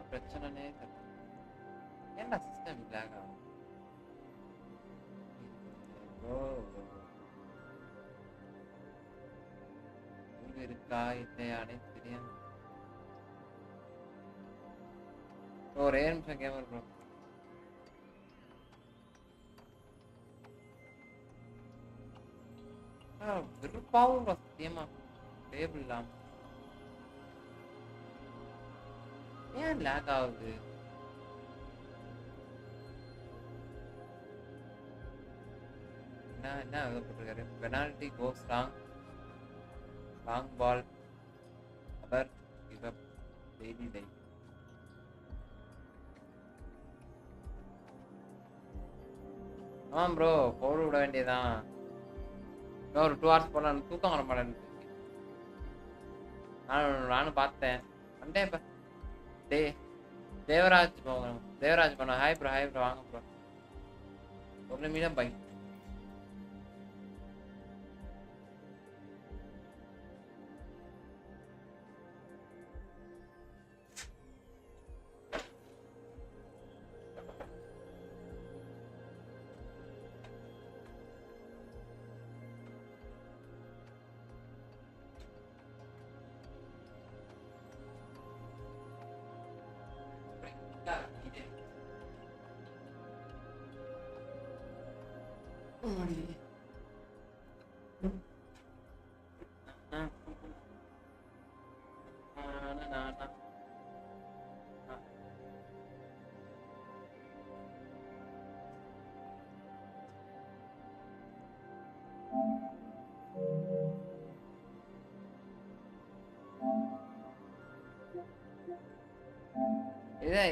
பிரச்சனைனே தெரியல. ஏன்டா சிஸ்டம் லேக் ஆகும்? ப்ரோ இது இருக்கா இல்லையானே தெரியும். ஒரே நிமிஷம் கேமரா ப்ரோ. விருப்பாவும் சத்தியமா டேபிள் இல்லாம ஏன் லேக் ஆகுது? என்ன போட்டிருக்காரு? பெனால்டி கோஸ் லாங் பால் அவர் கிவ் அப் டெய்லி லைஃப். ஆமா ப்ரோ போட விட வேண்டியதான். இன்னும் ஒரு 2 hours போலாம். தூக்கம் வர மாட்டேன்னு நானும் பார்த்தேன். வந்தேன் இப்ப. தேவராஜ் பண்ண ஹாய் ப்ரோ வாங்க ப்ரோ. ஒரு நிமிடம் பை.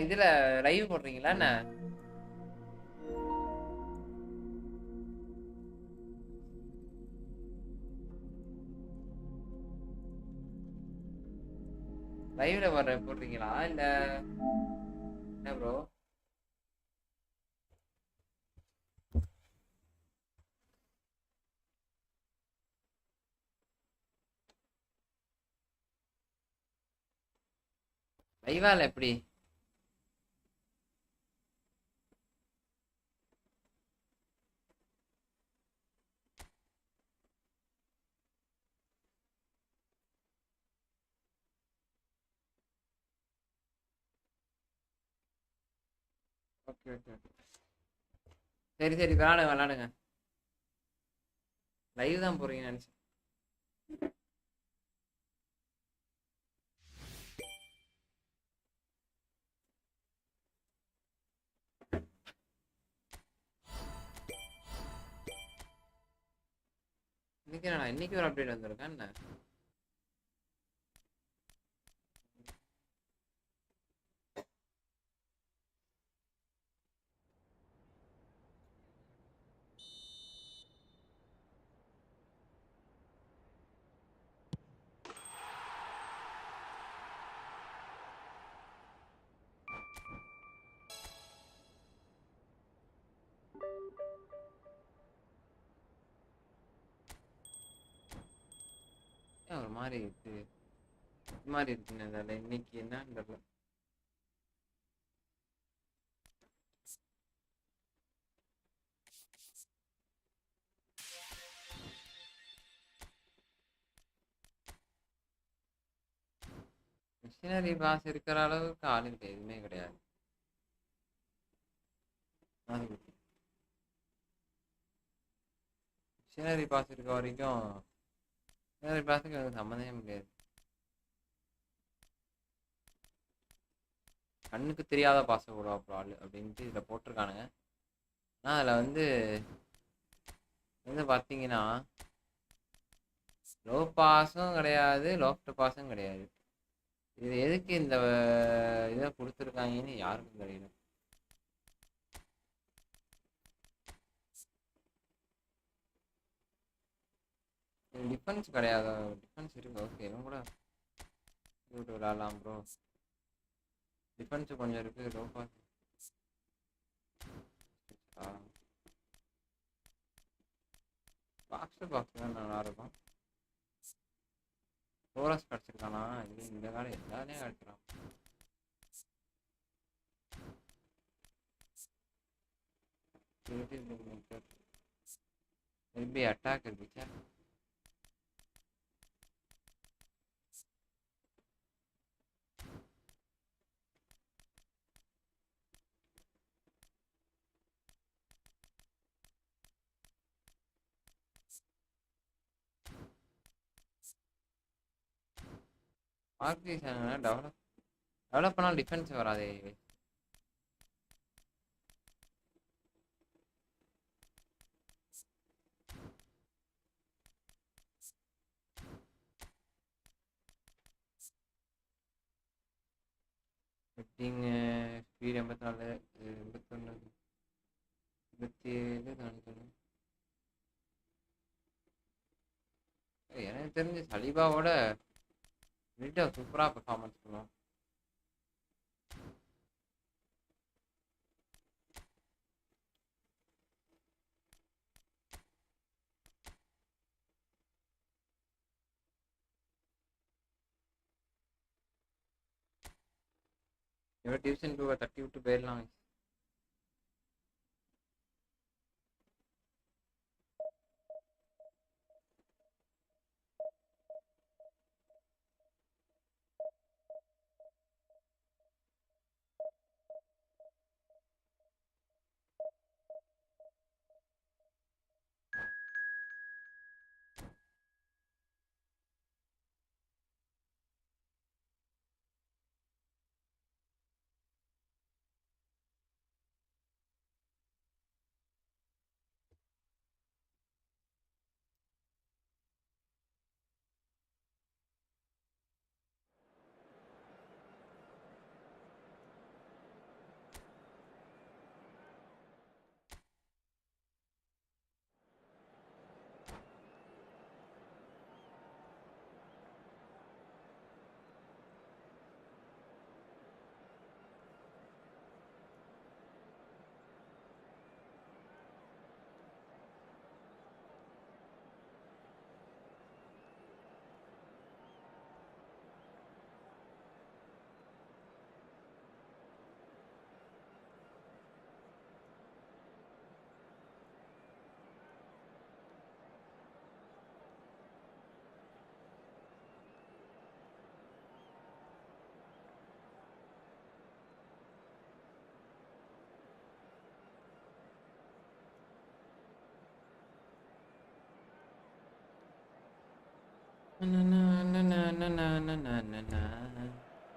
இதுல லைவ் போடுறீங்களா என்ன? லைவ்ல போடுறீங்களா இல்ல என்ன ப்ரோ? லைவால எப்படி? ஓகே சரி விளையாடுங்க. லைவ் தான் போறீங்கன்னு நினைச்சேன். இன்னைக்கு ஒரு அப்டேட் வந்திருக்கா என்ன? ஒரு மாதிரி இருக்கு. இன்னைக்கு என்னன்னு மிஷினரி பாஸ் இருக்கிற அளவுக்கு ஆளுங்க எதுவுமே கிடையாது. மிஷினரி பாஸ் இருக்க வரைக்கும் மிஷினரி பாஸுக்கு எனக்கு சம்மந்தமே முடியாது. கண்ணுக்கு தெரியாத பாச கூட ஆள் அப்படின்ட்டு இதில் போட்டிருக்கானுங்க. ஆனால் அதில் வந்து பார்த்தீங்கன்னா லோ பாஸும் கிடையாது, லோஃப்ட் பாஸும் கிடையாது. இது எதுக்கு இந்த இதை கொடுத்துருக்காங்கன்னு யாருக்கும் தெரியல. டிஃபென்ஸ் கிடையாது. டிஃபென்ஸ் இருக்கு. ஓகே இவன் கூட விளையாடலாம் ப்ரோ. டிஃபென்ஸ் கொஞ்சம் இருக்கு. Low pass box to box தான் நல்லா இருக்கும். ஃபோரஸ் கிடச்சிருக்கானா? இல்லை இந்த காலம் எல்லாரையும் கிடச்சிடும். facilities being monitored. Will be attack will be check. Mark this develop பண்ணால் டிஃபென்ஸ் வராதே. Hitting speed 84 81 27 காணிக்கணும். எனக்கு தெரிஞ்சு சலீபாவோட மில்டா சூப்பரா பெர்ஃபார்மன்ஸ் பண்ணுவான். இவன் டிவிஷன் 2 தட்டி விட்டு போயிடலாம்.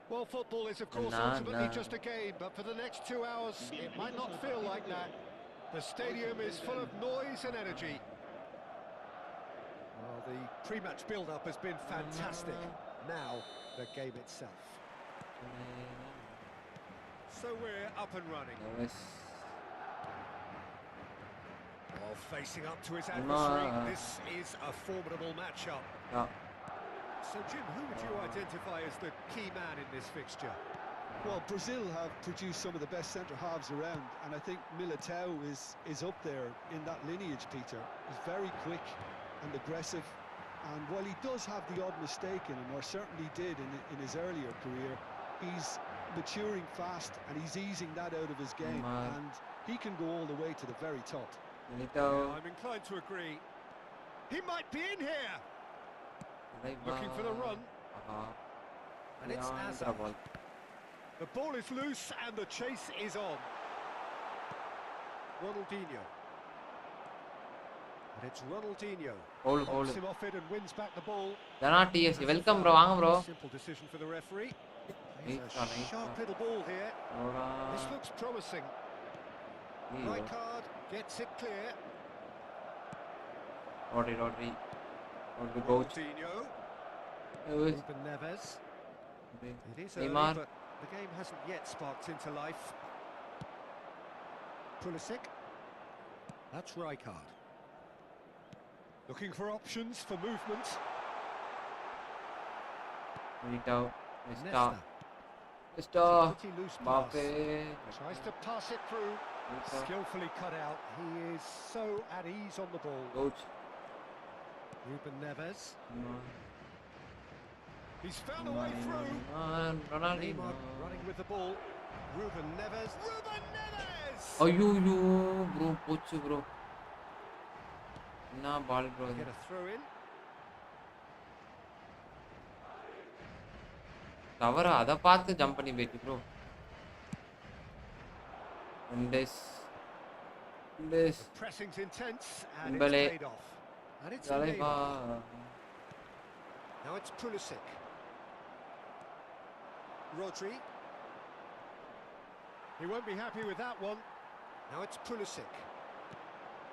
Well, football is, of course, ultimately just a game, but for the next 2 hours, it might not feel like that. The stadium is full of noise and energy. Well, the pre-match build-up has been fantastic. Now, the game itself. So we're up and running. While facing up to his adversary, this is a formidable matchup. So, Jim, who would you identify as the key man in this fixture? Well, Brazil have produced some of the best centre-halves around, and I think Militao is up there in that lineage, Peter. He's very quick and aggressive, and while he does have the odd mistake in him, or certainly did in his earlier career, he's maturing fast, and he's easing that out of his game, and he can go all the way to the very top. Yeah, I'm inclined to agree. He might be in here! Looking for the run. And it's Azar. The ball is loose and the chase is on. Ronaldinho. And it's Ronaldinho. Hold him off it and wins back the ball. Welcome bro, vaanga bro. Simple decision for the referee. A sharp little ball here. This looks promising. Right card gets it clear. Rodri. Ronaldinho. Ruben Neves. It is early, but the game hasn't yet sparked into life. Pulisic. That's Rijkaard. Looking for options for movement. Pretty loose pass. Tries to pass it through. Skillfully cut out. He is so at ease on the ball. Ruben Neves. He's found a way through. Neymar running with the ball. Ruben Neves. Ruben Neves. ஐயோ bro போச்சு bro. என்ன ball bro. Get a throw in. தவற அத பார்த்து jump பண்ணி போயிட்டு bro. Mendes. Pressing's intense and it's Mbele. paid off. And it's Zalaiba. Now it's Pulisic. Rodri. He won't be happy with that one. Now it's Pulisic.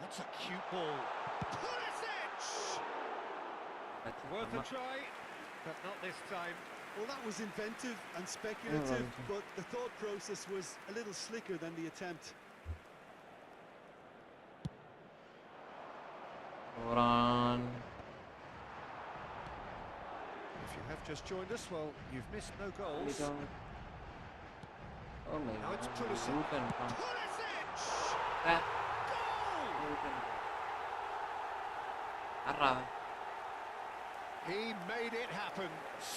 That's a cute ball. Pulisic! Worth a try, but not this time. Well, that was inventive and speculative, but the thought process was a little slicker than the attempt. Oran. If you have just joined us, well, you've missed no goals. Oh my Now god. it's Pulisic. Pulisic! Goal! Arra. He made it happen.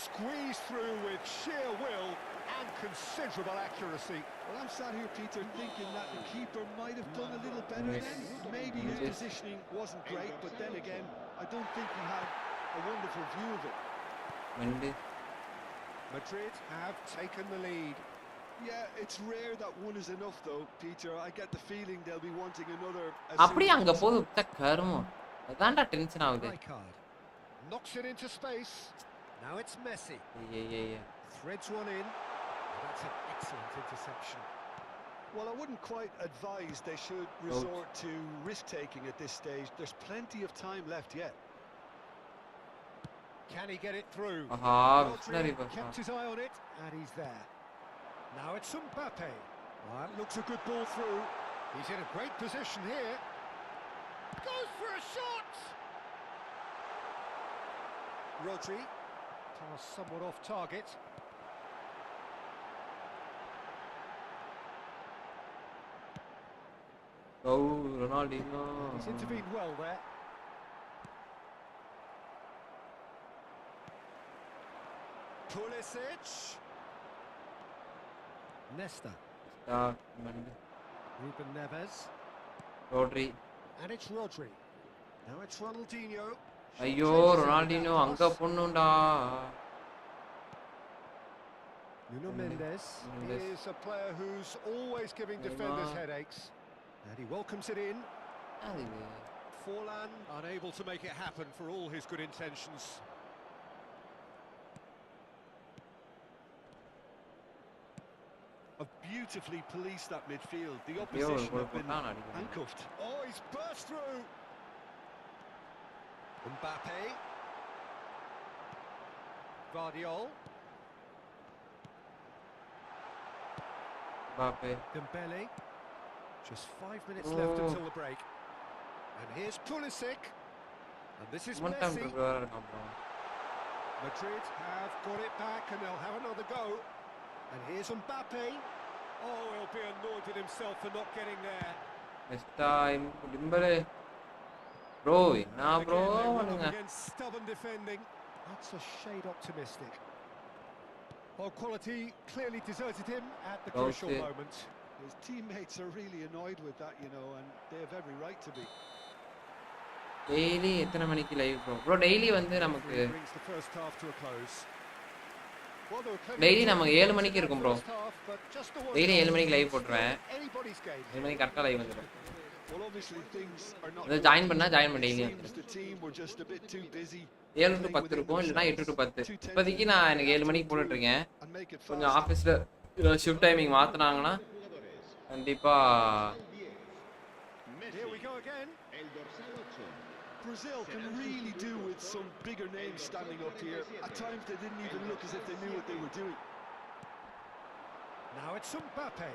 Squeezed through with sheer will and considerable accuracy. Well, I'm sat here, Peter, thinking that the keeper might have done a little better then. Maybe his positioning wasn't great, but then again, I don't think he had a wonderful view of it. Mendes. Madrid have taken the lead. Yeah, it's rare that one is enough, though, Peter. I get the feeling they'll be wanting another. அப்படியே அங்க போது உச்ச கருமம். அதான்டா tension ஆகுது. High card. Knocks it into space. Now it's Messi. Yeah. Threads one in. That's an excellent interception. Well, I wouldn't quite advise they should resort to risk-taking at this stage. There's plenty of time left yet. Can he get it through? Rodri Kept his eye on it, and he's there. Now it's Mbappe. Well, that looks a good ball through. He's in a great position here. Goes for a shot! Rodri. Pass somewhat off target. Oh, Ronaldinho. He's intervened well there. Pulisic. Nesta. Mendes. Ruben Neves. Rodri. And it's Rodri. Now it's Ronaldinho. ஐயோ Ronaldinho அங்க பொண்ணுண்டா. Nuno Mendes is a player who's always giving defenders headaches, and he welcomes it in. Forlan unable to make it happen for all his good intentions. Have beautifully policed that midfield. The opposition have been handcuffed. Oh, he's burst through. Mbappe. Guardiola. Mbappe. Dembele. Just 5 minutes left until the break. And here's Pulisic. And this is Messi. Madrid have got it back and they'll have another go. And here's Mbappe. Oh, he'll be annoyed with himself for not getting there. Next time, Dembele. Bro, nah bro. Against stubborn defending. That's a shade optimistic. Well, quality clearly deserted him at the crucial moment. His teammates are really annoyed with that, you know, and they have every right to be. Daily எத்தனை மணிக்கு live bro? Bro daily வந்து நமக்கு daily நமக்கு 7 மணிக்கு இருக்கும் bro. Daily 7 மணிக்கு live போட்டுருவேன். 7 மணிக்கு கரெக்டா லைவ் வந்துடும். அதை ஜாயின் பண்ணா ஜாயின் பண்ண டெய்லி வந்துடும். 7 to 10 இருக்கும், இல்லைனா 8 to 10. இப்போதைக்கு நான் எனக்கு 7 மணிக்கு போட்டுட்ருக்கேன். கொஞ்சம் ஆஃபீஸில் ஷிஃப்ட் டைமிங் மாற்றினாங்கன்னா கண்டிப்பாக Brazil can really do with some bigger names standing up here. At times they didn't even look as if they knew what they were doing. Now it's Mbappe.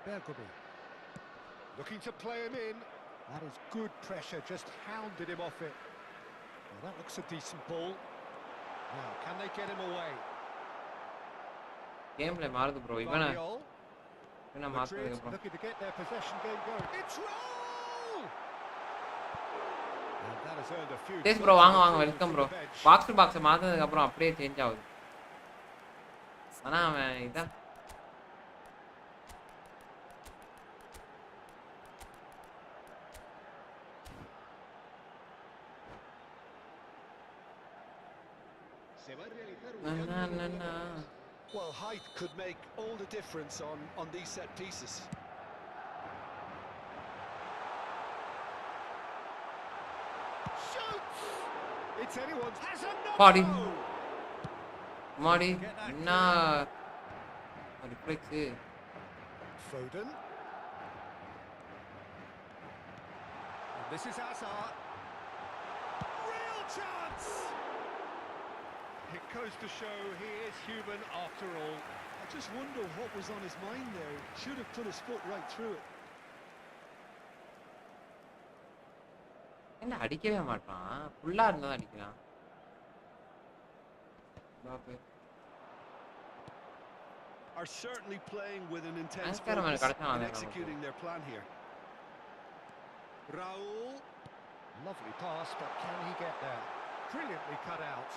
Bergkamp. Looking to play him in. That is good pressure, just hounded him off it. Well, that looks a decent ball. Now, can they get him away? Gameplay மாறுது bro. இவனா Madrid looking to get their possession game going. It's roll! And that has earned a few. Yes bro, வாங்க welcome bro. Box to box மாத்துனதுக்கு அப்புறம் அப்படியே change ஆகுது. ஆனா அவன் இதான் Well, height could make all the difference on these set pieces. Shoots! It's anyone's. Has another. Body. Modi. Nah. Reflex. Foden. And this is Hazard. Real chance! It goes to show he is human after all. I just wonder what was on his mind there. Should have put his foot right through it. என்ன அடிக்கவே மாட்டான் ஃபுல்லா இருந்தா அடிக்கலாம் Are certainly playing with an intense Askar focus man in executing their plan here. Raul. Lovely pass, but can he get there? Brilliantly cut out.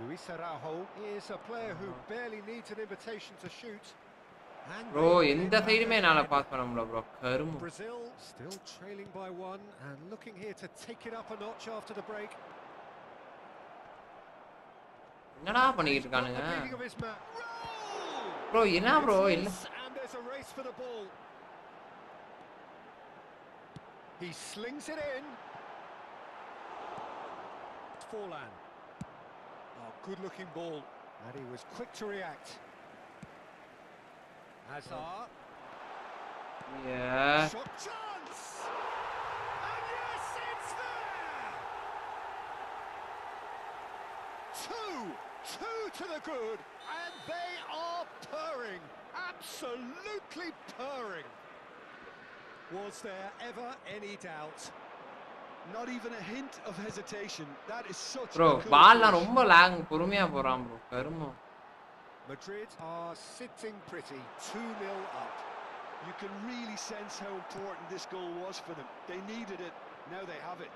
Luis Araujo is a player who barely needs an invitation to shoot. Bro, எந்த சைடுமே என்னால pass பண்ண முடியல bro. கருமு. Brazil still trailing by 1 and looking here to take it up a notch after the break. என்னடா பண்ணிட்டு இருக்கானுங்க? Bro, என்ன bro இல்ல. And there's a race for the ball. He slings it in. Forlan. Oh, good-looking ball. And he was quick to react. Hazard. Yeah. Shot chance. And yes, it's there. Two to the good, and they are purring. Absolutely purring. Was there ever any doubt? Not even a hint of hesitation. That is such bro, a cool ball ரொம்ப long பொறுமையா போறான் bro. கருமு. Madrid are sitting pretty, 2-0 up. You can really sense how important this goal was for them. They needed it, now they have it.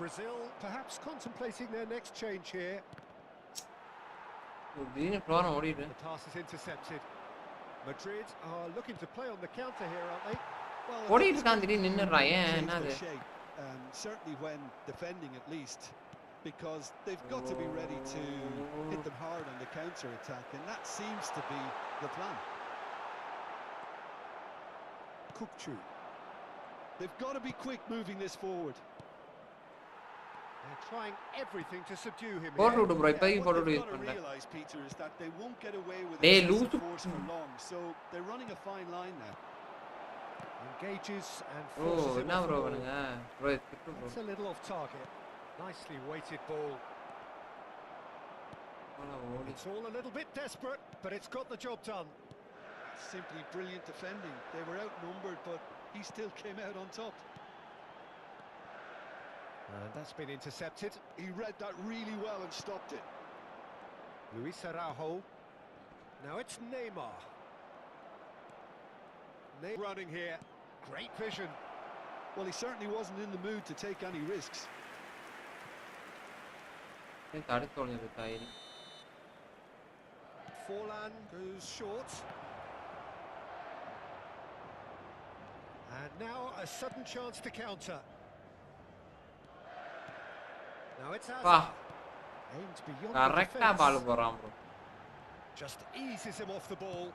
Brazil perhaps contemplating their next change here. The pass is intercepted. Madrid are looking to play on the counter here, aren't they? What is certainly when defending at least. Because they've got to be ready to hit them hard on the counter-attack, and that seems to be the plan. Kukçu. They've got to be quick moving this forward. They're trying everything to subdue him. What they've got to realise, Peter, is that they won't get away with excessive force for long, so they're running a fine line now. Engages and forces him off the ball. It's a little off target. Nicely weighted ball. It's all a little bit desperate, but it's got the job done. Simply brilliant defending. They were outnumbered, but he still came out on top. And that's been intercepted. He read that really well and stopped it. Luis Araujo. Now it's Neymar. Running here. Great vision. Well, he certainly wasn't in the mood to take any risks. Forlan goes short. And now a sudden chance to counter. Now it's Hazard. Aimed beyond the defense. Just eases him off the ball.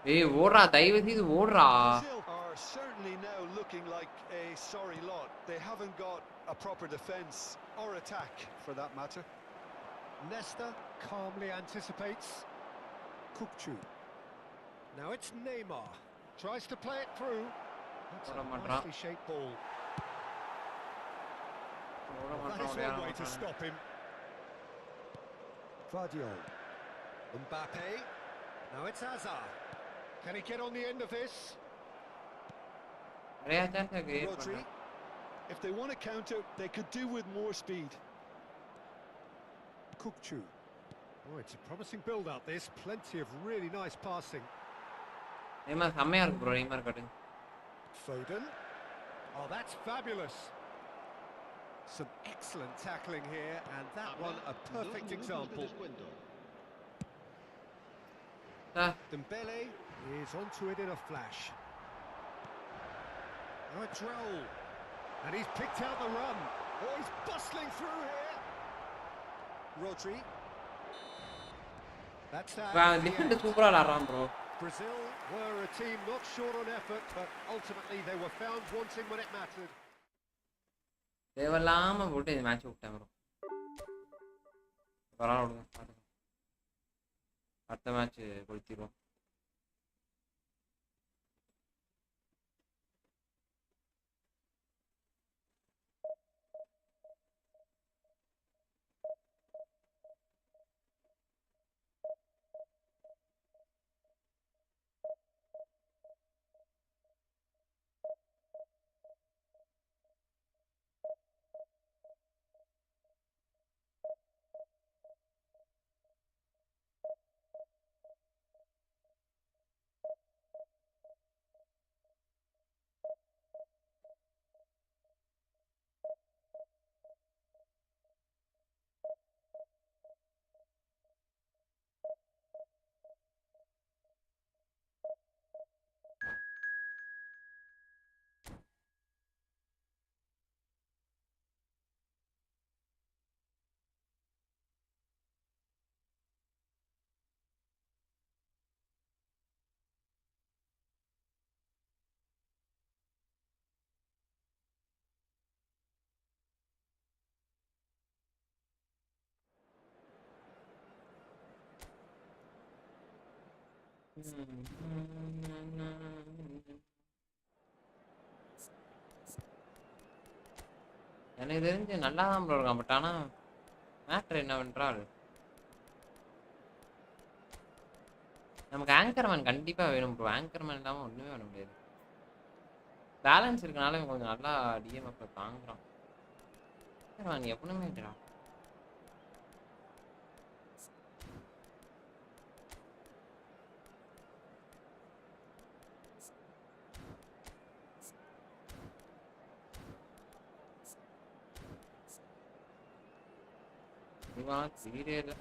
Hey, Vora, Vora. Brazil are certainly now looking like a sorry lot. They haven't got a proper defence or attack, for that matter. Nesta calmly anticipates. Kukçu. Now it's Neymar. Tries to play it through. That's a nicely shaped ball. That is one way to stop him. Vardio. Mbappe. Now it's Hazard. Can he get on the end of this? Rodri. If they want to counter, they could do with more speed. Kukçu. Oh, it's a promising build-up. This plenty of really nice passing. Neymar செமையா இருக்கு bro. Neymar cut. Foden. Oh, that's fabulous. Some excellent tackling here, and that one a perfect example. Dembele is onto it in a flash. Oh, a droll. And he's picked out the run. Oh, he's bustling through here. Rodri. That's that. Defend சூப்பரா விளையாடுறான் bro. Brazil were a team not short on effort, but ultimately they were found wanting when it mattered. தேவலாம போட்டு இந்த match விட்டேன் bro. பரவாயில்லை விடுங்க. அடுத்த match கொளுத்திடுவோம். எனக்கு தெரிஞ்சு நல்லா தான் ப்ரோ இருக்கான். பட் ஆனால் மேட்ரு என்னவென்றால் நமக்கு ஆங்கர்மேன் கண்டிப்பாக வேணும் ப்ரோ. ஆங்கர்மேன் இல்லாமல் ஒன்றுமே பண்ண முடியாது. பேலன்ஸ் இருக்கனால இவன் கொஞ்சம் நல்லா டிஎம்எஃப்ல தாங்குறான். ஆங்கர்மேன் எப்பவுமே இல்லைடா. சீரியல்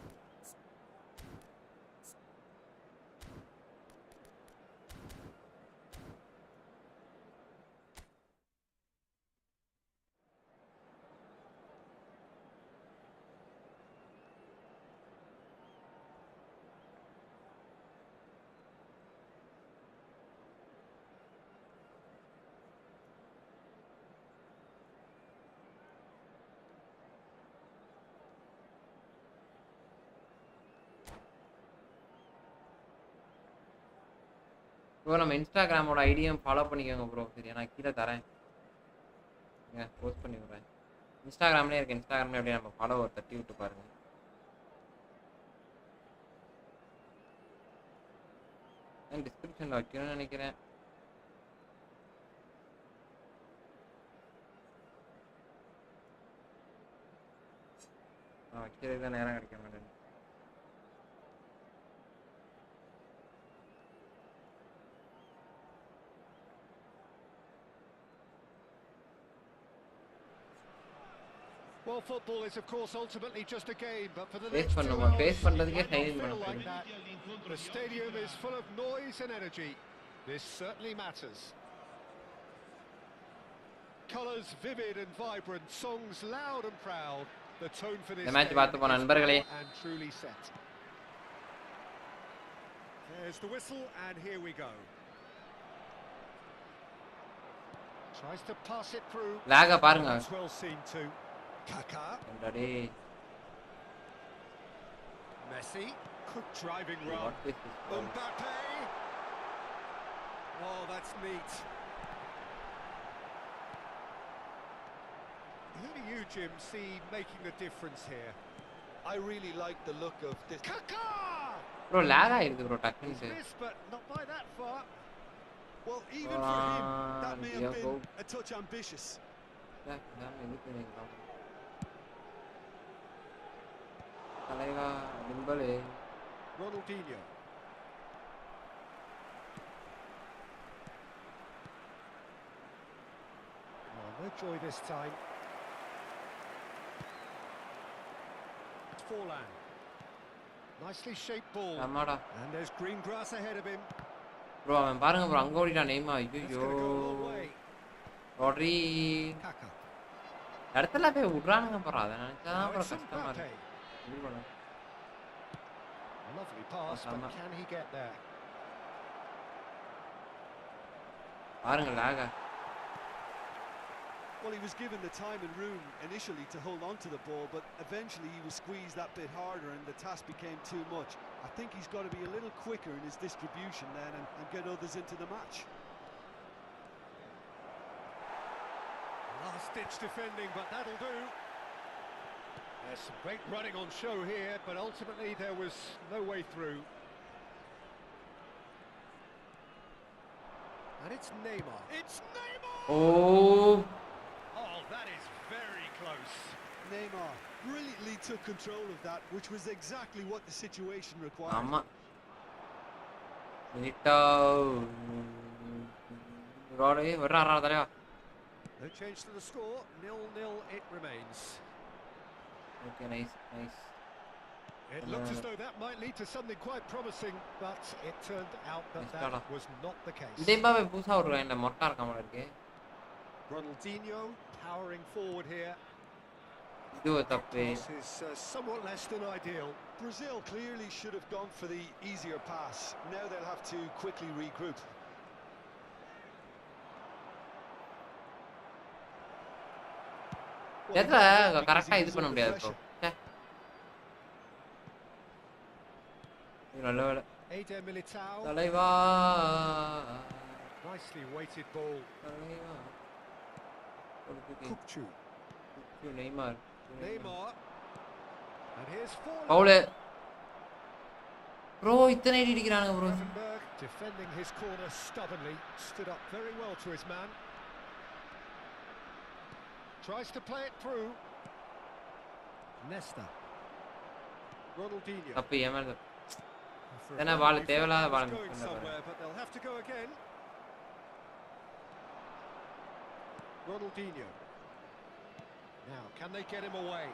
ப்ரோ நம்ம இன்ஸ்டாகிராமோட ஐடியும் ஃபாலோ பண்ணிக்கோங்க ப்ரோ. சரியா, நான் கீழே தரேன், போஸ்ட் பண்ணி விட்றேன். இன்ஸ்டாகிராம்லேயே இருக்கு. இன்ஸ்டாகிராம்லேயே அப்படியே நம்ம ஃபாலோவர் தட்டி விட்டு பாருங்க. நான் டிஸ்கிரிப்ஷனில் வைக்கணும்னு நினைக்கிறேன். நான் வைக்கிறதுக்கு தான் நேரம் கிடைக்க மாட்டேன். Well, football is of course ultimately just a game, but for the face next 2 பண்ணுமா hours, face பண்றதுக்கே it time might not feel like பண்ணு. that. The stadium is full of noise and energy. This certainly matters. Colours vivid and vibrant, songs loud and proud. The tone for this இந்த match game பார்த்து போன is நண்பர்களே, full and truly set. There's the whistle, and here we go. Tries to pass it through. லாக பாருங்க. That's well seen too. Kaka. என்னடே Messi. Good driving run. what is this? Mbappe. Oh, that's neat. Who do you, Jim, see making the difference here? I really like the look of this. Kaka! Bro lag ஆயிருக்கு bro டக்குன்னு. He's missed, but not by that far. Well, even for him, that may have been a touch ambitious. தலைவா டிம்பலே Ronaldinho. Oh, no joy this time. Forlan. Nicely shaped ball. ஆமாடா And there's green grass ahead of him. Bro அவன் பாருங்க bro அங்க ஓடிட்டான் நேமா That's ஐயோ going to go a long way. Rotary Kaka. இடத்துல போய் விடுறானுங்க bro அதை நினைச்சாதான் Now ப்ரோ it's கஷ்டமா Mbappe. இருக்கு A lovely pass, but can he get there? பாருங்க லாக Well, he was given the time and room initially to hold on to the ball, but eventually he was squeezed that bit harder and the task became too much. I think he's got to be a little quicker in his distribution then and get others into the match. Last-ditch defending, but that'll do. There's some great running on show here, but ultimately there was no way through. And it's Neymar. It's Neymar! Oh, Oh, that is very close. Neymar brilliantly took control of that, which was exactly what the situation required. ஆமா நீட்டா ரோடே வர்றாரா தலையா No change to the score, 0-0 it remains. Okay nice nice It looked as though that might lead to something quite promising, but it turned out that that was not the case. இதேபாவே புதுசா ஒரு இந்த மொட்டா இருக்க மாதிரி இருக்கு Ronaldinho powering forward here. இது ஒரு தப்பு This is somewhat less than ideal. Brazil clearly should have gone for the easier pass. Now they'll have to quickly regroup. எதுல கரெக்ட்டா இது பண்ண முடியாது ப்ரோ நல்ல வேளை Eder Militao. தலைவா Nicely weighted ball. தலைவா Kupchu. Neymar Neymar. And here's Forlan. Foul bro இத்தனை அடிக்கிறானுங்க bro Gravenberch defending his corner stubbornly. Stood up very well to his man. Tries to play it through. Nesta. Ronaldinho. தப்பு ஏமாறு என்ன பால் தேவலாத பால் Going somewhere, but they'll have to go again. Ronaldinho. Now, can they get him away?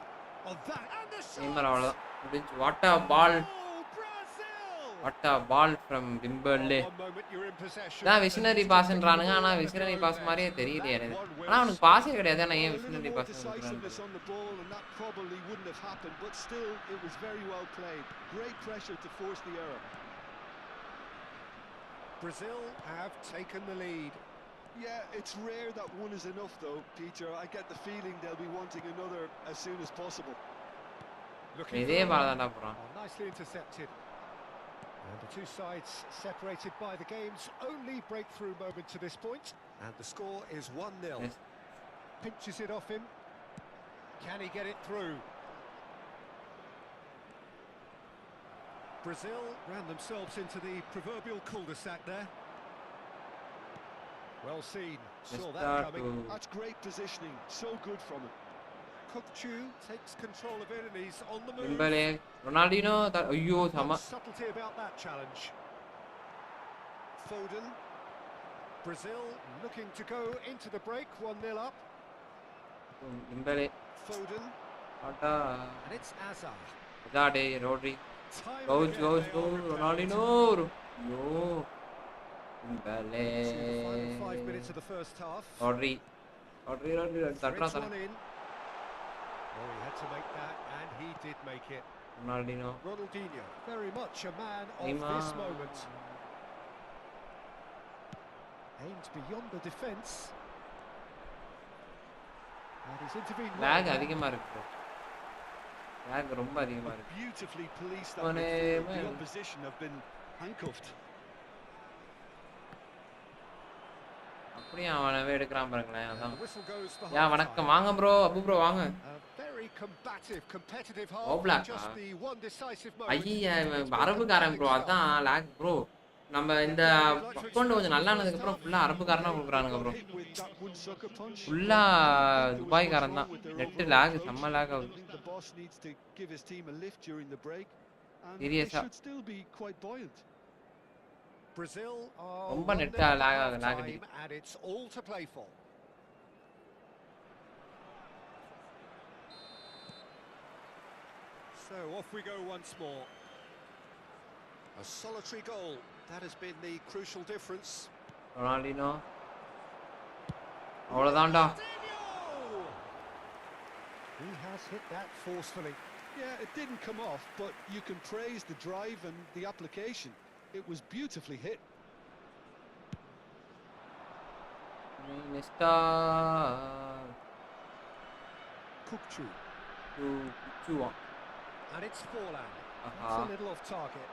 Oh, that and the shot! Neymar அவ்வளவுதான் முடிஞ்சு what a ball Oh, Brazil! What a ball from விம்பர்லே One moment you're in possession. நான் visionary பாஸ்ன்றானுங்க ஆனா visionary pass மாதிரியே தெரியலையே எனக்கு ஆனா அவனுக்கு பாஸே கிடையாது ஆனா ஏன் visionary pass Decisiveness on the ball, and that probably wouldn't have happened, but still it was very well played. Great pressure to force the error. Brazil have taken the lead. Yeah, it's rare that one is enough though, Peter. I get the feeling they'll be wanting another as soon as possible. Looking இதே for பால் தான்டா போறான் oh, nicely intercepted. And the two sides separated by the game's only breakthrough moment to this point. And the score is 1-0. Yes. Pinches it off him. Can he get it through? Brazil ran themselves into the proverbial cul-de-sac there. Well seen. Saw that coming. That's great positioning. So good from him. Kupchu takes control of it and he's on the move. விம்பர்லே Ronaldinho ஐயோ சம Not subtlety about that challenge. Foden. Brazil looking to go into the break, 1-0 up. விம்பர்லே Foden. ஆட்டா And it's Azar. அதாடே Rodri Time கவுச் again, கவுச் they are Ronaldinho ஐயோ விம்பர்லே final 5 minutes of the first half. Rodri Rodri Rodri தட்றா Threads தர one in. Oh, he had to make that, and he did make it. Ronaldinho Ronaldinho, very much a man of Neymar this moment. Aimed beyond the defence. And he's intervened. Lag அதிகமா இருக்கு lock ரொம்ப அதிகமா இருக்கு Beautifully policed that Mane, midfield. The man. opposition have been handcuffed. அப்படியே அவனவே எடுக்கறான் பாருங்களேன் And அதான் the whistle goes for yeah half வணக்கம் time. வாங்க ப்ரோ அபு ப்ரோ வாங்க A very combative, competitive Oh, half. black, Just ah. the one decisive moment. ஐயா அரபுக்காரன் bro அதான் lag bro நம்ம இந்த அக்கௌண்ட் கொஞ்சம் நல்லா ஆனதுக்கு அப்புறம் ஃபுல்லா அரபுக்காரனா கொடுக்குறானுங்க bro Hit with that wood-sucker punch. ஃபுல்லா துபாய்க்காரன் தான் நெட் லாக் செம்ம லாக் I ஆகுது think the boss needs to give his team a lift during the break, and they Serious should still be quite buoyant. Brazil are ரொம்ப 1-0 நெட்டா at lag half-time, அடிக்குது. and it's all to play for. So off we go once more. A solitary goal. That has been the crucial difference. Ronaldinho அவ்வளவுதான்டா. He has hit that forcefully. Yeah, it didn't come off, but you can praise the drive and the application. It was beautifully hit. Nesta Kukchu. Kuchua. And it's Forlan. That's a little off target.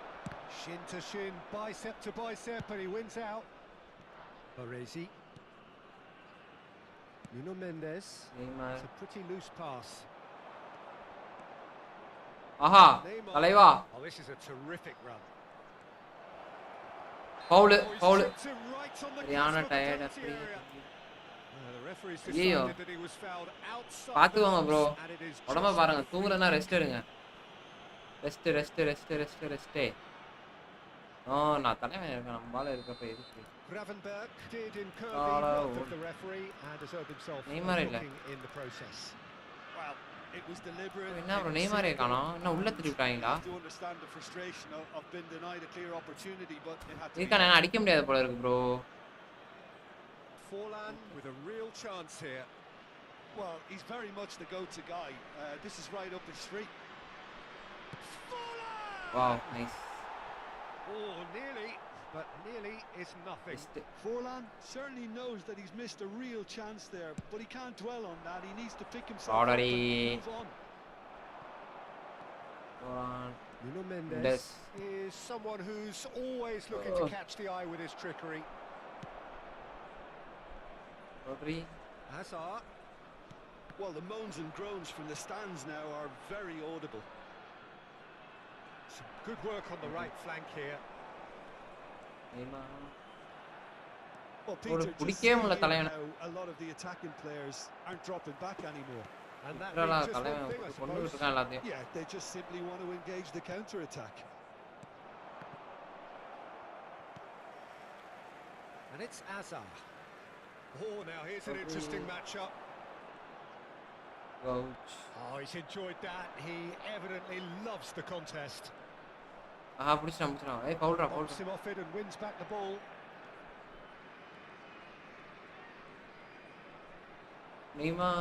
Shin to shin, bicep to bicep, and he wins out. Baresi. Nuno Mendes. Neymar. It's a pretty loose pass. ஆஹா தலைவா. Oh, this is a terrific run. Foul Oh, he's foul tripped him right on the சரியான cusp of the tired penalty அப்படி. area. The referee's ஐயோ decided that he was fouled outside the பாத்துவாங்க box, bro. and it is உடம்ப just பாருங்க, a free தூங்கலன்னா kick. Rest எடுங்க. Rest rest rest rest rest. நான் தலைவன் இருக்கேன், நம்மால இருக்கப்ப எதுக்கு? Gravenberg did incur the wrath of the referee and deserved himself a Neymar இல்ல. booking in the process. Well, it was deliberate. என்ன ப்ரோ நெய்மாரே காணோம், என்ன உள்ள திருப்பி விட்டாங்களா? To understand the frustration of being denied a clear opportunity, but it had to be. இதுக்கான அடிக்க முடியாது போல இருக்கு bro. Forlan with a real chance here. Well, he's very much the go-to guy. This is right up his street. Forlan! Wow nice. Oh, nearly, but nearly is nothing. Forlan certainly knows that he's missed a real chance there, but he can't dwell on that. He needs to pick himself up and move on. Nuno Mendes is someone who's always looking to catch the eye with his trickery. Rodri. Hazard. Well, the moans and groans from the stands now are very audible. Some good work on the right flank here. Neymar. Well, Peter, just now, a lot of the attacking players aren't dropping back anymore. And that being just one thing, I suppose. Yeah, they just simply want to engage the counter-attack. And it's Hazard. Oh, now here's an interesting matchup. Coach. Oh, he's enjoyed that. He evidently loves the contest. பிடிச்சிட்டான். ஏய் ஃபவுல்ரா foul. Knocks him off it and wins back the ball. Neymar.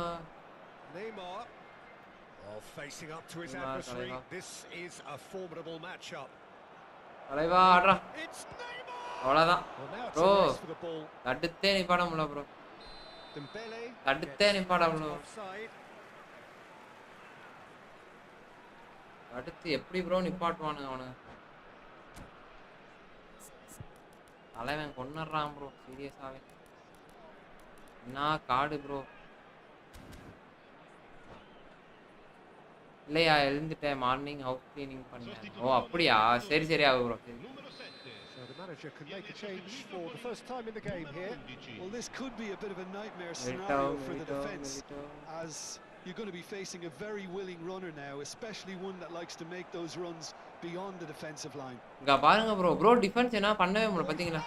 Oh, facing up to his adversary. This is a formidable matchup. தலைவா ஆடுறா. It's Neymar. அவ்வளவுதான். Well, now it's bro a race for the ball. தடுத்தே நிப்பாட முடியல bro. Dembele. தடுத்தே நிப்பாட முடியல. Offside. அடுத்து எப்படி bro நிப்பாட்டுவானுங்க அவனுங்க? தலைவன் கொன்னுறான் bro சீரியஸாவே. என்ன காடு ப்ரோ. இல்லையா எழுந்துட்டேன், மார்னிங் ஹவுஸ் கிளீனிங் பண்ணேன். ஓ அப்படியா, சரி சரி ஆகு bro. So the manager can make a change for the first time in the game here. Well, this could be a bit of a nightmare scenario for the defence, as you're going to be facing a very willing runner now, especially one that likes to make those runs beyond the defensive line. இங்க பாருங்க bro, bro defence என்ன பண்ணவே முடியல பாத்தீங்களா?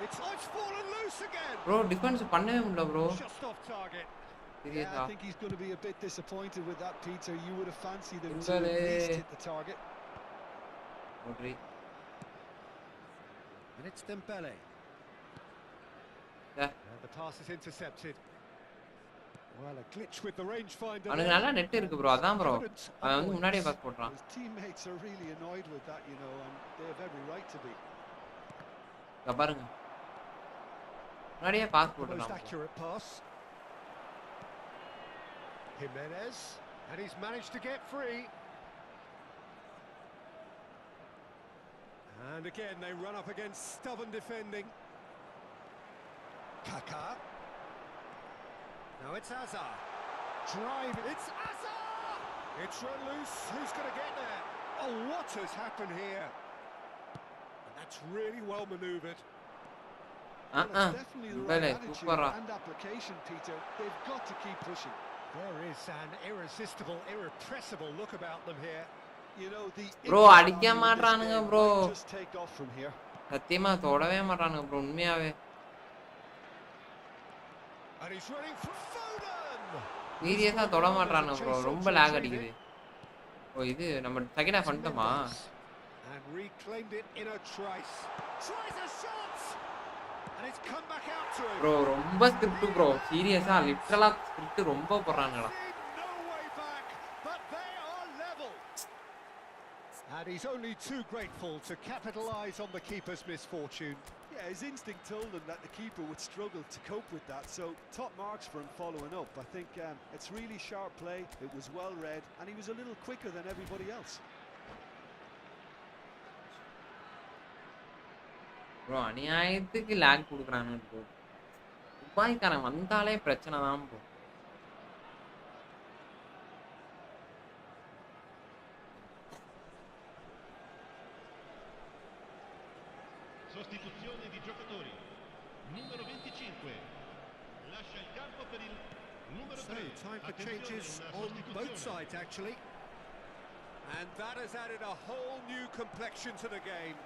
It's fallen loose again. Bro defence பண்ணவே முடியல bro. Just off target. Yeah, I think he's going to be a bit disappointed with that, Peter. You would have fancied him to at least hit the target. Rodri. And it's Dembele. Yeah. And the pass is intercepted. Well, a glitch with the rangefinder. அவனுக்கு நல்லா net இருக்கு bro, அதான் bro. அவன் வந்து முன்னாடியே pass போடுறான். His teammates are really annoyed with that, you know, and they have every right to be. இங்க பாருங்க. முன்னாடியே பாஸ் போடுறான். Most accurate pass. Jimenez, and he's managed to get free. And again, they run up against stubborn defending. Kaká. Now it's Hazard. Drive. It's Hazard! It's run loose. Who's going to get there? Oh, what has happened here? And that's really well manoeuvred. Well, it's definitely the right attitude and application, Peter. They've got to keep pushing. There is an irresistible, irrepressible look about them here. You know, the bro interest அடிக்க value in this மாட்றானுங்க game bro. might just take off from here. சத்தியமா தொடவே மாட்றானுங்க bro உண்மையாவே. And he's running for Foden. சீரியஸா தொட மாட்றானுங்க bro. ரொம்ப lock அடிக்குது. ஓ இது நம்ம செகண்ட் ஹாஃப் வந்துட்டோமா? And reclaimed it in a trace. Tries a shot. And it's come back out to him. Bro ரொம்ப ஸ்கிரிப்ட் ப்ரோ. சீரியஸா லிட்டரலா ஸ்கிரிப்ட் ரொம்ப போடுறாங்கடா. No way back, but they are level. And he's only too grateful to capitalise on the keeper's misfortune. Yeah, his instinct told him that the keeper would struggle to cope with that, so top marks for him following up. I think it's really sharp play, it was well read, and he was a little quicker than everybody else. Bro அநியாயத்துக்கு lock கொடுக்குறானுங்க bro. துபாய்க்காரன் வந்தாலே பிரச்சனை தான் bro. Sostituzione di giocatori. Numero 25 lascia il campo per il numero 3. So, time for changes on both sides, actually. And that has added a whole new complexion to the game.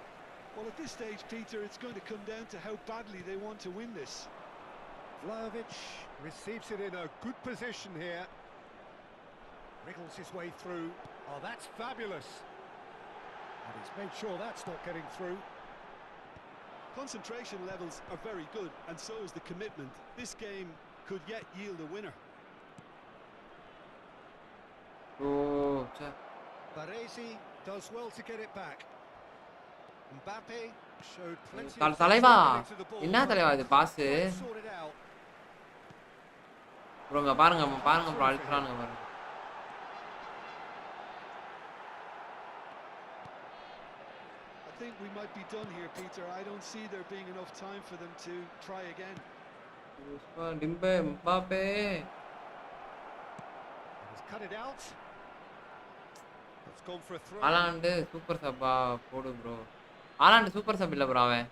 Well, at this stage, Peter, it's going to come down to how badly they want to win this. Vlahovic receives it in a good position here. Wriggles his way through. Oh, that's fabulous. And he's made sure that's not getting through. Concentration levels are very good, and so is the commitment. This game could yet yield a winner. Oh, Baresi does well to get it back. Mbappe showed plenty of தலைவா flexibility to the ball. என்ன தலைவா இது pass Sorted out. ப்ரோங்க பாருங்க bro அடிச்சானுங்க பாருங்க. I think we might be done here, Peter. I don't see there being enough time for them to try again. Dembele Mbappe He's cut it out. It's gone for a throw. Haaland super சப்பா போடு bro. Haaland super sub இல்ல bro அவன்.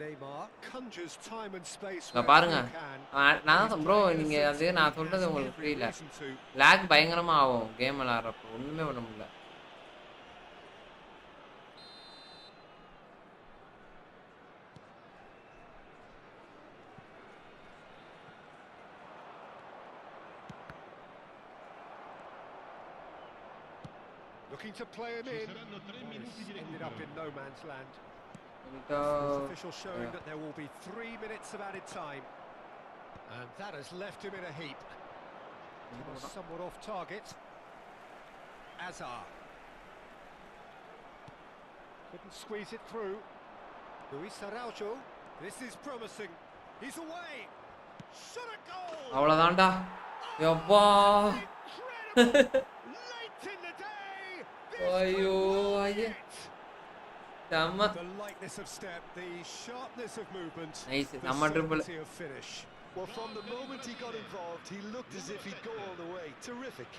Neymar conjures time and space. பாருங்க நான் bro நீங்க அது நான் சொல்றது உங்களுக்கு புரியல. லாக் பயங்கரமா ஆகும் கேம் விளையாடுறப்போ ஒண்ணுமே பண்ண முடியல. Looking to play him in. Ended up in no man's land. Official showing that there will be 3 minutes of added time. And that has left him in a heap. He was somewhat off target. Azar. Couldn't squeeze it through. Luis Araujo. This is promising. He's away. Shot a goal. அவ்வளவுதான்டா. Yapa. Late in the day. ஐயோ ஐயே. The lightness of step, the sharpness of movement, Nice, the certainty of finish. Well, from the moment he got involved, he looked as if he'd go all the way. Terrific.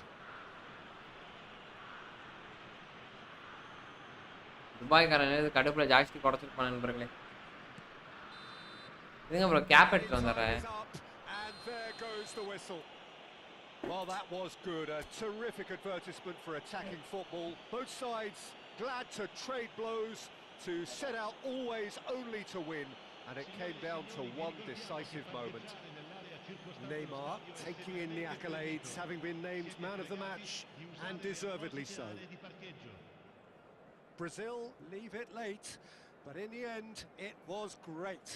துபாய்க்காரன் கடுப்புல ஜாஸ்தி குறைச்சிருப்பான் நண்பர்களே. இதுங்க bro gap எடுத்து வந்துறேன். And there goes the whistle. Well, that was good. A terrific advertisement for attacking football. Both sides glad to trade blows, to set out always only to win, and it came down to one decisive moment. Neymar taking in the accolades, having been named man of the match, and deservedly so. Brazil leave it late, but in the end, it was great.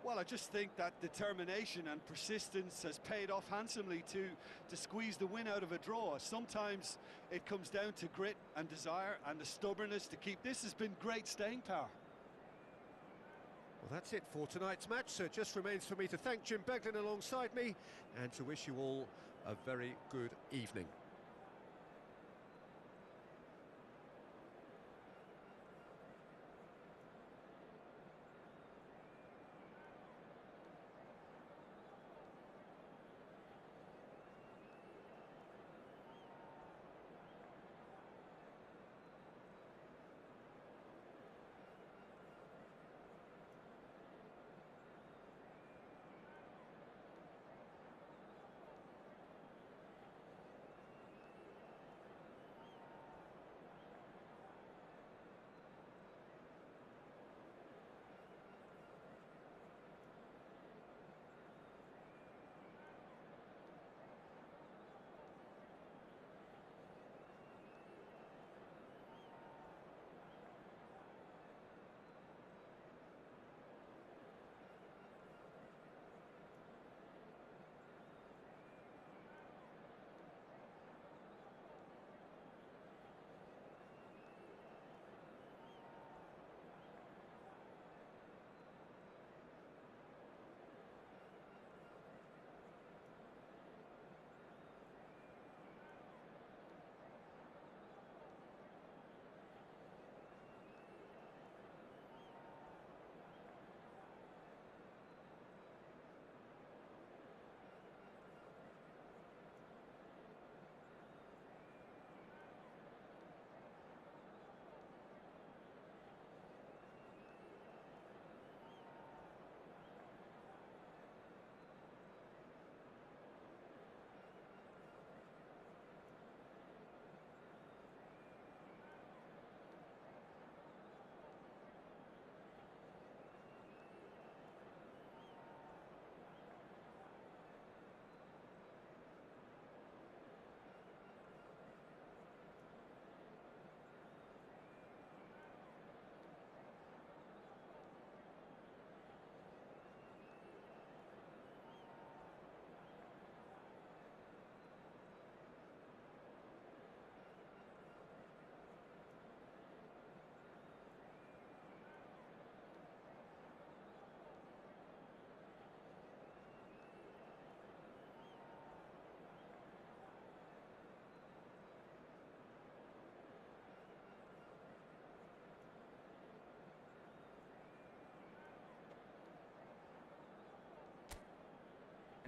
Well, I just think that determination and persistence has paid off handsomely to squeeze the win out of a draw. Sometimes it comes down to grit and desire and the stubbornness to keep. This has been great staying power. Well, that's it for tonight's match, so it just remains for me to thank Jim Beglin alongside me and to wish you all a very good evening.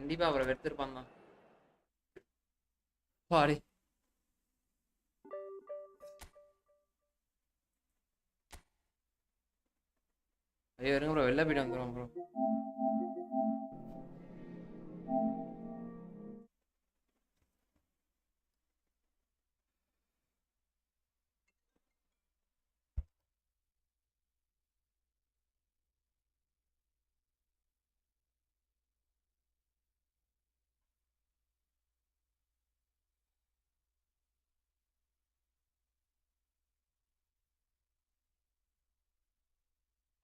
கண்டிப்பா அவரை வெறுத்திருப்பான் தான். Sorry. ஐயோ இருங்க bro, வெளில போயிட்டு வந்துடும் bro.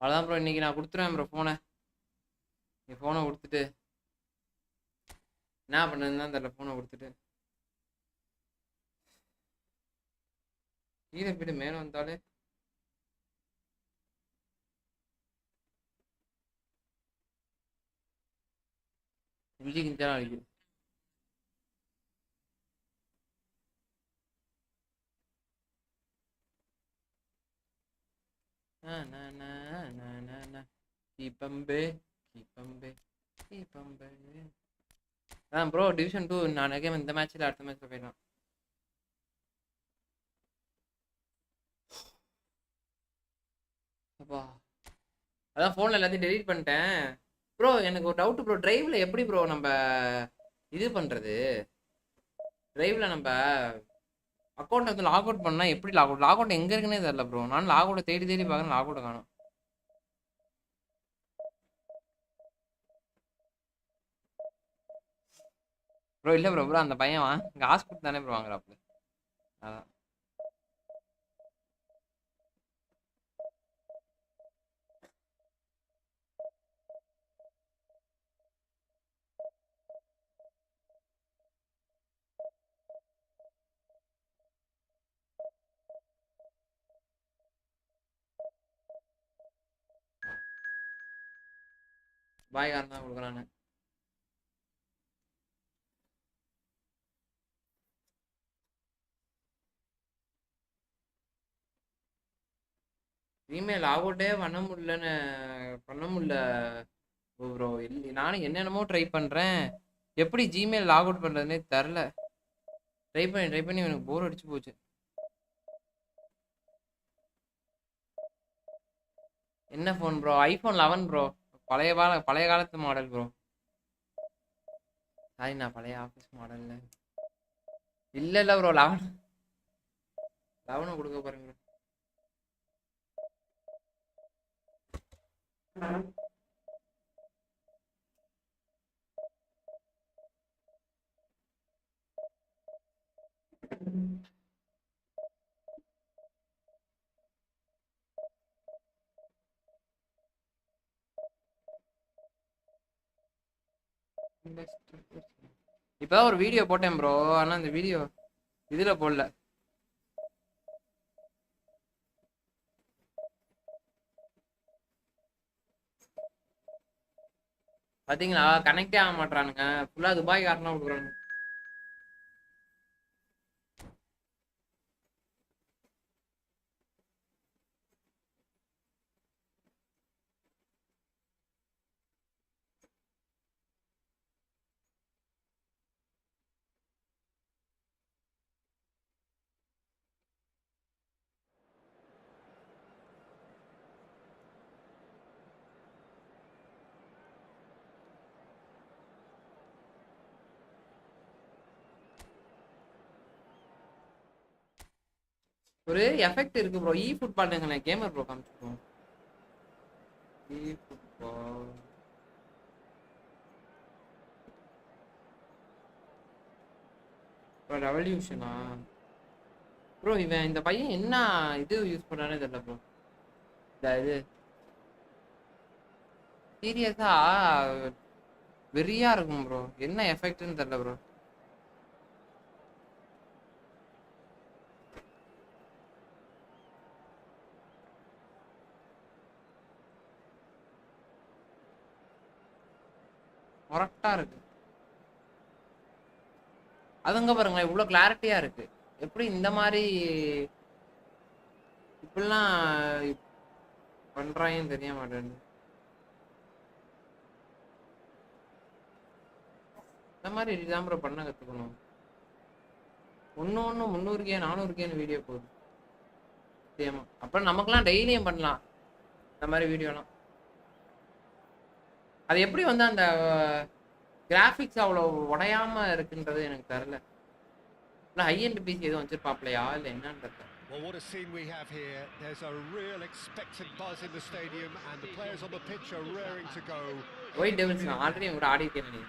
அவ்வளோதான் bro, இன்னைக்கு நான் கொடுத்துருவேன் ப்ரோ ஃபோனை. நீ ஃபோனை கொடுத்துட்டு என்ன பண்ணுறதுன்னு தான் தெரியல. ஃபோனை கொடுத்துட்டு கீழே போயிட்டு மேலே வந்தாலே இஞ்சி கிஞ்சாலும் அடிக்குது. கீப்பம்பே கீப்பம்பே கீப்பம்பே. அதான் ப்ரோ டிவிஷன் 2 நான் கேம் இந்த மேட்ச்சில் அடுத்த மேட்ச்சில் போயிடலாம். அப்பா அதான் ஃபோனில் எல்லாத்தையும் டெலீட் பண்ணிட்டேன் ப்ரோ. எனக்கு ஒரு டவுட் ப்ரோ, டிரைவில் எப்படி ப்ரோ நம்ம இது பண்ணுறது? டிரைவில் நம்ம அக்கௌண்ட் வந்து லாக் அவுட் பண்ணால் எப்படி லாக் அவுட் எங்கே இருக்குன்னே தெரியல ப்ரோ. நான் லாக் அவுட்டை தேடி தேடி பார்க்குறேன், லாக் அவுட்டை காணும் ப்ரோ. இல்லை ப்ரோ ப்ரோ அந்த பையன் இங்கே ஹாஸ்பிட்டல் தானே ப்ரோ வாங்குறாப்புல. அதான் பாய்காரன் தான் கொடுக்குறானு. ஜிமெயில் லாக் அவுட்டே பண்ண முடியல ப்ரோ. நானும் என்னென்னமோ ட்ரை பண்ணுறேன், எப்படி ஜிமெயில் லாக் அவுட் பண்ணுறதுனே தெரில. ட்ரை பண்ணி எனக்கு போர் அடிச்சு போச்சு. என்ன ஃபோன் ப்ரோ? IPhone 11 bro. பழைய காலத்து மாடல் ப்ரோ. சாரி நான் பழைய ஆஃபீஸ் மாடலில் இல்லை ப்ரோ. 11 கொடுக்க பாருங்க ப்ரோ. இப்பதான் ஒரு வீடியோ போட்டேன் ப்ரோ, ஆனா இந்த வீடியோ இதுல போடல. பாத்தீங்களா, கனெக்டே ஆக மாட்டானுங்க. ஃபுல்லா துபாய் காரணம் கொடுக்குறாங்க. ஒரு எஃபெக்ட் இருக்கு ப்ரோ. இ ஃபுட்பால் கேமர் ப்ரோ காமிச்சிருக்கோம். இ ஃபுட்பால் ப்ரோ ரெவல்யூஷனா ப்ரோ? இவன் இந்த பையன் என்ன இது யூஸ் பண்ணானே தெரியல ப்ரோ. இது சீரியஸா வெறியா இருக்கும் ப்ரோ. என்ன எஃபெக்ட்னு தெரியல ப்ரோ. கரெக்டா இருக்கு. அதுங்க பாருங்களேன், இவ்வளவு கிளாரிட்டியா இருக்கு. எப்படி இந்த மாதிரி இப்படிலாம் பண்றாங்கன்னு தெரிய மாட்டேங்குது. இந்த மாதிரி இதுதான் ப்ரோ பண்ண கற்றுக்கணும். ஒன்று 300K 400Kன்னு வீடியோ போகுது சேமா. அப்புறம் நமக்குலாம் டெய்லியும் பண்ணலாம் இந்த மாதிரி வீடியோலாம். அது எப்படி வந்து அந்த கிராஃபிக்ஸ் அவ்வளோ உடையாம இருக்குன்றது எனக்கு தெரியல. இல்லை ஹை எண்ட் பிசி எதுவும் வச்சிருப்பாப்லையா இல்லை என்னன்னு தெரியல. Well, what a scene we have here. There's a real expectant buzz in the stadium and the players on the pitch are raring to go. White devils already கூட ஆடிட்டேன் நீ.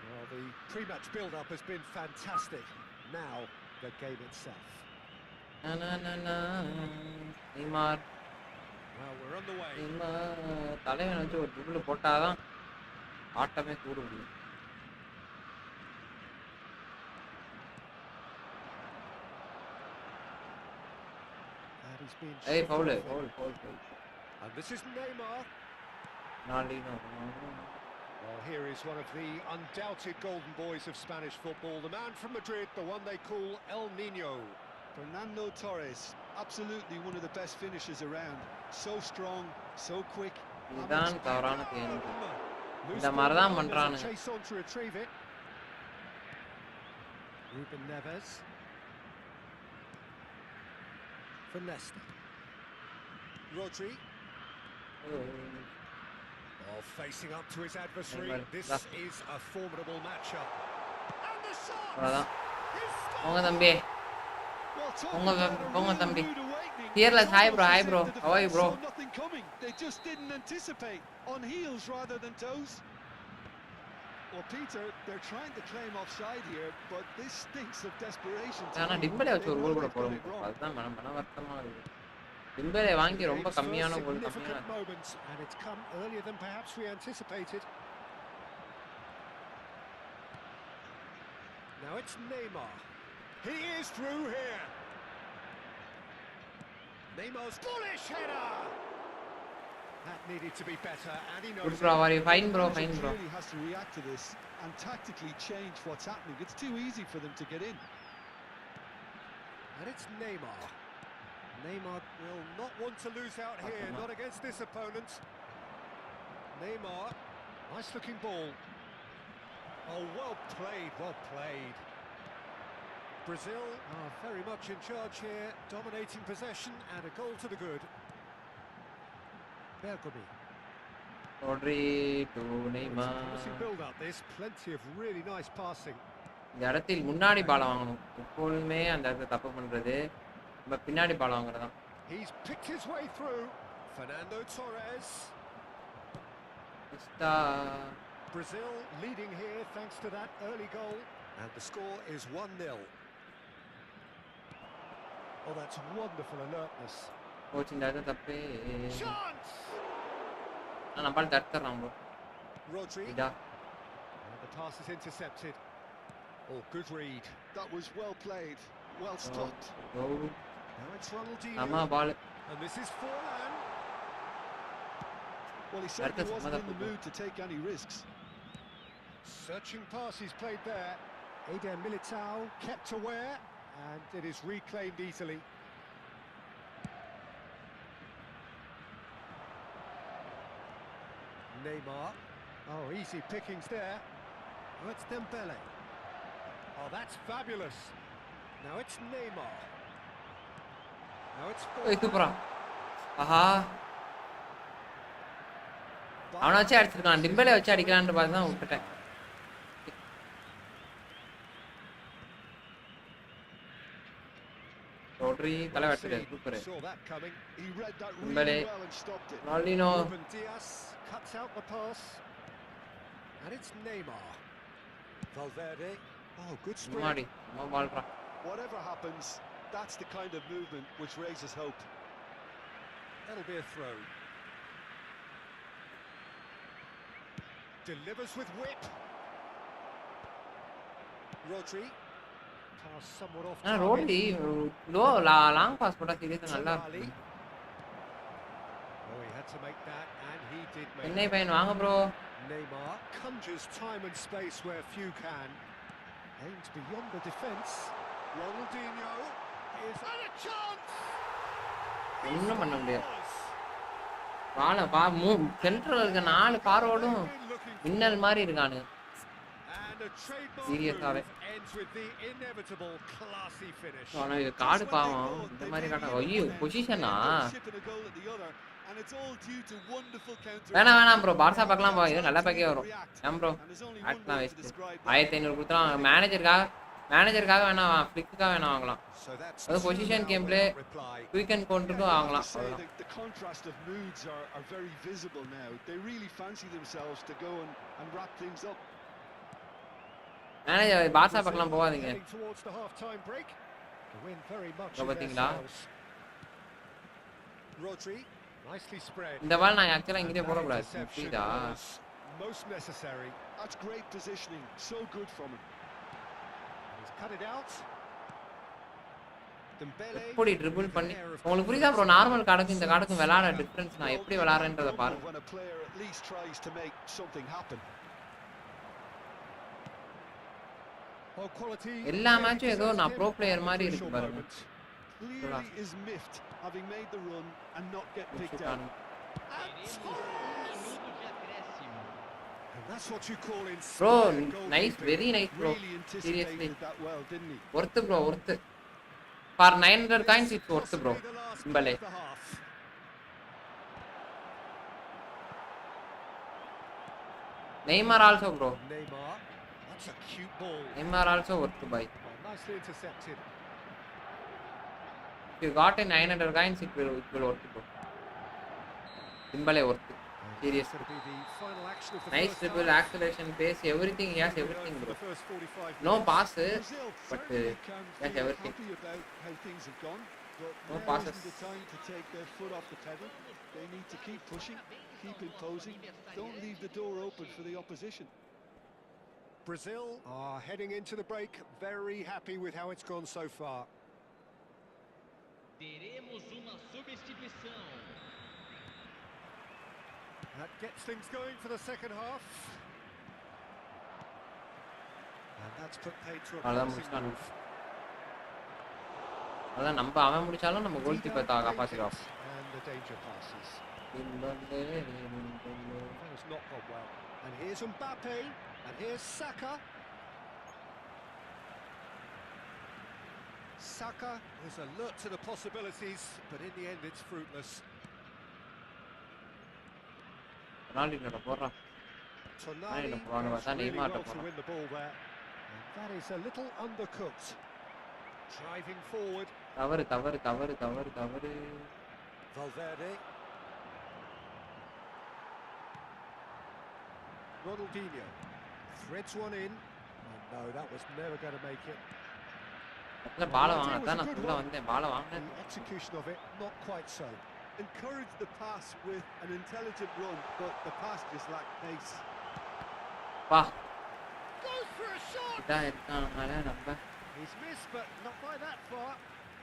Well, the pre-match build-up has been fantastic. Now, the game itself. Neymar. Well, we're on the way. Neymar தலைவன் வச்சு ஒரு triple போட்டாதான் ஆட்டமே கூட முடியும். Hey, foul. And this is Neymar. Nalino. Well, here is one of the undoubted golden boys of Spanish football, the man from Madrid, the one they call El Nino. Fernando Torres, absolutely one of the best finishers around. So strong, so quick. இதான் தவறான தேர்வு. இந்த மாதிரி தான் பண்றானுங்க. Chase on to retrieve it. Ruben Neves. For Leicester. Rodri. Oh, facing up to his adversary. This is a formidable matchup. And the shot. போங்க தம்பி. போங்க தம்பி. Fearless, hi bro. How are you bro? Nothing coming. They just didn't anticipate. On heels rather than toes. Well, Peter, they're trying to claim offside here, but this stinks of desperation. ஆனா டிம்பலே வச்சு ஒரு கோல் கூட போட முடியும். அதுதான் மனவர்த்தமா இருக்கு. டிம்பலே வாங்கி ரொம்ப கம்மியான கோல் and it's come earlier than perhaps we anticipated. Now it's Neymar. He is through here. Neymar's bullish header. That needed to be better, and he knows. Good bro, are you fine bro? He really has to react to this and tactically change what's happening. It's too easy for them to get in. And it's Neymar. Neymar will not want to lose out here, not against this opponent. Neymar, nice looking ball. Oh, well played. Brazil are very much in charge here, dominating possession and a goal to the good. Bergomi. Rodri to Neymar. Build up this, plenty of really nice passing. இந்த இடத்தில் முன்னாடி பால் வாங்கணும். எப்பொழுதுமே அந்த இடத்துல தப்பு பண்றது நம்ம பின்னாடி பால் வாங்குறதா. He's picked his way through. Fernando Torres. Brazil leading here thanks to that early goal, and the score is 1-0. Oh, that's wonderful alertness. Coach இந்த இடத்துல தப்பே. Chance. நான் பால் தட்டறேன் bro. Rodri. And the pass is intercepted. Oh, good read. That was well played, well stopped. Now it's Ronaldinho. Ama ball. And this is Forlan. Well, he certainly wasn't in the mood to take any risks. Searching pass he's played there. Eder Militao kept aware, and it is reclaimed easily. Neymar. Oh, easy pickings there. Oh, it's Dembele. Oh, that's fabulous. Now it's Neymar. Now it's Super. Aha. அவனை வச்சு அடிச்சிருக்கான். டிம்பலே வச்சு அடிக்கலான்னு பார்த்து தான் விட்டுட்டேன். Rodri தலை வெட்டுது. Super. டிம்பலே. Ronaldinho. Cuts out the pass. And it's Neymar. Valverde. Oh, good sprint. மாடி. நம்ம பால்றா. Whatever happens, that's the kind of movement which raises hope. That'll be a throw. Delivers with whip. Rodri. Pass somewhat off. Rodri long pass போட்டா சீரியஸா நல்லா இருக்கு. Oh, he had to make that, and he did make. என்னை பையன் வாங்க bro. Neymar conjures time and space where few can. Aims beyond the defence. Ronaldinho is at a chance. ஒண்ணும் பண்ண முடியாது. பால சென்ட்ரல் இருக்க நாலு ஃபார்வர்டும் மின்னல் மாதிரி இருக்கானு. a trademark சீரியஸாவே move ends with the inevitable classy finish. ஆனா இது கார்டு பாவம் இந்த மாதிரி காட்ட ஐயோ பொசிஷனா வேணாம் ப்ரோ பார்சா பார்க்கலாம் போ இது நல்ல பேக்கே வரும் ஏன் ப்ரோ ஆக்ட்லாம் வேஸ்ட் 1500 கொடுத்துலாம் மேனேஜருக்காக வேணாம் ஃபிளிக்குக்காக வேணாம் வாங்கலாம் அது position game play quick and கவுண்டருக்கும் வாங்கலாம் the contrast of moods are very visible now. They really fancy themselves to go and wrap things up. Manager Barca பார்க்கலாம் போகாதீங்க Heading towards the half-time break. The win very much இப்போ in their பாத்தீங்களா sails. Rodri, nicely spread. இந்த பால் நான் ஆக்சுவலா இங்கே போட கூடாது Interception புரியுதா was most necessary. That's great positioning. So good from him. He's cut it out. Dembele. எப்படி ட்ரிபிள் பண்ணி உங்களுக்கு புரியுதா ப்ரோ நார்மல் கார்டுக்கும் இந்த கார்டுக்கும் விளையாட டிஃபரன்ஸ் நான் எப்படி விளையாடுறேன்றதை பாருங்க When a player at least tries to make something happen. எல்லா மேட்சும் ஏதோ நான் ப்ரோ பிளேயர் மாதிரி இருக்கு பாருங்க Clearly is miffed having made the run and not get picked out. And that's what you call bro inspired nice goalkeeping. Very nice bro Really seriously anticipated that well, didn't he? Worth bro worth for 900 coins it's worth bro Possibly the last சிம்பலே goal of the half. Neymar also bro Neymar, that's a cute ball. Neymar also worth buy Well, nicely intercepted. You got in 900 coins it will worth bro சிம்பலே worth serious It's going to be the final action of the nice first dribble half. Acceleration pace everything he has everything For bro the first 45 no minutes. Pass Brazil but certainly can yes feel everything happy about how things have gone, but No now passes. isn't the time to take their foot off the pedal. They need to keep pushing, keep imposing. Don't leave the door open for the opposition. Brazil are heading into the break very happy with how it's gone so far. Teremos uma substituição. That gets things going for the second half. And that's put paid to a அதான் promising முடிச்சான் move. அதான் நம்ம அவன் முடிச்சாலும் நம்ம goalkeeper காப்பாத்திடுவோம் And the danger passes. That has not gone well. And here's Mbappe. And here's Saka. Saka is alert to the possibilities, but in the end it's fruitless. ரொனால்டினோட போடுறான் Tonali Neymar போறான்னு does பார்த்தா really நெய்மார்ட்ட well to போறான் win the ball there. And that is a little undercooked. Driving forward, தவறு தவறு தவறு தவறு தவறு Valverde. Ronaldinho threads one in. Oh no, that was never going to make it. அதுல பால வாங்க அதான் நான் சொல்ல வந்தேன் பால வாங்கினேன் The execution of it, not quite so. Encourage the pass with an intelligent run, but the pass just lacked pace. பா Goes for a shot. இதான் இருக்கானால நம்ம He's missed, but not by that far.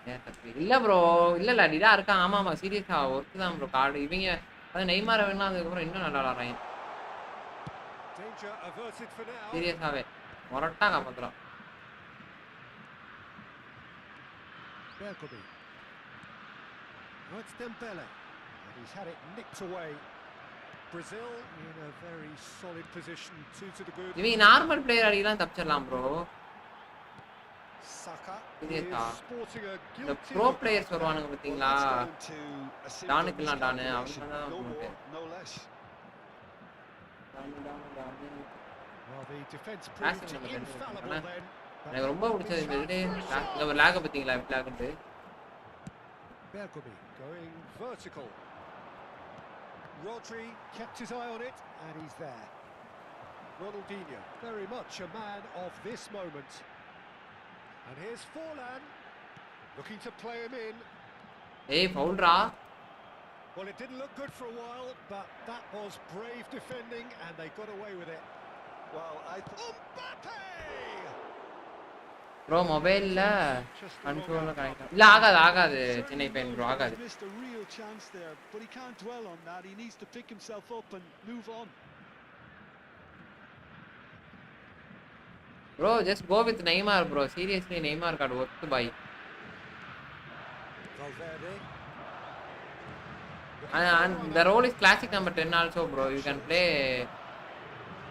ஏன் தப்பு இல்ல bro இல்ல theta இருக்கான் ஆமா ஆமா சீரியஸா ஒர்க் தான் ப்ரோ கார்டு இவங்க அது நெய்மார வேணா அதுக்கப்புறம் இன்னும் நல்லா விளாடுறாங்க Danger averted for now. சீரியஸாவே மொரட்டா காப்பாத்துறான் Bergkamp. Oh, it's Dembele. And he's had it nicked away. Brazil in a very solid position, 2 to the good. இவங்க நார்மல் பிளேயர் அடிக்கலாம் தப்பிச்சிடலாம் bro Saka Serious is ah. sporting a இந்த guilty bro look. Players வருவானுங்க பாத்தீங்களா Well, that's down to a simple டானுக்குலாம் டானு miscalculation. அவங்க No more, தான் no less. Well, the defence Passing proved number 10 infallible ஆனா, then. But எனக்கு ரொம்ப பிடிச்சது இந்த இது ஒரு லேக பாத்தீங்களா எப்படி லேகுன்ட்டு Bergkamp going vertical. Rodri kept his eye on it, and he's there. Ronaldinho, very much a man of this moment. And here's Forlan, looking to play him in. ஏய் ஃபவுல்ரா Well, it didn't look good for a while, but that was brave defending, and they got away with it. Well, I thought Mbappe! Bro மொபைல்ல Just the wrong கண்ட்ரோல்ல outcome. Connect இல்ல ஆகாது Chennai pain bro ஆகாது he's missed a real chance there, but he can't dwell on that. He needs to pick himself up and move on. Bro just go with Neymar bro seriously Neymar card worth buy Valverde. and the role is classic number 10 also bro you can play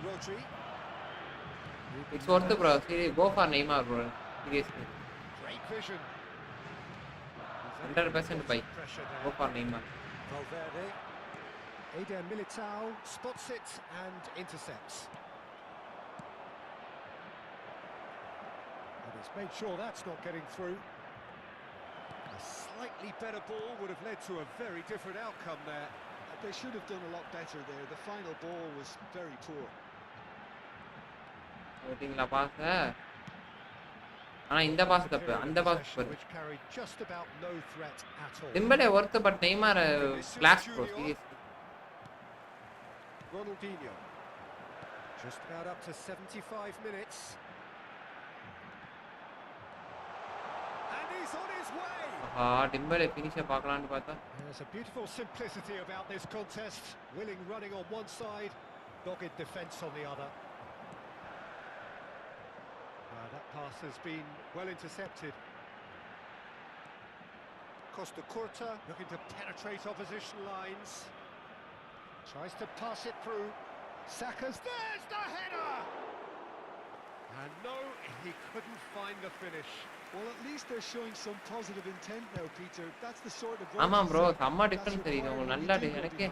Rodri. It's worth it, bro. Seriously, go for Neymar, bro. Seriously. Great vision. 100% buy. Go for Neymar. Valverde. Eder Militao spots it and intercepts. And he's made sure that's not getting through. A slightly better ball would have led to a very different outcome there. They should have done a lot better there. The final ball was very poor. ஓட்டிங்களா pass ஆனா இந்த pass தப்பு அந்த pass பாரு Dembele worth but Neymar class bro seriously Ronaldinho just about up to 75 minutes and he's on his way. Dembele finish பார்க்கலாம்னு பார்த்தா There's a beautiful simplicity about this contest. Willing running on one side, dogged defence on the other. That pass has been well intercepted. Costa Curta looking to penetrate opposition lines. Tries to pass it through. Saka's there's the header! And no, he couldn't find the finish. Well, at least they're showing some positive intent now, Peter. That's the sort of ஆமா bro செம்ம difference தெரியுது உங்களுக்கு நல்லா எனக்கே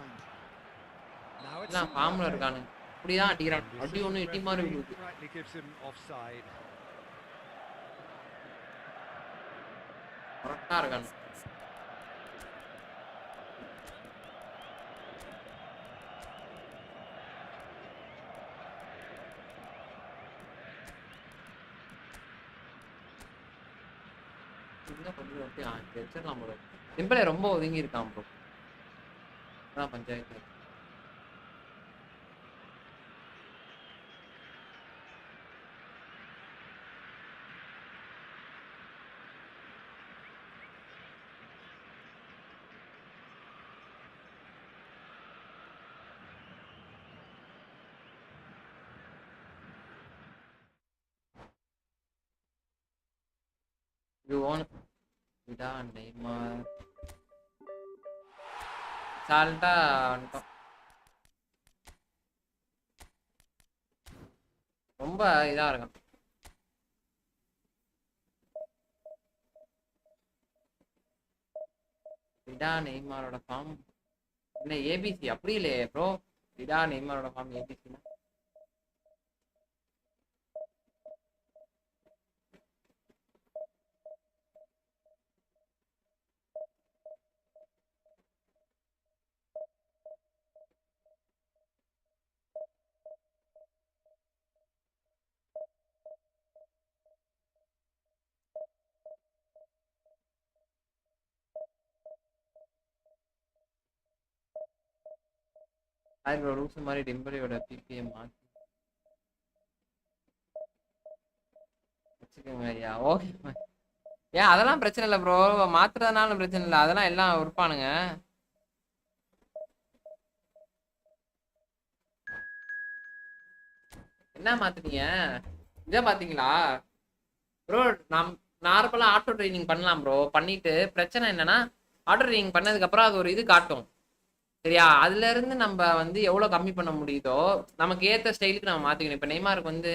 நான் ஃபார்ம்ல இருக்கானே அப்படிதான் அடிறான் அடி ஒன்னு எட்டி மாதிரி விடுது Rightly gives him offside. கரெக்டா இருக்கானே சிம்பிளே ரொம்ப ஒதுங்கி இருக்கான் ப்ரோ அதான் panchayat You want Vida Neymar Salta ரொம்ப இதா இருக்கும் விடா நெய்மாரோட ஃபார்ம் என்ன ஏபிசி அப்படி இல்லையே ப்ரோ விடா நெய்மாரோட ஃபார்ம் ஏபிசினா அது ப்ரோ ரூல்ஸ் மாதிரி டிம்பரியோட பிபிஎம் மாற்றி வச்சுக்கோங்க ஐயா ஓகே ஏன் அதெல்லாம் பிரச்சனை இல்லை ப்ரோ மாத்துறதுனால பிரச்சனை இல்லை அதெல்லாம் எல்லாம் உறுப்பானுங்க என்ன மாத்துனீங்க இதை பாத்தீங்களா ப்ரோ நாம் நார்மலா ஆட்டோ ட்ரைனிங் பண்ணலாம் ப்ரோ பண்ணிட்டு பிரச்சனை என்னன்னா ஆட்டோ ட்ரைனிங் பண்ணதுக்கு அப்புறம் அது ஒரு இது காட்டும் சரியா அதுல இருந்து நம்ம வந்து எவ்வளவு கம்மி பண்ண முடியுதோ நமக்கு ஏத்த ஸ்டைலுக்கு நம்ம மாத்திக்கணும் இப்ப நெய்மாருக்கு வந்து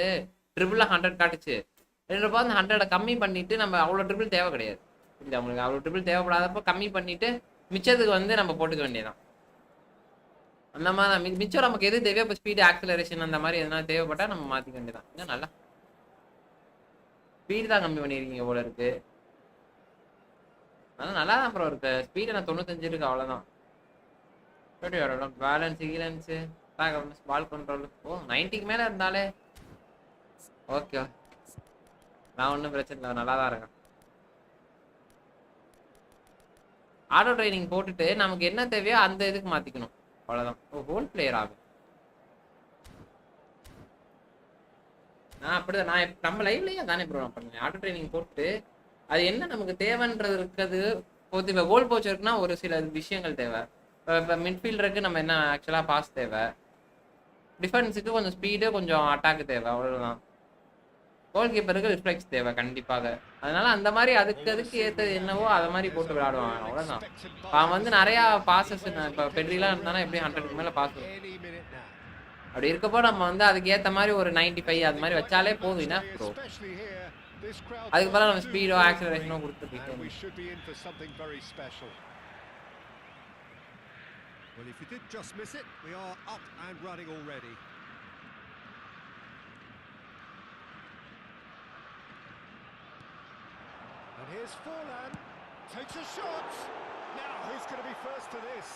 ட்ரிபிள்ல 100 காட்டுச்சு 2 ரூபாய் அந்த 100 கம்மி பண்ணிட்டு நம்ம அவ்வளவு ட்ரிபிள் தேவை கிடையாது புரியுதா உங்களுக்கு அவ்வளவு ட்ரிபிள் தேவைப்படாதப்போ கம்மி பண்ணிட்டு மிச்சத்துக்கு வந்து நம்ம போட்டுக்க வேண்டியதான் அந்த மாதிரி மிச்சம் நமக்கு எது தேவையோ இப்போ ஸ்பீடு ஆக்சலரேஷன் அந்த மாதிரி எதனா தேவைப்பட்டா நம்ம மாத்திக்க வேண்டியதான் இன்னும் நல்லா ஸ்பீடு தான் கம்மி பண்ணிருக்கீங்க போல இருக்கு அதனால நல்லா தான் ப்ரோ இருக்கு ஸ்பீடு நான் 95 இருக்கு அவ்வளவுதான் பேலன்ஸ் ஹீலன்ஸு பால் கண்ட்ரோல் ஓ 90க்கு மேலே இருந்தாலே ஓகே நான் ஒன்றும் பிரச்சனை இல்லை நல்லா தான் இருக்கேன் ஆட்டோ ட்ரைனிங் போட்டுட்டு நமக்கு என்ன தேவையோ அந்த இதுக்கு மாற்றிக்கணும் அவ்வளோதான் ஓ ஹோல் பிளேயர் ஆகும் நான் அப்படிதான் நான் நம்ம லைவ்லேயே தானே ப்ரோ நான் பண்ணுவேன் ஆட்டோ ட்ரைனிங் போட்டு அது என்ன நமக்கு தேவைன்றது இருக்குது இப்போ கோல் போச்சு இருக்குன்னா ஒரு சில விஷயங்கள் தேவை இப்போ மிட்ஃபீல்டருக்கு நம்ம என்ன ஆக்சுவலாக பாஸ் தேவை டிஃபென்ஸுக்கு கொஞ்சம் ஸ்பீடு கொஞ்சம் அட்டாக்கு தேவை அவ்வளோதான் கோல் கீப்பருக்கு ரிஃப்ளெக்ஸ் தேவை கண்டிப்பாக அதனால அந்த மாதிரி அதுக்கு ஏற்றது என்னவோ அதை மாதிரி போட்டு விளையாடுவாங்க அவ்வளோதான் அவன் வந்து நிறையா பாசஸ் இப்போ பெட்ரிலாம் இருந்தானா எப்படி 100க்கு மேலே பாஸ் அப்படி இருக்கப்போ நம்ம வந்து அதுக்கு ஏத்த மாதிரி ஒரு 95 அது மாதிரி வச்சாலே போதும் என்ன ப்ரோ. அதுக்கு பதிலா நம்ம ஸ்பீடோ ஆக்சலரேஷனோ கொடுத்து போயிட்டே. Well, if you did just miss it, we are up and running already. And here's Forlan, takes a shot. Now, who's going to be first to this?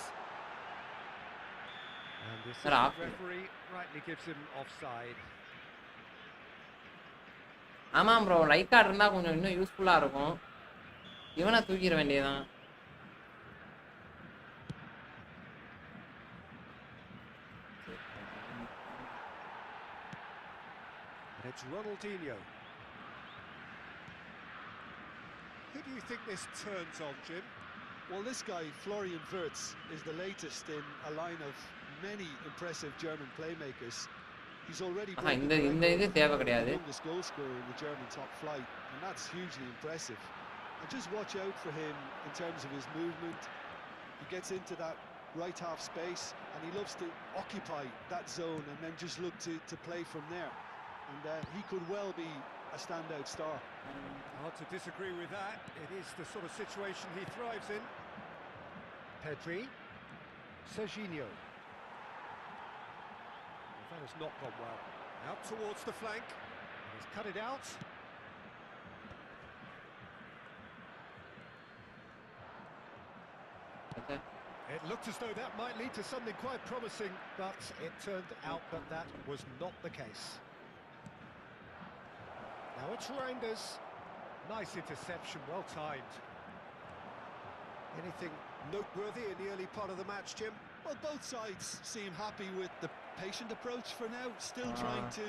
And the assistant referee rightly gives him offside. ஆமாம் bro, light card இருந்தா கொஞ்சம் இன்னும் யூஸ்ஃபுல்லா இருக்கும். இவனை தூக்கிட வேண்டியதான். It's Ronaldinho. Who do you think this turns on, Jim? Well, this guy, Florian Wirtz, is the latest in a line of many impressive German playmakers. He's already broken the longest goal scorer in the German top flight, and that's hugely impressive. And just watch out for him in terms of his movement. He gets into that right half space, and he loves to occupy that zone and then just look to play from there. And he could well be a standout star. Hard to disagree with that. It is the sort of situation he thrives in. Pedri, Serginho. That has not gone well. Out towards the flank. He's cut it out. Okay. It looked as though that might lead to something quite promising, but it turned out that that was not the case. Now it's Reinders. Nice interception, well timed. Anything noteworthy in the early part of the match, Jim? Well, both sides seem happy with the patient approach for now, still trying to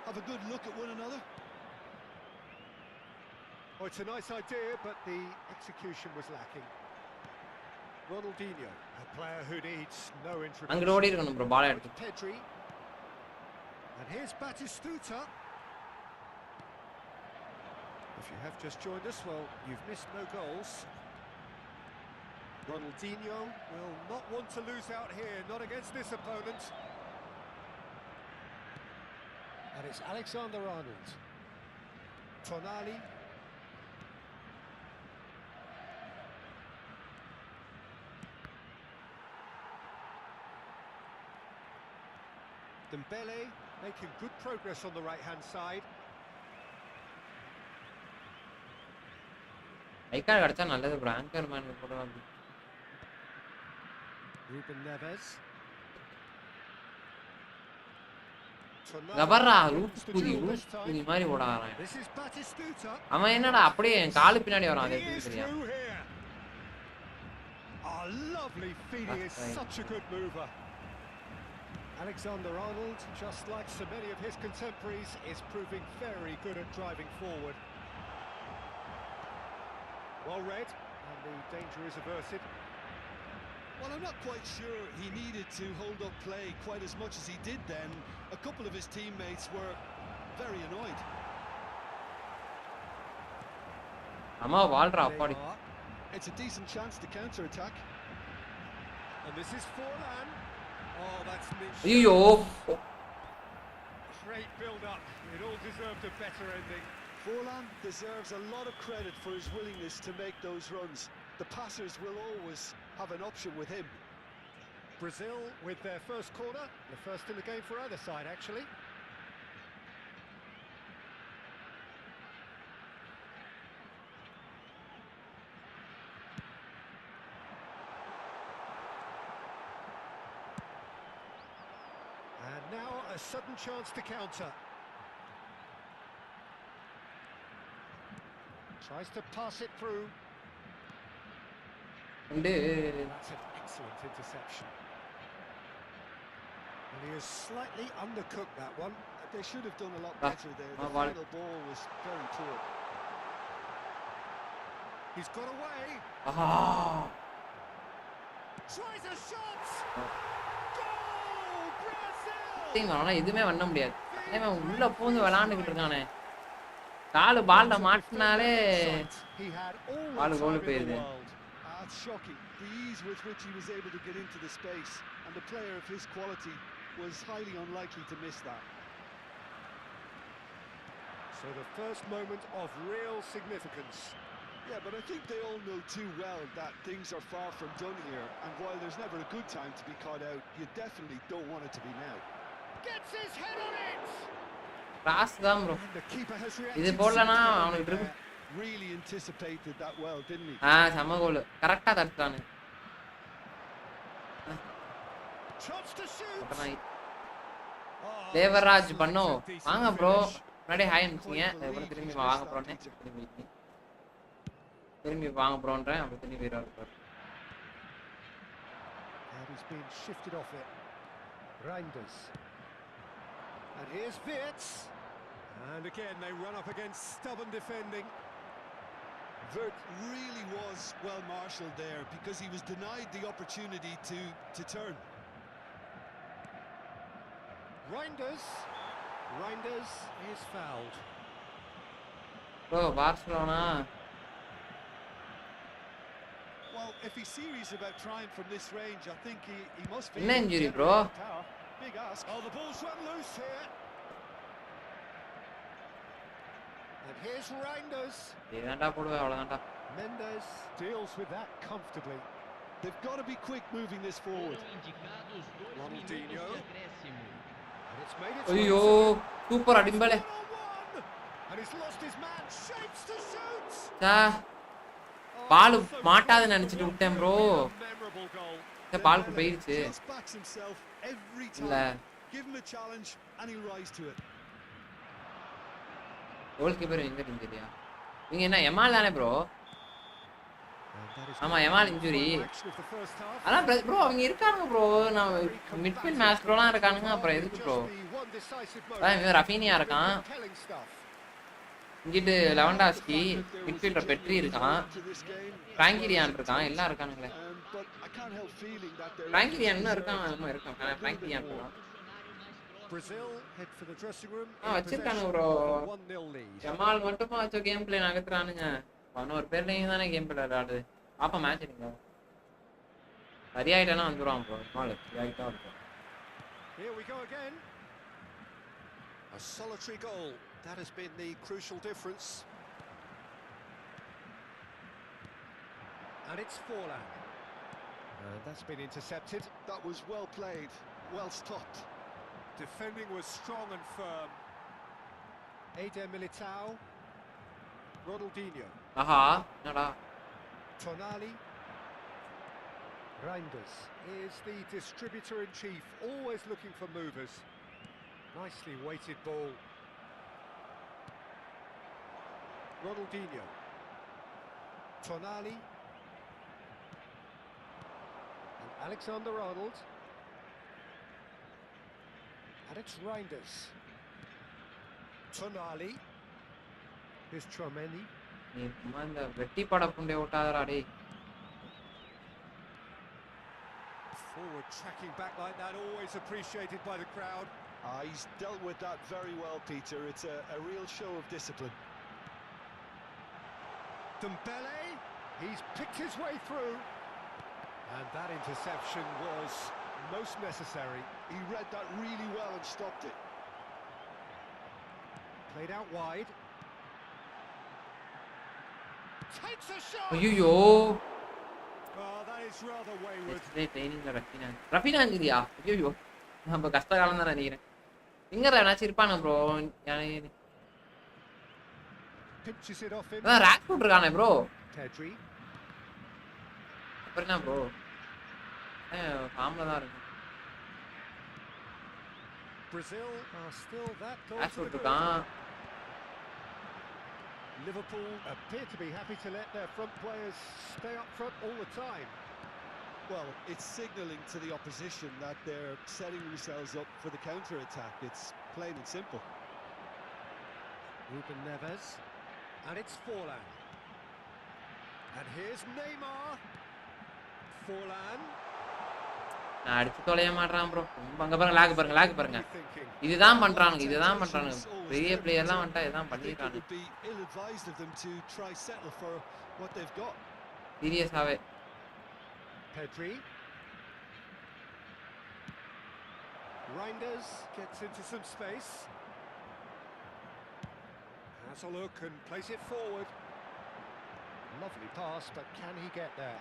have a good look at one another. Oh, it's a nice idea, but the execution was lacking. Ronaldinho, a player who needs no introduction. Pedri. And here's Batistuta. If you have just joined us, well, you've missed no goals. Ronaldinho will not want to lose out here, not against this opponent. And it's Alexander-Arnold. Tonali. Dembele making good progress on the right-hand side. லைக்கார்டு கிடைச்சா நல்லது bro. ஆங்கர்மேன் போடுவாங்க. Ruben Neves. ஜபர்ரா Ruby மாதிரி ஓடாறான். அவன் என்னடா அப்படியே என் காலு பின்னாடி வரான். அது எப்படி தெரியும்? A lovely feed. He is such a good mover. Alexander-Arnold, just like so many of his contemporaries, is proving very good at driving forward. Well read, and the danger is averted. Well, I'm not quite sure he needed to hold up play quite as much as he did then. A couple of his teammates were very annoyed. It's a decent chance to counter-attack. And this is Forlan. Oh, that's niche. Great build-up. It all deserved a better ending. Forlan deserves a lot of credit for his willingness to make those runs. The passers will always have an option with him. Brazil with their first corner, the first in the game for either side, actually. And now a sudden chance to counter. Tries to pass it through. That's an excellent interception. And he has slightly undercooked that one. They should have done a lot better there. The final ball was very poor. He's got away. Tries a shot. Goal, Brazil. எதுவுமே பண்ண முடியாது. உள்ள பூந்து விளையாண்டுகிட்டு இருக்கானே. காலு பால்ல மாட்டினாலே பால் கோல் போயிருது. That's shocking. The ease with which he was able to get into the space, and the player of his quality was highly unlikely to miss that. So the first moment of real significance. Yeah, but I think they all know too well that things are far from done here, and while there's never a good time to be caught out, you definitely don't want it to be now. Gets his head on it. Pass தான் bro. And the keeper has இது reacted போடலனா sensitively அவனுக்கு there. Triple Really anticipated that well, didn't he? செம கோல் கரெக்ட்டா தடுத்தானு. Shots to shoot. அப்புறம் Oh, Devaraj பண்ணோ decent வாங்க bro. finish. முன்னாடி hi அனுப்பிச்சீங்க. அதுக்கப்புறம் திரும்பி வாங்க ப்ரோன்னு திரும்பி வாங்க ப்ரோன்றேன். அப்புறம் திரும்பி வேற இருப்பார். And he's been shifted off it. Reinders. And here's Wirtz. And again they run up against stubborn defending. Wirtz really was well marshalled there because he was denied the opportunity to turn. Reinders is fouled. Bro Barcelona Well, if he's serious about trying from this range, I think he must be. என்ன injury bro? Big ask. Oh, the ball's run loose here. And here's Reinders. ஏன்டா போடுவே அவ்வளவுதான்டா. Mendes deals with that comfortably. They've got to be quick moving this forward. Ronaldinho. And it's made its way ஐயோ super அடிம்பலே. through. And he's lost his man. Shapes to shoot. Ball மாட்டாதுன்னு நினைச்சிட்டு விட்டேன் bro. Memorable goal. இந்த பால் போயிடுச்சு. Just backs himself every இல்ல time. Give him a challenge and he'll rise to it. Goal keeper எங்க இன்ஜூரியா? நீங்க என்ன எமால் தானே ப்ரோ? ஆமா எமால் இன்ஜூரி. அதான் ப்ரோ அவங்க இருக்காங்க ப்ரோ. நான் மிட்ஃபீல்ட் மேட்ச் ப்ரோலாம் இருக்கானுங்க. அப்புறம் எதுக்கு ப்ரோ? அதான் இவன் ரஃபீனியா இருக்கான். இங்கிட்டு லெவன்டாஸ்கி மிட்ஃபீல்டர் பெட்ரி இருக்கான். பிராங்கிரியான் இருக்கான். எல்லாம் இருக்கானுங்களே. பிராங்கிரியான் இன்னும் இருக்கான். பிராங்கிரியான் இருக்கான். வச்சிருக்கானுங்க ப்ரோ. ஜமால் மட்டுமா வச்ச கேம் பிளே நகர்த்துறானுங்க. 11 பேர்லையும் தானே கேம் பிளே விளையாடுது. பாப்பா மேட்ச் எடுங்க. சரியாயிட்டானா வந்துருவான் ப்ரோ. ஜமால் சரியாயிட்டா இருக்கும். Here we go again. A solitary goal. That has been the crucial difference. And it's Forlan. That's been intercepted. That was well played, well stopped. Defending was strong and firm. Eder Militao. Ronaldinho. ஆஹா என்னடா? Tonali. Reinders is the distributor-in-chief, always looking for movers. Nicely weighted ball. Ronaldinho. Tonali. And Alexander-Arnold. And it's Reinders. Tonali. Here's Tchouaméni. நீ சும்மா இந்த வெட்டி பட புண்டை ஓட்டாதடா டேய். Forward tracking back like that, always appreciated by the crowd. He's dealt with that very well, Peter. It's a real show of discipline. Dembele, he's picked his way through. And that interception was most necessary. He read that really well and stopped it. Played out wide. Takes a shot. ஐயோ Oh, that is rather wayward. ட்ரைனிங்ல Rafeena இங்கயா? ஐயோ நம்ம கஷ்ட காலம் தான் நினைக்கிறேன். எங்கடா என்னாச்சு இருப்பானு bro? Pinches it off him. அதான் ராக் போட்டுருக்கானே ப்ரோ. Pedri. அப்புறம் என்ன ப்ரோ? ஃபார்ம்ல தான் இருக்கு. Brazil are still that goal rock to the good. போட்டுருக்கான். Liverpool appear to be happy to let their front players stay up front all the time. Well, it's signalling to the opposition that they're setting themselves up for the counter-attack. It's plain and simple. Ruben Neves. And it's Forlan. And here's Neymar. Forlan. நான் அடிச்சு தொலைய மாட்டறான் bro. அங்க பாருங்க lock பாருங்க. இதுதான் பண்றானுங்க. பெரிய பிளேயர்லாம் வந்துட்டா இதான் பண்ணிட்டானுங்க. Pedri. Reinders gets into some space. Has a look and plays it forward. Lovely pass, but can he get there?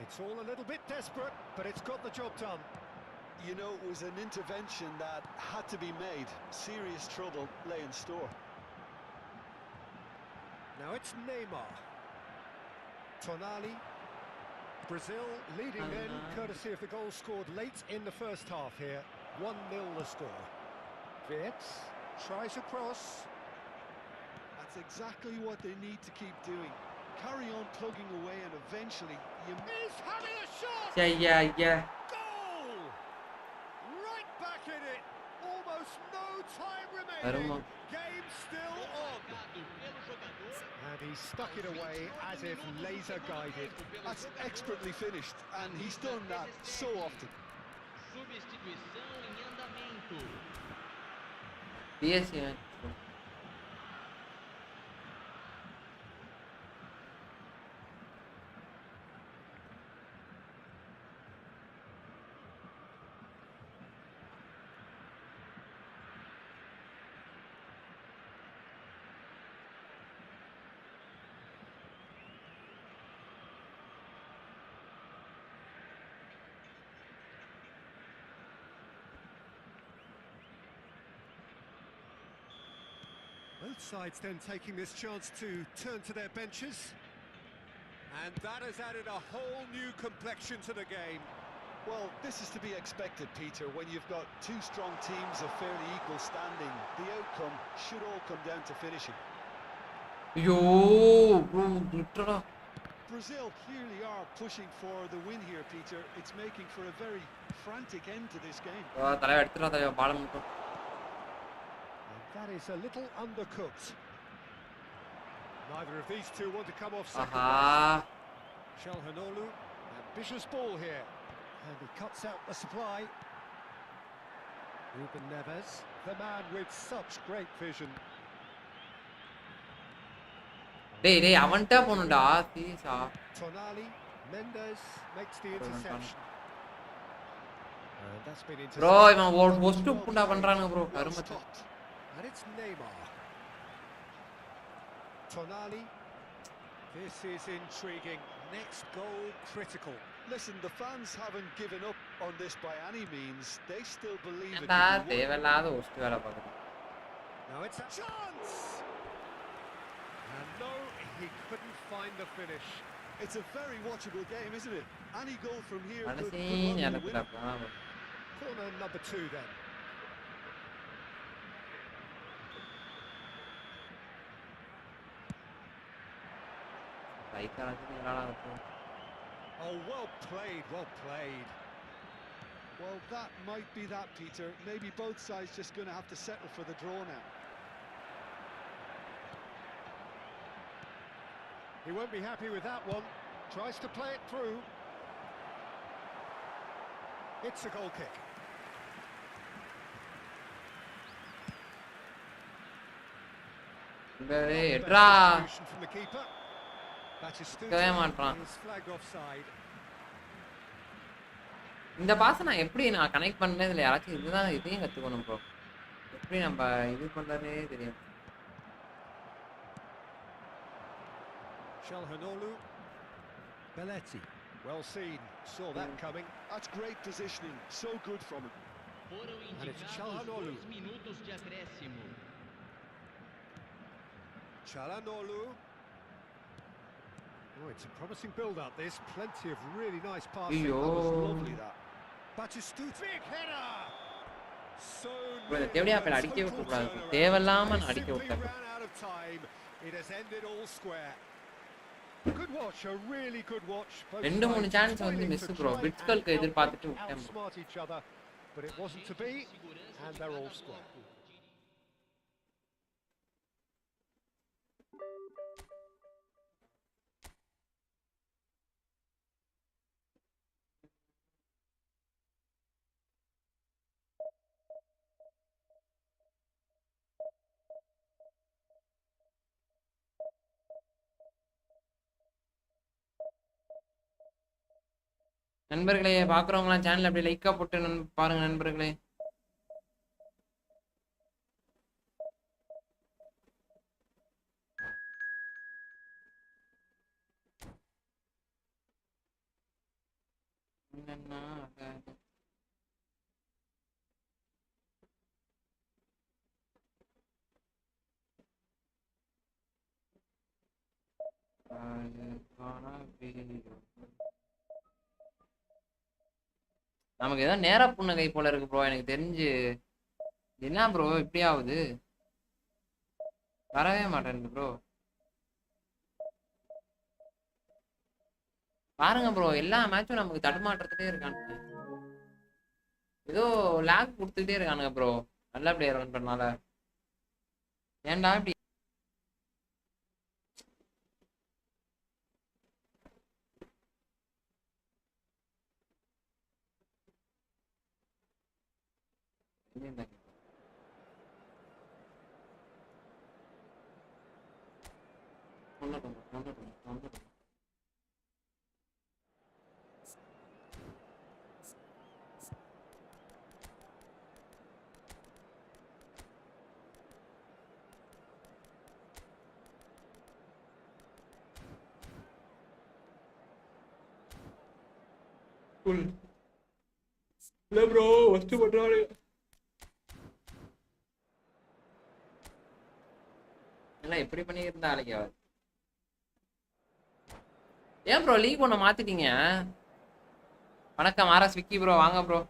It's all a little bit desperate, but it's got the job done. You know, it was an intervention that had to be made. Serious trouble lay in store. Now it's Neymar. Tonali. Brazil leading then, courtesy of the goal scored late in the first half here. 1-0 the score. Wirtz tries a cross. That's exactly what they need to keep doing. Carry on plugging away and eventually you... He's having a shot! Yeah. Goal! Right back in it. Almost no time remaining. Game still on. And he stuck it away as if laser guided. That's expertly finished, and he's done that so often. Substituição em andamento. PSG man. Both sides then taking this chance to turn to their benches. And that has added a whole new complexion to the game. Well, this is to be expected, Peter. When you've got two strong teams of fairly equal standing, the outcome should all come down to finishing. Yo, bro, Brazil clearly are pushing for the win here, Peter. It's making for a very frantic end to this game. And that is a little undercooked. Neither of these two want to come off second. Çalhanoğlu, ambitious ball here. And he cuts out the supply. Ruben Neves, the man with such great vision. டேய் அவன்ட்ட போணும்டா சீரியஸா. Tonali, Mendes makes the interception. And that's been bro இவன் post புண்டா பண்றானுங்க bro கருமத்தை. And it's Neymar. Tonali. This is intriguing. Next goal critical. Listen, the fans haven't given up on this by any means. They still believe it. தேவலாத post வேலை பாக்குது. Now it's a chance. And no, he couldn't find the finish. It's a very watchable game, isn't it? Any goal from here could win. Corner number 2 then. Oh, well played, well played. Well, that might be that, Peter. Maybe both sides just going to have to settle for the draw now. He won't be happy with that one. Tries to play it through. It's a goal kick. From the keeper. Flagged offside. இந்த pass நான் எப்படி நான் connect பண்ணதுல யாராச்சும் இதுதான் இதையும் கத்துக்கணும் bro. எப்படி நம்ம இது பண்றதே தெரியும். Çalhanoğlu. Belletti. Well seen. Saw that coming. That's great positioning. So good from him. Foram indicados 2 minutos de acréscimo. Çalhanoğlu. Oh, it's a promising build-up. There's plenty of really nice passing. That was lovely, that. Batistuta. Big header. So it has ended all square. Good watch, a really good watch. ரெண்டு மூணு chance வந்து miss bro. பிட்ஸ்களுக்கு எதிர்பார்த்துட்டு விட்டேன். But it wasn't to be, and they're all square. நண்பர்களே பாக்குறவங்களாம் channel அப்படியே Lyca போட்டு பாருங்க நண்பர்களே. நமக்கு ஏதோ நேரா புன்னகை போல இருக்கு ப்ரோ. எனக்கு தெரிஞ்சு என்ன ப்ரோ இப்படி ஆகுது, வரவே மாட்டேன் ப்ரோ. பாருங்க ப்ரோ, எல்லா மேட்சும் நமக்கு தடுமாற்றத்திலே இருக்கானுங்க. ஏதோ லேக் கொடுத்துட்டே இருக்கானுங்க ப்ரோ, நல்ல பிளேயர் ரன் பண்ணால. ஏன்டா இப்படி? இல்ல ப்ரோ ஃபர்ஸ்ட் பண்றாரு. எல்லாம் எப்படி பண்ணியிருந்தா அழைக்க ஏன் ப்ரோ லீக் ஒண்ணு மாத்திட்டீங்க? வணக்கம் ஆர்எஸ் விக்கி ப்ரோ, வாங்க ப்ரோ.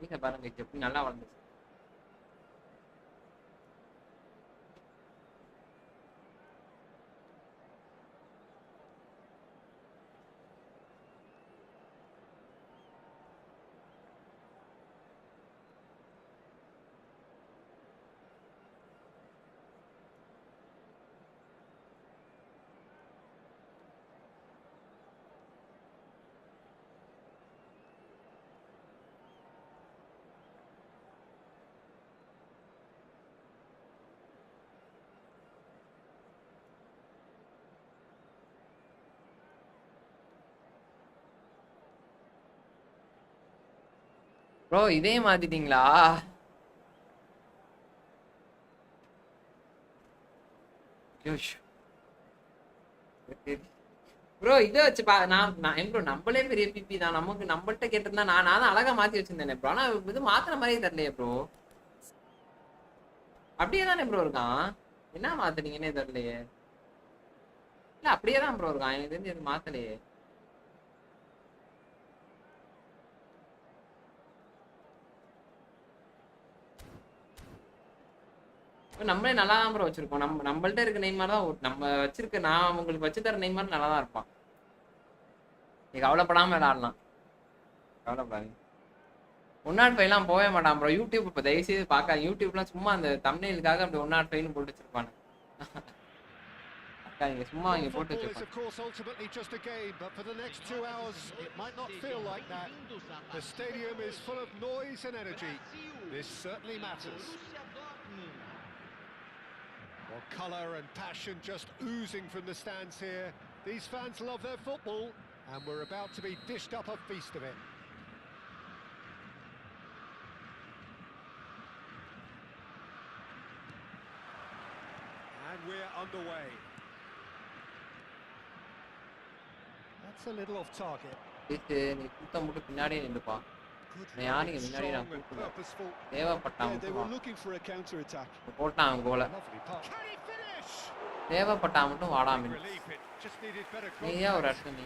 நீங்க பாருங்க எப்படி நல்லா வளர்ந்துச்சு. ப்ரோ இதே மாத்திட்டீங்களா? ப்ரோ இதை வச்சு நான் ப்ரோ நம்மளே பெரிய பிபி தான், நமக்கு நம்மள்ட்ட கேட்டிருந்தா நான் தான் அழகா மாத்தி வச்சிருந்தேன் ப்ரோ. ஆனா இது மாத்தின மாதிரியே தெரியலையே ப்ரோ. அப்படியே தானே ப்ரோ இருக்கான், என்ன மாத்துனீங்கன்னே தெரியலையே. இல்ல அப்படியே தான் ப்ரோ இருக்கான், எனக்கு தெரிஞ்சு இது மாத்தலையே. நம்மளே நல்லா தான் ப்ரோ வச்சிருக்கோம். நம்மள்ட்ட இருக்க நெய்மார் தான் நம்ம வச்சிருக்க. நான் உங்களுக்கு வச்சு தர நெய்மார் நல்லா தான் இருப்பான். நீ கவலைப்படாம விளையாடலாம், கவலைப்படாதீங்க. 105 போவே மாட்டான் ப்ரோ. யூடியூப் இப்போ தயவுசெய்து பார்க்க, யூடியூப்லாம் சும்மா அந்த தம்ப்நெயிலுக்காக அப்படி 105 போட்டு வச்சிருப்பானு. அக்கா இங்க சும்மா இங்க போட்டு வச்சிருப்பாங்க. Of course ultimately just a game, but for the next 2 hours it might not feel like that. The stadium is full of noise and energy. This certainly matters. Well, colour and passion just oozing from the stands here. These fans love their football, and we're about to be dished up a feast of it. And we're underway. That's a little off target. நீ கூட்டம் மட்டும் பின்னாடியே நின்றுப்பா. யானைக்கு முன்னாடி நான் கூப்பிடுவேன், தேவைப்பட்டான் போட்டான் அவன் கோலை. தேவைப்பட்டான் மட்டும் வாடாம நீயா ஒரு இடத்துல நீ.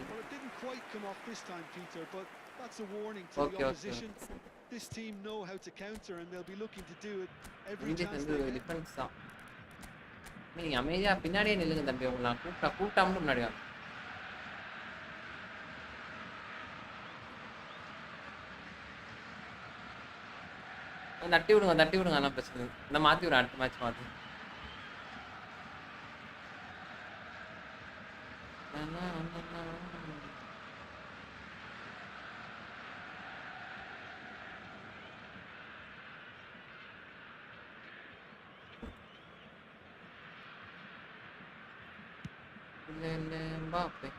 ஓகே ஓகே டிஃபென்ஸ் தான். நீங்க அமைதியா பின்னாடியே நில்லுங்க தம்பி. உங்களை நான் கூப்பிட்டா மட்டும் முன்னாடி வாங்க. தட்டி விடுங்க அதெல்லாம் பிரச்சனை. இந்த மாற்றி விட அடுத்த மேட்ச் மாற்றி. Mbappe.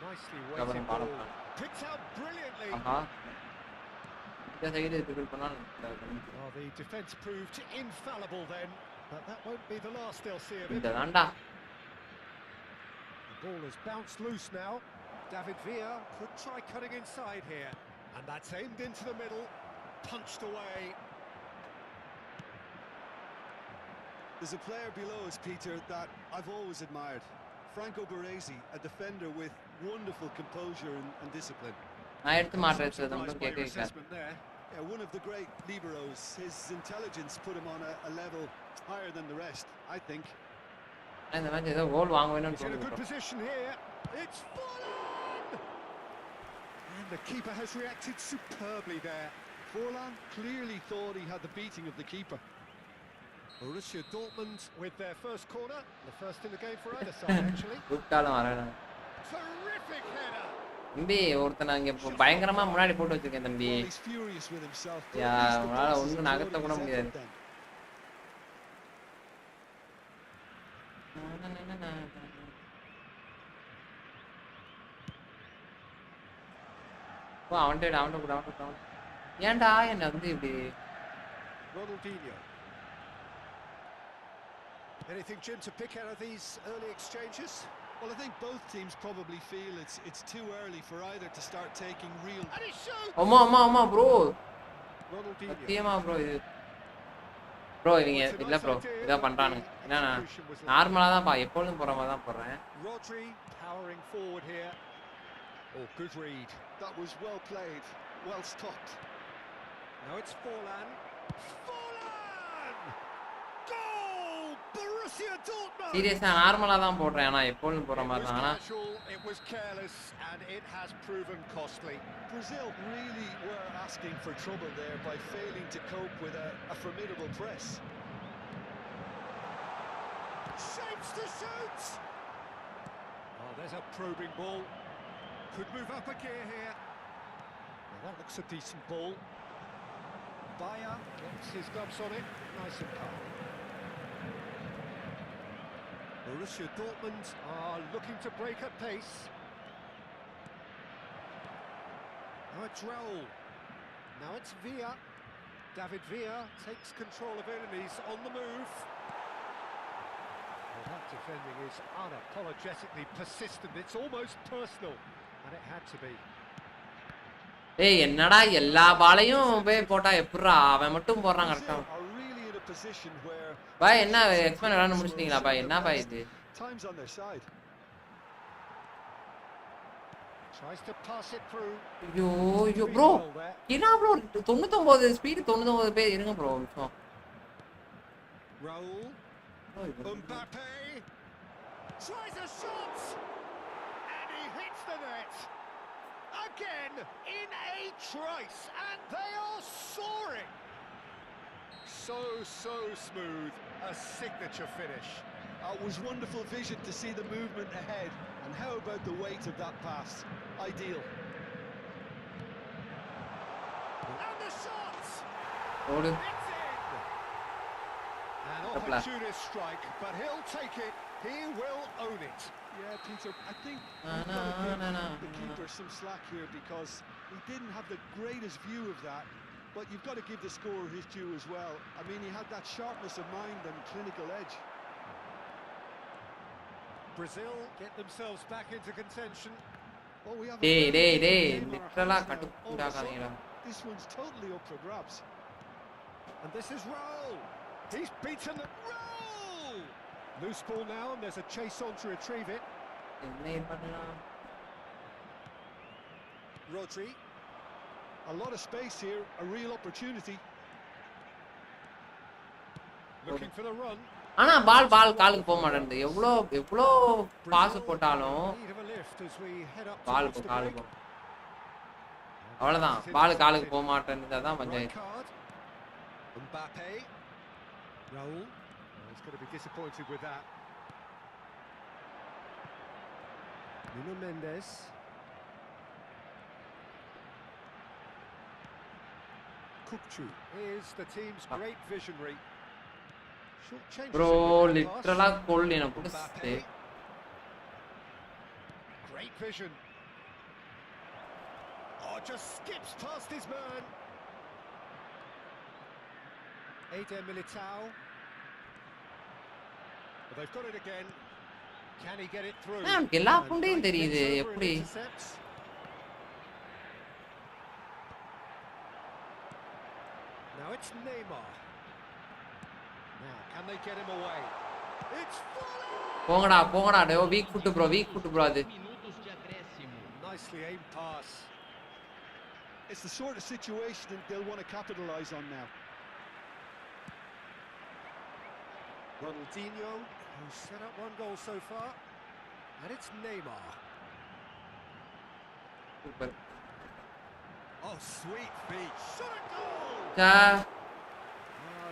Nicely weighted ball. Picked out brilliantly. The defence proved infallible then, but that won't be the last they'll see of him. The ball has bounced loose now. David Villa could try cutting inside here. And that's aimed into the middle, punched away. There's a player below us, Peter, that I've always admired. Franco Baresi, a defender with wonderful composure and discipline. Yeah, one of the great liberos. His intelligence put him on a level higher than the rest, I think. He's in a good position here. It's Forlan! And the keeper has reacted superbly there. Forlan clearly thought he had the beating of the keeper. Borussia Dortmund with their first corner, the first in the game for either side actually. Terrific header. தம்பி ஒருத்தனை அங்கே பயங்கரமா முன்னாடி போட்டு வச்சிருக்கேன் தம்பி. உன்னால ஒன்றும் நகர்த்த கூட முடியாது. அவன்கிட்ட ஏன்டா என்ன வந்து இப்படி Ronaldinho. Anything, Jim, to pick out of these early exchanges? Well, I think both teams probably feel it's too early for either to start taking real. And he shoots. Amma, bro. Ronaldinho. Satyama, bro. Bro, இவங்க இல்ல bro. இத பண்றானுங்க. என்னன்னா நார்மலா தான் பா எப்பவும் போற மாதிரி தான் போறேன். Rodri powering forward here. Oh, good read. That was well played. Well stopped. Now it's Forlan. Forlan! Goal! Borussia Dortmund. Seriously, நார்மலா தான் போடுறேன். ஆனா எப்பவும் போற மாதிரி தான். ஆனா it was careless and it has proven costly. Brazil really were asking for trouble there by failing to cope with a formidable press. Shapes to shoot. Oh, there's a probing ball. Could move up a gear here. Well, that looks a decent ball. Bayer gets his gloves on it, nice and calm. Borussia Dortmund are looking to break at pace. Now it's Raul. Now it's Villa. David Villa takes control of it and he's on the move. Well, that defending is unapologetically persistent. It's almost personal, and it had to be. ஏய் என்னடா எல்லா பாலையும் போய் போட்டா எப்பறா அவன் மட்டும் போறான் கரெக்ட்டா பாய் என்ன எக்ஸ்பெண்ட் விளையாட முடிச்சிட்டீங்களா பாய் என்ன பாய் இது times on their side tries to pass it through yo bro என்ன bro 99 ஸ்பீட் 99 பேர் இருங்க bro நிமிஷம் Raul Mbappe tries a shot and he hits the net again in a trice, and they are soaring. So smooth, a signature finish. It was wonderful vision to see the movement ahead, and how about the weight of that pass? Ideal. And the shot! It's in! An opportunist strike, but he'll take it. He will own it. Yeah, Peter, I think the keeper some slack here because he didn't have the greatest view of that, but you've got to give the scorer his due as well. I mean, he had that sharpness of mind and clinical edge. Brazil get themselves back into contention. Oh, we have this one's totally up for grabs. And this is Raul. He's beaten the Raul! Loose ball now, and there's a chase on to retrieve it. Rodri. A lot of space here, a real opportunity. Looking for the run. ஆனா பால் காலுக்கு போக மாட்டேங்குது எவ்வளோ pass போட்டாலும் பால் காலுக்கு அவ்வளவுதான் பால் காலுக்கு போக மாட்டேங்குது அதான் panchayat Mbappe. Raul. He's going to be disappointed with that. Nuno Mendes. Kukçu is the team's great visionary. Short changes bro in with that literally pass. கோல் என்ன புடிச்சு Great vision. Oh, just skips past his man. Eder Militao. But they've got it again. Can he get it through? நமக்கு எல்லா புண்டையும் தெரியுது எப்படி Now it's Neymar. Now can they get him away? It's போங்கடா டேய் week food bro அது Minutos de acréscimo. nicely aimed pass. It's the sort of situation that they'll want to capitalise on now. Ronaldinho, who's set up one goal so far. And it's Neymar. Super Oh, sweet feet. Shot a goal! சா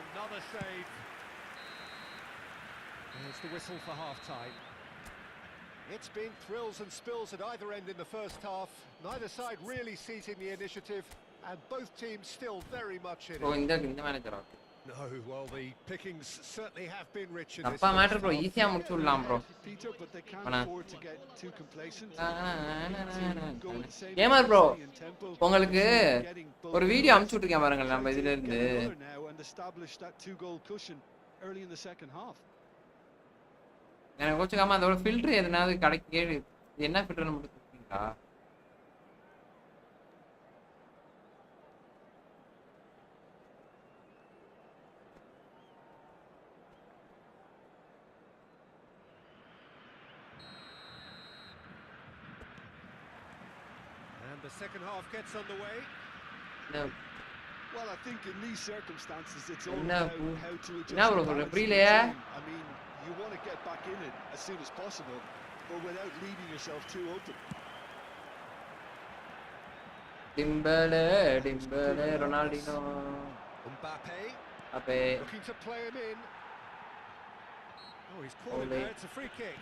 Another save. There's the whistle for half-time. It's been thrills and spills at either end in the first half. Neither side really seizing the initiative, and both teams still very much in bro it. இந்த மேனேஜரா No, well, the pickings certainly have been rich in this. அப்பா matter bro ஈஸியா முடிச்சு விடலாம் bro Peter, but they can't Mana. afford to get too complacent. Gamer bro உங்களுக்கு ஒரு video அனுப்பிச்சு விட்டுருக்கேன் பாருங்க நம்ம இதுல இருந்து Now and establish that two-goal cushion early in the second half. எனக்கு கோச்சுக்காம அதோட ஃபில்டர் எதனாவது கடைக்கு கேடு என்ன ஃபில்டர்னு மட்டும் கொடுத்தீங்களா And the second half gets underway. No. Well, I think in these circumstances, it's all No, about bro. how to adjust No, bro, the balance of the புரியலையா? team. I mean, you want to get back in it as soon as possible, but without leaving yourself too open. Dembele Ronaldinho Mbappe அப்பே looking to play him in. Oh, he's called it Ole. there. It's a free kick.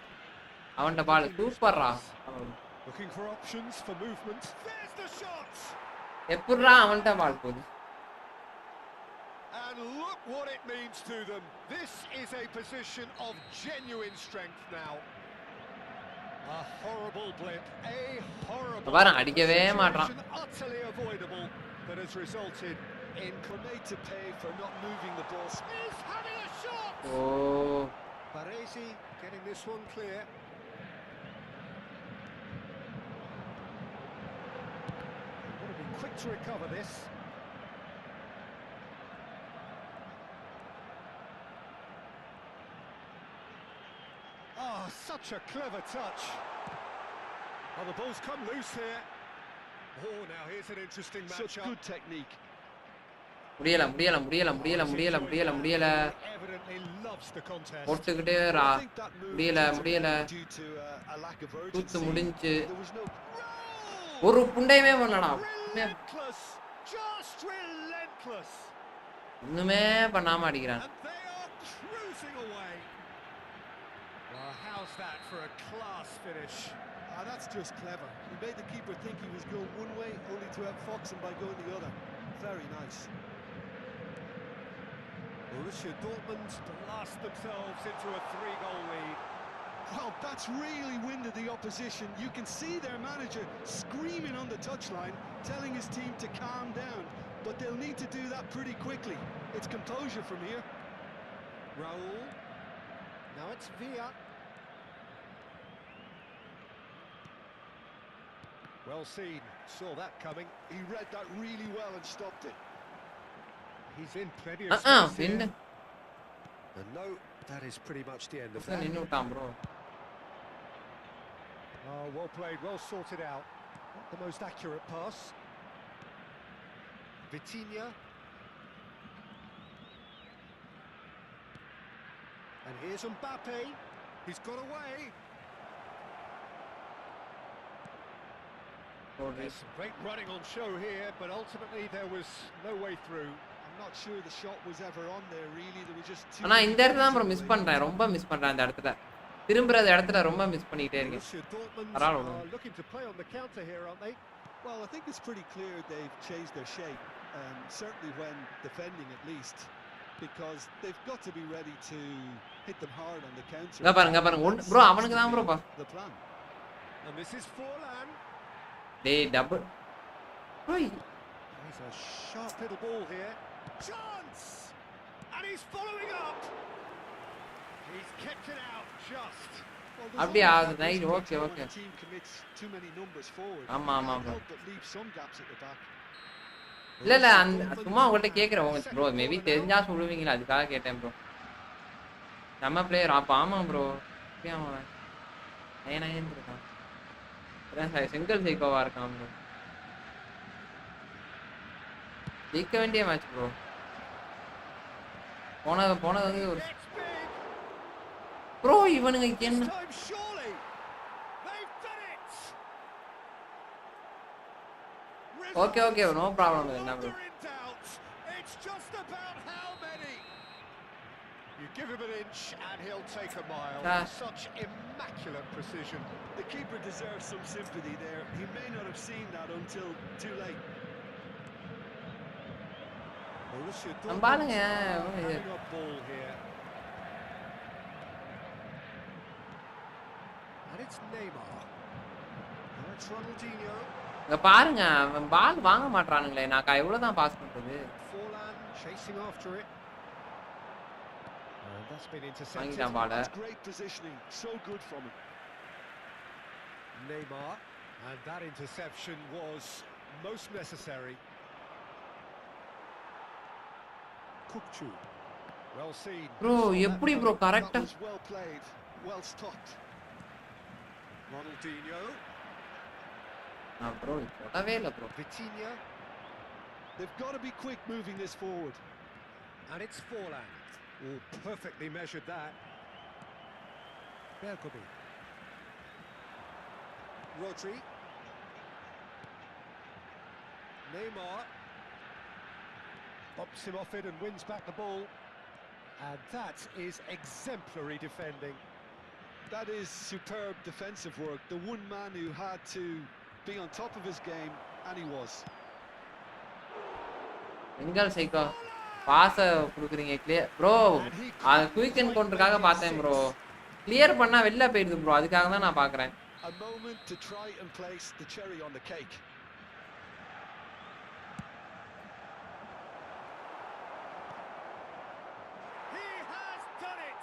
அவன்ட பால் சூப்பர்ரா Looking for options for movement. There's the shot. எப்படிரா அவன்ட பால் போகுது And look what it means to them. This is a position of genuine strength now. A horrible blip, a horrible பாருங்க அடிக்கவே மாட்றான் situation, utterly avoidable, that has resulted in Made to pay for not moving the ball. He's having a shot. O Baresi getting this one clear. Would have been quick to recover this. Oh, such a clever touch. Oh, the ball's come loose here. Oh, now here's an interesting Such matchup. good technique. முடியல Evidently loves the contest. போட்டுக்கிட்டே I raw think that move முடியல was முடியல due to a lack of தூத்து urgency. முடிஞ்சு There was no ஒரு புண்டையுமே பண்ணடா Relentless, just relentless. ஒண்ணுமே பண்ணாம அடிக்கிறான் And they are cruising away. Well, how's that for a class finish? that's just clever. He made the keeper think he was going one way, only to outfox him by going the other. Very nice. Borussia Dortmund blast themselves into a 3-goal lead. Well, that's really winded the opposition. You can see their manager screaming on the touchline, telling his team to calm down. But they'll need to do that pretty quickly. It's composure from here. Raul. Now it's Villa. Well seen. Saw that coming. He read that really well and stopped it. He's in plenty of space here. நின்னு And no, that is pretty much the end of that. நின்னு விட்டான் bro Oh, well played, well sorted out. Not the most accurate pass. Vitinha. And here's Mbappe. He's got away. There's some great running on show here, but ultimately there was no way through. I'm not sure the shot was ever on there, really. There was just too ஆனா many இந்த இடத்துல தான் bro players miss away. பண்றேன் ரொம்ப miss பண்றேன் அந்த இடத்துல திரும்புறது இடத்துல ரொம்ப மிஸ் பண்ணிட்டே இருக்கேன் Borussia Dortmund Paralo. are looking to play on the counter here, aren't they? Well, I think it's pretty clear they've changed their shape, certainly when defending at least. because they've got to be ready to hit them hard on the counter. இங்க பாருங்க bro அவனுக்கு தான் bro பா. The plan. And this is Forlan. டேய் double. Bro, He's a sharp little ball here. Chance! And he's following up. He's kept it out just. அப்படியே ஆகுது. Nice okay okay. Team commits too many numbers forward. ஆமா ஆமா bro. But leave some gaps at the back. இல்ல சும்மா உங்கள்ட்ட கேக்குறேன் bro maybe தெரிஞ்சா சொல்லுவீங்களா அதுக்காக கேட்டேன் bro. நம்ம பிளேயர் ஆமா bro. அப்படியே அவன் நைன் இருக்கான். அதான் சிங்கிள் சைக்கோவா இருக்கான் bro. ஜெயிக்க வேண்டிய மேட்ச் bro. போனது வந்து ஒரு ப்ரோ இவனுங்க என்ன ஓகே ஓகே நோ ப்ராப்ளம் என்ன bro It's just about how many. You give him an inch and he'll take a mile. Such immaculate precision. The keeper deserves some sympathy there. He may not have seen that until too late. நம்ம பாருங்க ball here. And it's Neymar. Now it's Ronaldinho. இங்க பாருங்க அவன் பால் வாங்க மாட்டறானுங்களே நான் எவ்வளவு தான் pass பண்றது Forlan chasing after it. And that's been intercepted. வாங்கிட்டான் பால Great positioning, so good from him. Neymar, and that interception was most necessary. Kukchu. Well seen. Bro, எப்படி bro கரெக்ட்டா Well played, well stopped. Ronaldinho. bro போடவே இல்ல bro. Vitinha. They've got to be quick moving this forward. And it's Forlan. Oh, perfectly measured that. Berkobi. Rodri. Neymar. Bumps him off it and wins back the ball. And that is exemplary defending. That is superb defensive work. The one man who had to be on top of his game, and he was. Single psycho pass குடுக்குறீங்க clear bro அது quick and கவுண்டருக்காக பார்த்தேன் bro clear பண்ணா வெளில போயிடுது bro அதுக்காக தான் நான் பார்க்கறேன் A moment to try and place the cherry on the cake.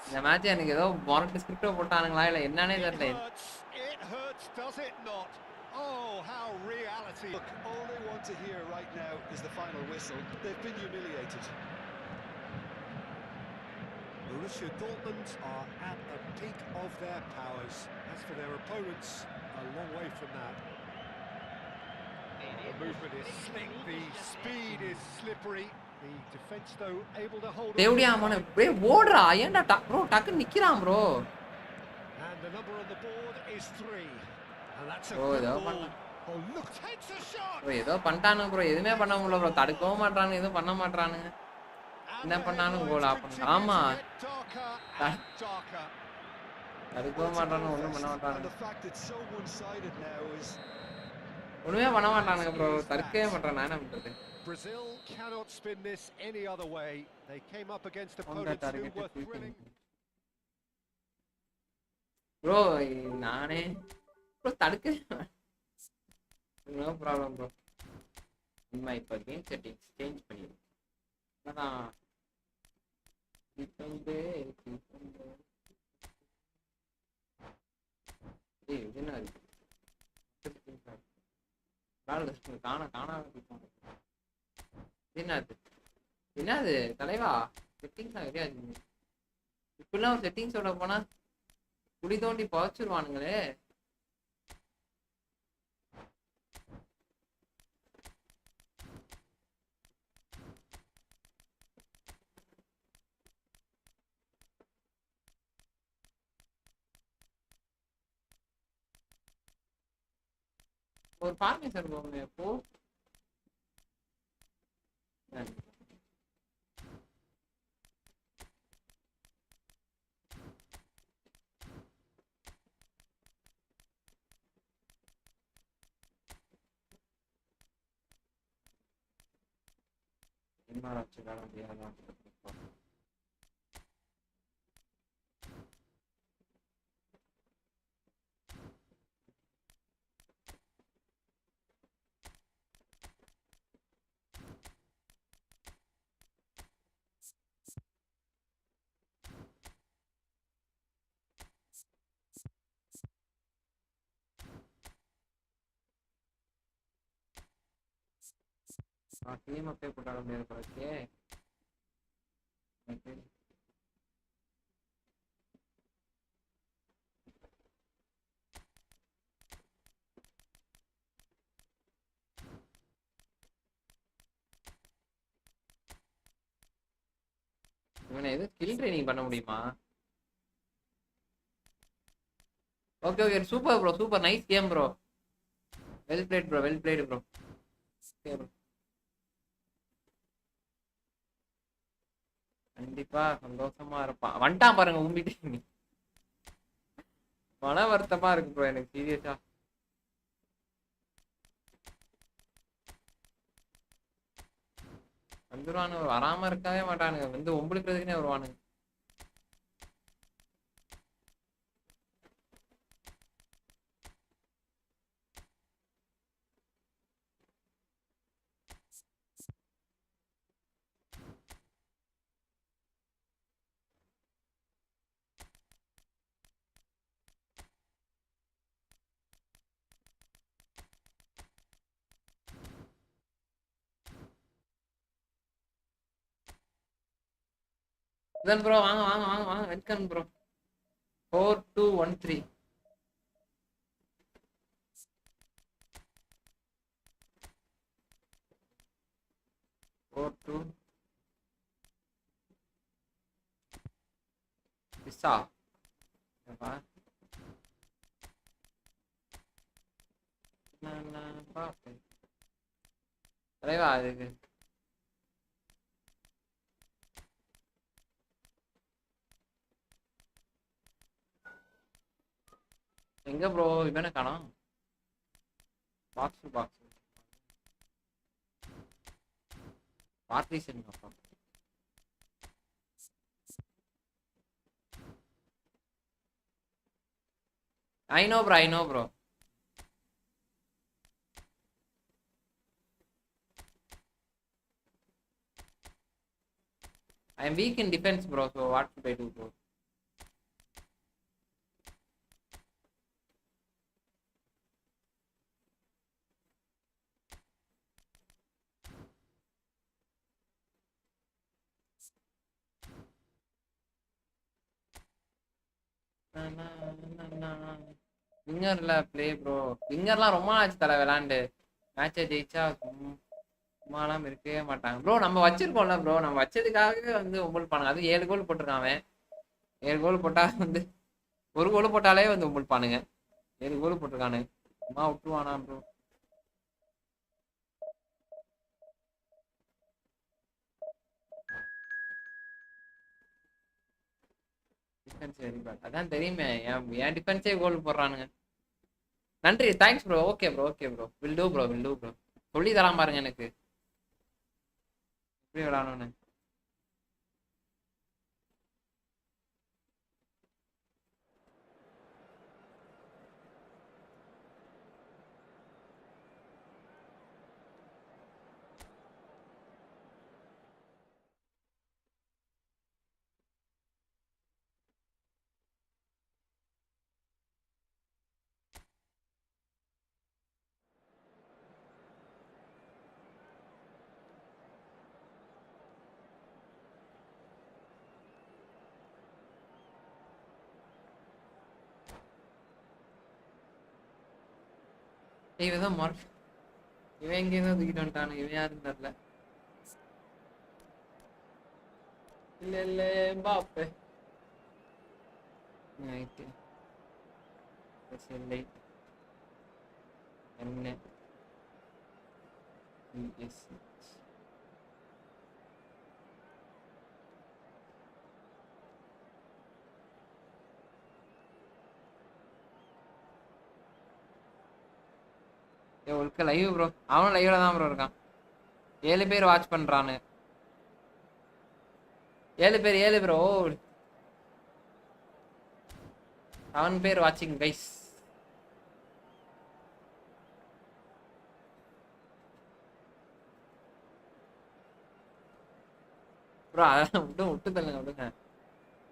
இந்த மேட்ச் எனக்கு ஏதோ மானிட்டர் ஸ்கிரிப்ட் போட்டானுங்களா இல்ல என்னன்னே தெரியல It hurts, does it not? Oh, how reality. Look, all they want to hear right now is the final whistle. They've been humiliated. Borussia Dortmund are at the peak of their powers. As for their opponents, a long way from that. The movement is slick, the speed is slippery. The defense though able to hold on. தேவடியா அவனே pray ஓடுறா ஏன்டா bro டக்கு நிக்கறான் bro And the number on the board is 3. And that's a good ball. Oh, look, takes a shot. Bro ஏதோ பண்ணிட்டானுங்க bro எதுமே பண்ண முடியல bro தடுக்கவும் மாட்டறானுங்க எதுவும் பண்ண மாட்டறானுங்க என்ன பண்ணாலும் கோல் ஆஃப் பண்ண ஆமா தடுக்கவும் மாட்டறானுங்க ஒண்ணும் பண்ண மாட்டறானுங்க The fact it's so one-sided now is ஒண்ணுமே பண்ண மாட்டானுங்க ப்ரோ தடுக்கவே மாட்டறான் நான் என்ன பண்றது Brazil cannot spin this any other way. They came up against opponents who were thrilling. Bro, நானே bro தடுக்க no problem bro. இம்மா இப்ப கேம் செட்டிங்ஸ் சேஞ்ச் பண்ணிடு. அதான் டிஃபெண்ட் ஏய் இது என்ன இருக்கு? காணா என்னது தலைவா செட்டிங்ஸ் கிடையாது இப்பெல்லாம் செட்டிங்ஸோட போனா குடி தோண்டி புதைச்சிருவானுங்களே ஒரு ஃபார்மேஷன் போங்க எப்போ Maracı garan bir adam. Team அப்பே போட்டாட முடியாது போலக்கே. இவனை எதுவும் ஸ்கில் ட்ரைனிங் பண்ண முடியுமா? Okay okay super bro, super nice game bro. Well plate bro, well plate bro. Okay bro, கண்டிப்பா சந்தோஷமா இருப்பான். வந்துட்டான் பாருங்க உம்பிட்டு. மன வருத்தமா இருக்கு ப்ரோ எனக்கு சீரியஸா. வந்துருவானுங்க, வராம இருக்கவே மாட்டானுங்க, வந்து ஒம்பளுக்குறதுக்குனே வருவானுங்க. ப்ரோ வாங்க வாங்க வாங்க வாங்க வெல்கம் ப்ரோ. 4213 42 பிஸ்ஸா தலைவா அதுக்கு எங்க ப்ரோ இவனை காணோம். பாக்ஸ் பாக்ஸ் பார்ட்டிஷன் அப்பா. I know bro, I know bro. I am weak in defense bro, so what should I do bro? விங்கர்ல ப்ளே ப்ரோ. விங்கர்லாம் ரொம்ப ஆச்சு தலை விளாண்டு. மேட்சை ஜெயிச்சா சும்மாலாம் இருக்கவே மாட்டாங்க ப்ரோ. நம்ம வச்சிருக்கோம்ல ப்ரோ, நம்ம வச்சதுக்காகவே வந்து உம்பல் பானுங்க. அது 7 கோல் போட்டிருக்கான் அவன். 7 கோல் போட்டா வந்து ஒரு கோல் போட்டாலே வந்து உம்பல் பானுங்க. 7 கோல் போட்டிருக்கானு சும்மா விட்டுருவானா ப்ரோ. டிஃபென்ஸ் வெரி பேட், அதான் தெரியுமே. என் டிஃபென்ஸே கோல் போடுறானுங்க. நன்றி, thanks bro. Okay bro, okay bro, will do bro, will do bro. சொல்லி தரான் பாருங்க எனக்கு எப்படி விளாடணும்னு. இவன் தான் இவன் எங்கேயும் தூக்கிட்டு வந்துட்டானு. இவன் யாருன்னு தெரியல. இல்ல இல்ல பாப்பே நைட்டு இல்லை என்ன எஸ் ஒழுக்க லைவ் ப்ரோ. அவனும் லைவ்ல தான் ப்ரோ இருக்கான். 7 பேர் வாட்ச் பண்றானு. 7 பேர் 7 ப்ரோ. 7 பேர் வாட்சிங் கைஸ். ப்ரோ அதெல்லாம் விட்டு தள்ளுங்க விடுங்க.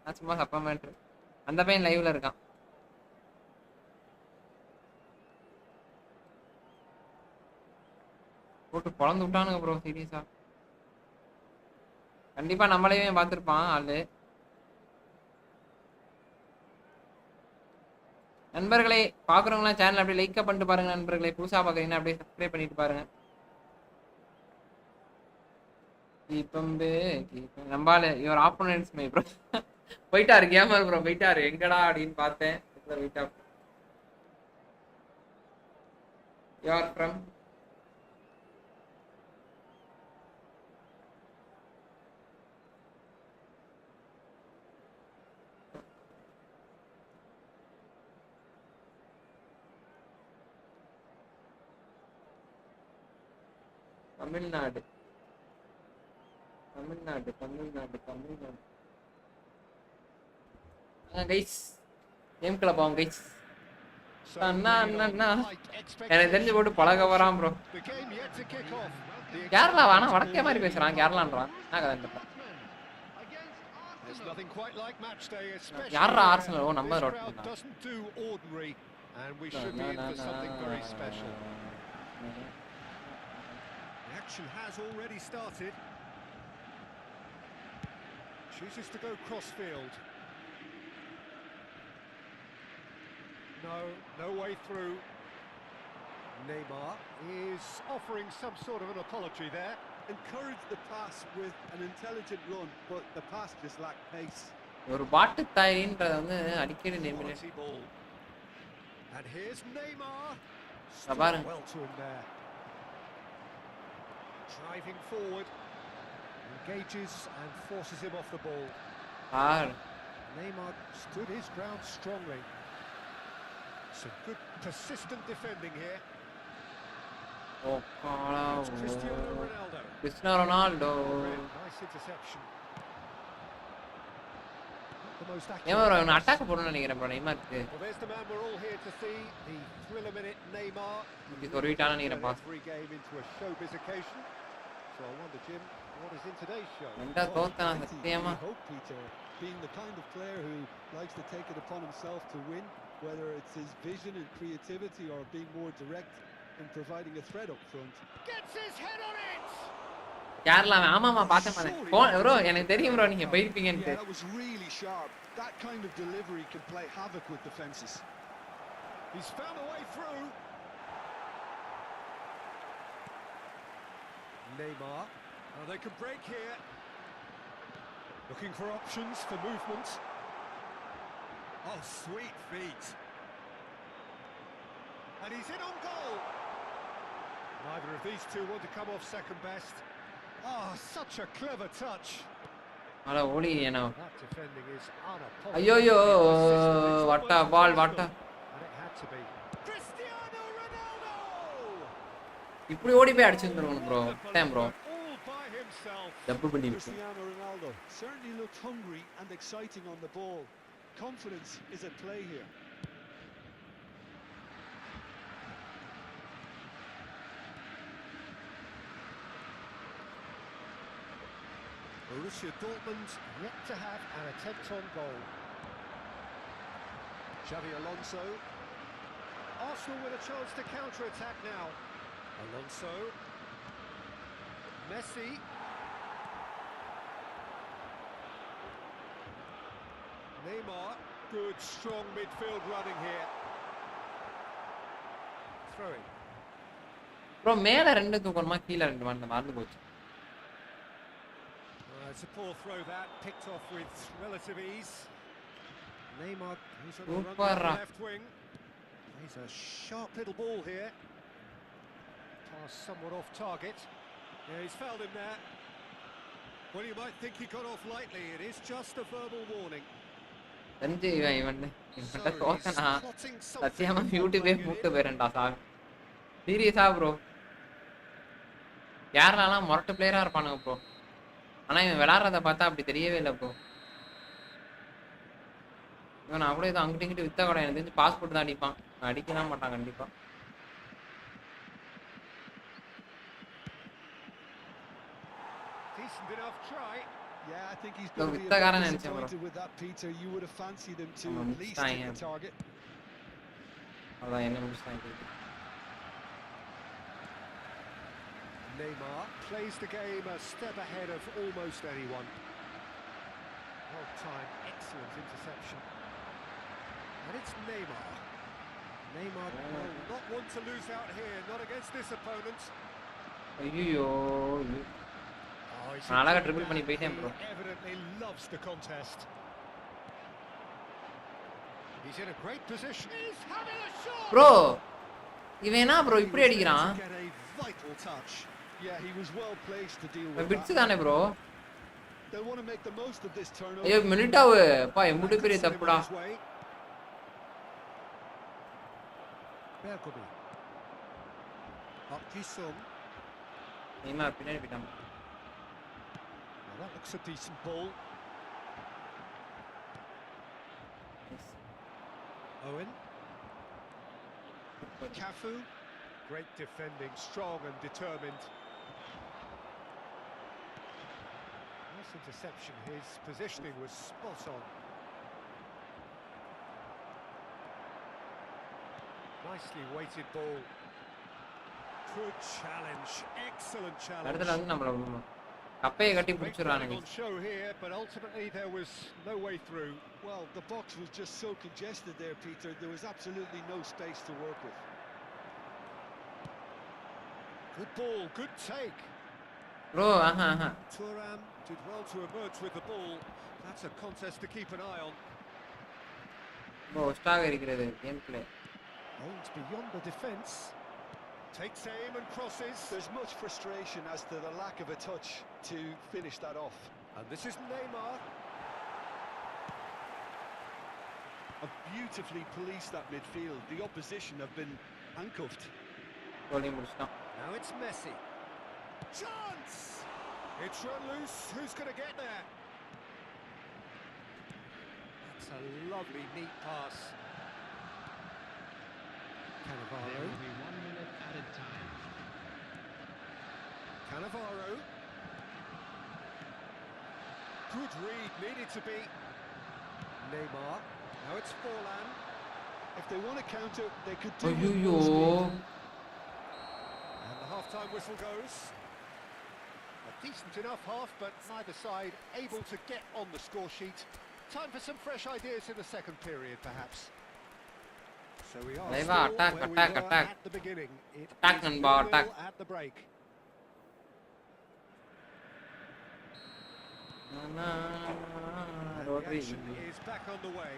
நான் சும்மா சப்பமேட்ரு. அந்த பையன் லைவ்ல இருக்கான். போட்டு பொளந்து விட்டானுங்க ப்ரோ சீரியஸா. கண்டிப்பா நம்மளையே பார்த்துருப்பான் ஆளு. நண்பர்களே பாக்குறவங்களாம் சேனல் அப்படியே லைக் பண்ணிட்டு பாருங்க நண்பர்களே. புதுசா பாக்குறீங்கன்னா அப்படியே சப்ஸ்கிரைப் பண்ணிட்டு பாருங்க. நம்பால யுவர் ஆப்போனன்ட்ஸ் மை ப்ரோ. போயிட்டாரு கேமர் ப்ரோ போயிட்டாரு. எங்கடா அப்படின்னு பார்த்தேன். போயிட்டா. Your from Tamil Nadu. Tamil Nadu Tamil Nadu Tamil Nadu. Guys கேம்குள்ள போவோம் கைஸ். எனக்கு தெரிஞ்சு போட்டு பழக வரான் ப்ரோ. கேரளா வேணா வடக்கே மாதிரி பேசுறான். கேரளான்றான். யாரா ஆர்சனல்? ஓ நம்ம road Action has already started. Chooses to go crossfield. No way through. Neymar is offering some sort of an apology there. Encouraged the pass with an intelligent run, but the pass just lacked pace. ஒரு பாட்டு தாயின்றது வந்து அடிக்கடி நேமிலே. And here's Neymar. பாருங்க. Well to him there. Driving forward, engages and forces him off the ball. Neymar stood his ground strongly. Some good persistent defending here. Cristiano Ronaldo. Nice interception. Attack போறணும்னு நினைக்கிறேன் bro நெய்மாருக்கு. Well, there's the man we're all here to see, the thriller minute Neymar. இது ஒரு விட்டான நினைக்கிறேன் pass. Every game into a showbiz occasion. So I wonder, Jim, what is in today's show? எந்த தோத்தனா சத்தியமா. Being the kind of player who likes to take it upon himself to win, whether it's his vision and creativity or being more direct in providing a threat up front. Gets his head on it. Kerala ஆமாமா பார்த்தேன் bro. எனக்கு தெரியும் bro நீங்க போயிருப்பீங்கன்னு. That was really sharp. That kind of delivery can play havoc with defenses. He's found a way through. Neymar. Oh, they can break here. Looking for options for movement. Oh, sweet feet. And he's in on goal. Neither of these two want to come off second best. Oh, such a clever touch. அட ஓடி ஏனோ. That defending is unapologetic. ஐயோ வட்டா பால் வட்டா. And it had to be Cristiano Ronaldo. இப்படி ஓடி போய் அடிச்சிருந்தோம் bro. Time bro. All by himself. டப்பு பண்ணி விட்டு. Cristiano Ronaldo certainly looked hungry and exciting on the ball. Confidence is at play here. Borussia Dortmund yet to have an attempt on goal. Xavi Alonso. Arsenal with a chance to counter-attack now. Alonso. Messi. Neymar. Good, strong midfield running here. Throwing. Bro மேல ரெண்டு தூக்கணுமா கீழ ரெண்டு மறந்து போச்சு. It's a poor throw that, picked off with relative ease. Neymar, who's on the run down the left wing. He's a sharp little ball here. Pass somewhat off target. Yeah, he's fouled him there. Well, you might think he got off lightly. It is just a verbal warning. இவன் தோத்தனா சத்தியமா யூடியூபே மூட்டு போயிரண்டா sir. சீரியஸா bro. கேரளாலாம் மொரட்டு பிளேயரா இருப்பானுங்க bro. ஆனா இவன் விளையாடுறத பார்த்தா அப்படி தெரியவே இல்லை ப்ரோ. இவன் நான் கூட ஏதோ அங்கிட்டு இங்கிட்டு வித்த கூட எனக்கு தெரிஞ்சு பாஸ்போர்ட் தான் அடிப்பான். அடிக்கலாம் மாட்டான் கண்டிப்பா. Decent enough try. Yeah, I think he's going to be a bit disappointed with that, Peter. You would have fancied him to at least hit the target. அதான் என்ன முடிச்சாங்க. Neymar plays the game a step ahead of almost anyone. Well timed, excellent interception. And it's Neymar. Neymar will not want to lose out here, not against this opponent. ஐயோ Oh, he's அழகா enjoyed triple பண்ணி that. போயிட்டேன் bro. He evidently loves the contest. He's in a great position. He's having a shot. Bro இவன் என்ன bro இப்படி அடிக்கிறான்? Get a vital touch. Yeah, he was well placed to deal with இவன் that. Bits தானே bro? They'll want to make the most of this turnover. ஐயோ மினிட்டாவு பா எம்புட்டு பெரிய தப்புடா. Bergobi. Up Kisum. Neymar பின்னாடி போயிட்டான். Well, that looks a decent ball. Owen. Cafu. Great defending, strong and determined. Nice interception. His positioning was spot on. Nicely weighted ball. Good challenge. Excellent challenge. அடுத்துல வந்து நம்மள கப்பையை கட்டி பிடிச்சிடுறானுங்க. On show here, but ultimately there was no way through. Well, the box was just so congested there, Peter. There was absolutely no space to work with. Good ball, good take. Bro Thuram did well to emerge with the ball. That's a contest to keep an eye on. Bro stuck இருக்கிறது game play. Aims beyond the defence. Takes aim and crosses. There's much frustration as to the lack of a touch to finish that off. And this is Neymar. Have beautifully policed that midfield. The opposition have been handcuffed. Goaling முடிச்சிட்டான். Now it's Messi. Chance! It's run loose. Who's going to get there? That's a lovely, neat pass. There will be 1 minute added time. Cannavaro. Good read, needed to be. Neymar. Now it's Forlan. If they want to counter, they could do with ஐயோ more speed. And the half-time whistle goes. A decent enough half, but neither side able to get on the score sheet. Time for some fresh ideas in the second period, perhaps. So we are Leva, still attack, where we attack, were attack. at the beginning. It Attack, is Namba, 0-0 attack. at the break. And the action is back on the way.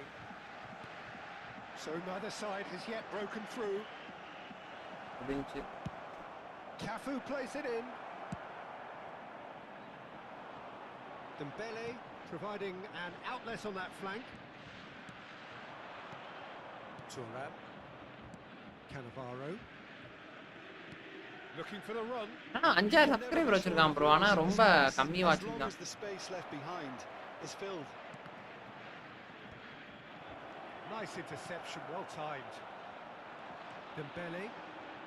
So neither side has yet broken through. Cafu plays it in. Dembele providing an outlet on that flank. Thuram. Cannavaro. Looking for the run. ஆனா 5000 subscriber வச்சிருக்கான் bro. ஆனா ரொம்ப கம்மி As வாட்சிங் long தான். as the space left behind is filled. Nice interception, well timed. Dembele.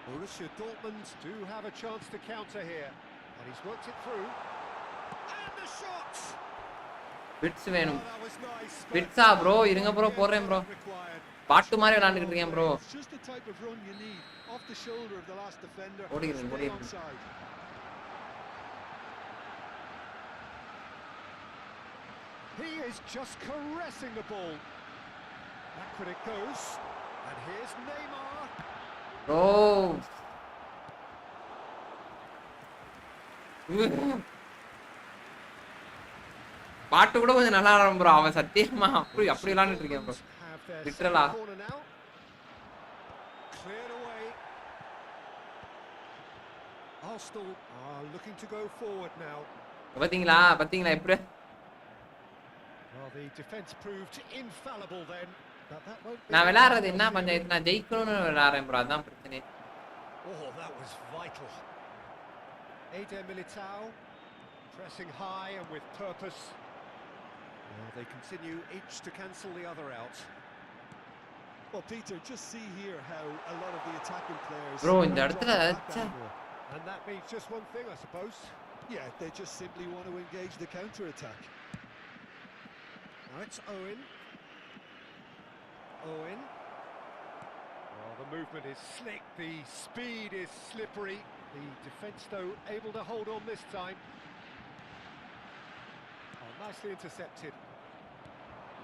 Borussia Dortmund do have a chance to counter here. And he's worked it through. And the shot! Bits வேணும். Oh, that was nice. Pizza bro இருங்க bro போறேன் bro. பாட்டு மாதிரி விளையாண்டுட்டு இருக்கேன் bro. It's just the type of run you need, off the shoulder of the last defender. ஓடிக்கிறேன் Stay ஓடிக்கிறேன். onside. He is just caressing the ball. Backward it goes. And here's Neymar. Bro பாட்டு கூட கொஞ்சம் நல்லா ஆடுறான் bro. அவன் சத்தியமா அப்படி விளையாண்டுட்டு இருக்கேன் bro. Have their Literally. second corner now. Cleared away. Arsenal are looking to go forward now. பாத்தீங்களா பாத்தீங்களா எப்படி Well, the defence proved infallible then. But that won't be நான் விளையாடுறது என்ன பஞ்சாயத்து, நான் ஜெயிக்கணும்னு விளையாடுறேன் ப்ரோ. அதான் பிரச்சனை. Oh, that was vital. Eder Militao pressing high and with purpose. Well, they continue each to cancel the other out. Well, Peter, just see here how a lot of the attacking players. Bro, in have the dropped இடத்துல back ச்சே. more. And that means just one thing, I suppose. Yeah, they just simply want to engage the counter-attack. Now it's Owen. Owen. Oh, the movement is slick, the speed is slippery. The defence, though, able to hold on this time. Oh, nicely intercepted.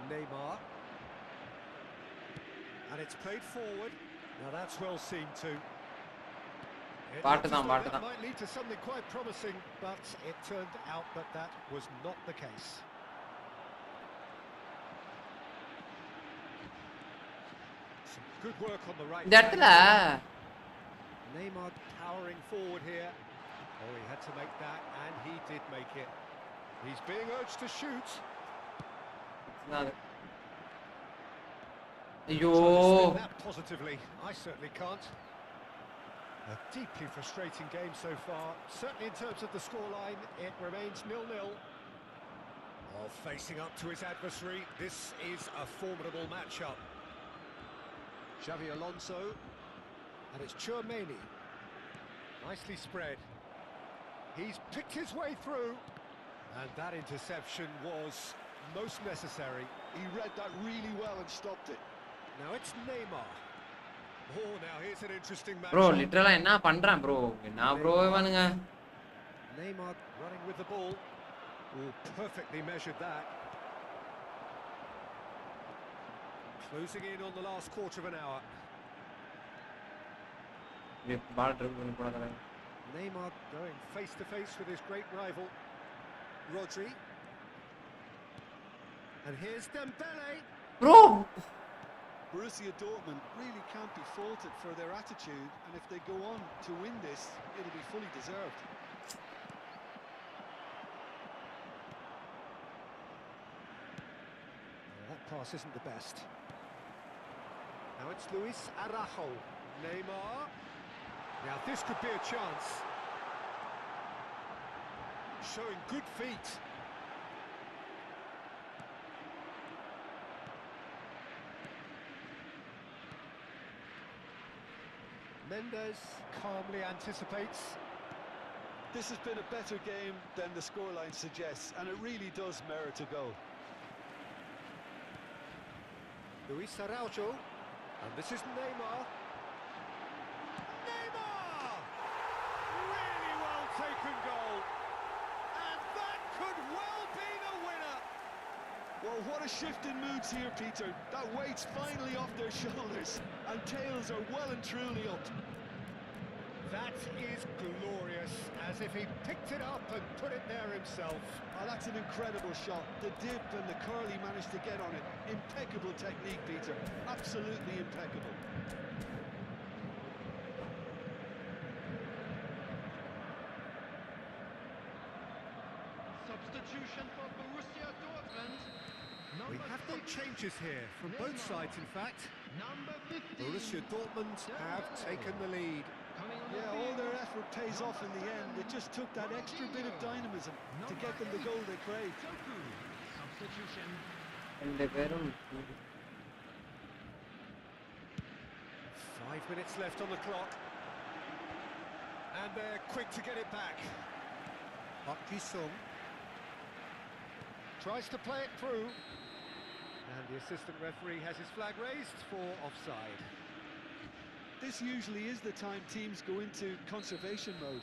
Neymar. And it's played forward. Now that's well seen too. It looks as though that might lead to something quite promising, but it turned out that that was not the case. Some good work on the right. Neymar towering forward here. Oh, he had to make that, and he did make it. He's being urged to shoot. Yo. That positively, I certainly can't. A deeply frustrating game so far. Certainly in terms of the scoreline, it remains 0-0. While facing up to his adversary, this is a formidable matchup. Xavi Alonso, and it's Tchouaméni. Nicely spread. He's picked his way through, and that interception was most necessary. He read that really well and stopped it. Now it's Neymar. Oh, now here's an interesting match. Bro, literally enna pandran bro? Enna bro ivanunga? Neymar running with the ball. Oh, perfectly measured that. Closing in on the last quarter of an hour. Neymar going face to face with his great rival, Rodri. And here's Dembele. Bro! Borussia Dortmund really can't be faulted for their attitude, and if they go on to win this, it'll be fully deserved. That pass isn't the best. Now it's Luis Araujo. Neymar. Now this could be a chance. Showing good feet. Mendes calmly anticipates. This has been a better game than the scoreline suggests, and it really does merit a goal. Luis Araujo, and this is Neymar. Neymar! Really well taken goal, and that could well be the winner. Well, what a shift in moods here, Peter. That weight's finally off their shoulders, and tails are well and truly up. That is glorious, as if he picked it up and put it there himself. Oh, that's an incredible shot. The dip and the curl he managed to get on it. Impeccable technique, Peter. Absolutely impeccable. Substitution for Borussia Dortmund. We have got changes here, from both sides in fact. Number 15. Borussia Dortmund have taken the lead. Yeah, all their effort pays off in the end. It just took that extra bit of dynamism to get them the goal they craved. Substitution. 5 minutes left on the clock. And they're quick to get it back. Park Ji-sung tries to play it through. And the assistant referee has his flag raised for offside. This usually is the time teams go into conservation mode.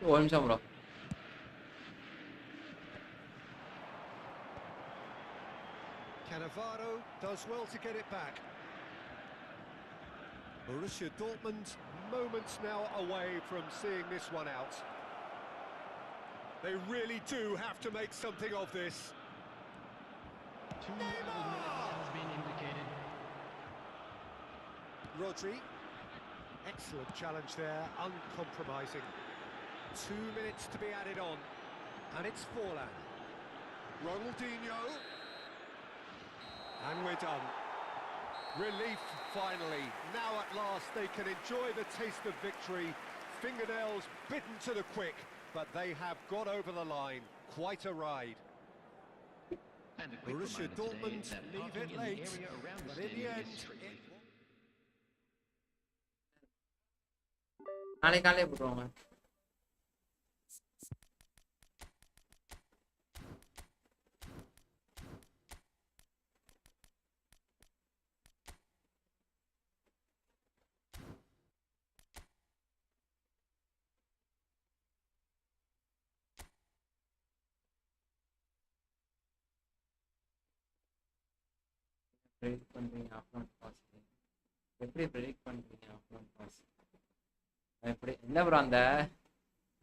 One minute, bro. Cannavaro does well to get it back. Borussia Dortmund moments now away from seeing this one out. They really do have to make something of this. 2 minutes has been indicated. Rodri, excellent challenge there, uncompromising. 2 minutes to be added on, and it's Forlan. Ronaldinho, and we're done. Relief finally. Now at last they can enjoy the taste of victory. Fingernails bitten to the quick, but they have got over the line. Quite a ride. And a quick Borussia reminder today Dortmund that leave parking it in the late, area around the but in the stadium end, is strictly நாளைக்கு காலையில போட்டுருவாங்க. Predict பண்ணுறீங்க upload pass? எப்படி predict பண்ணுறீங்க upload pass? எப்படி இல்லை bro, அந்த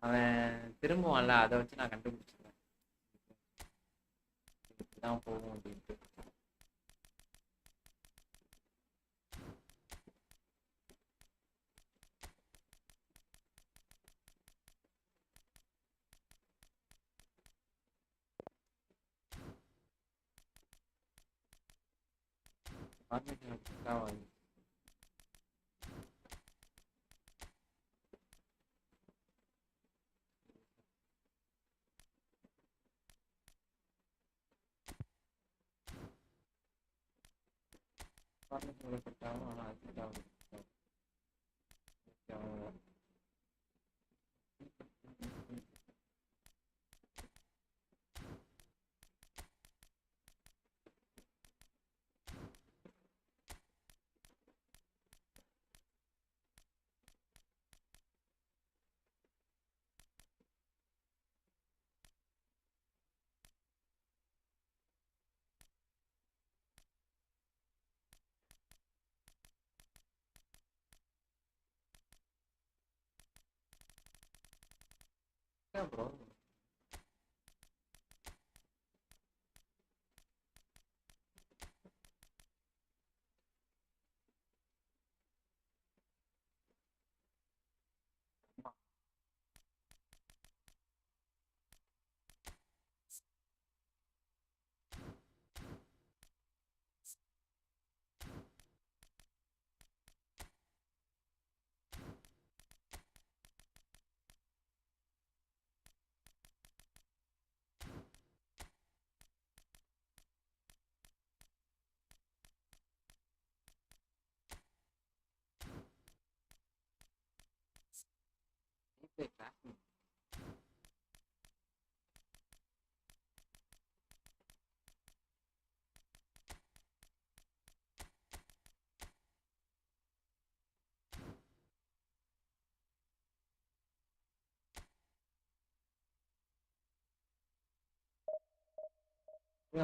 அவன் திரும்புவான்ல, அதை வச்சு நான் கண்டுபிடிச்சிருவேன் இப்படிதான் போகும் அப்படின்ட்டு. Bro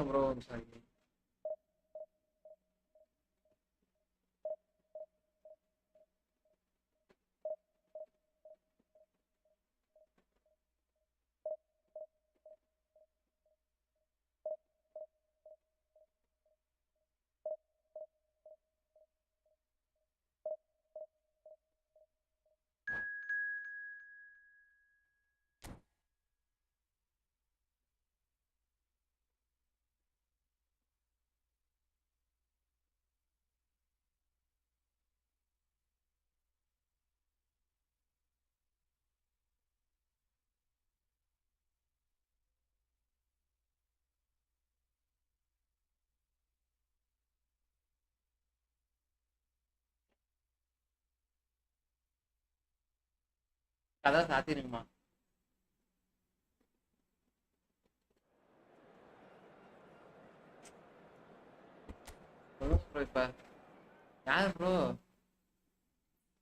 bro sorry. கதை சாத்திருக்குமா? சொல்லுங்க ப்ரோ. இப்போ யார் ப்ரோ?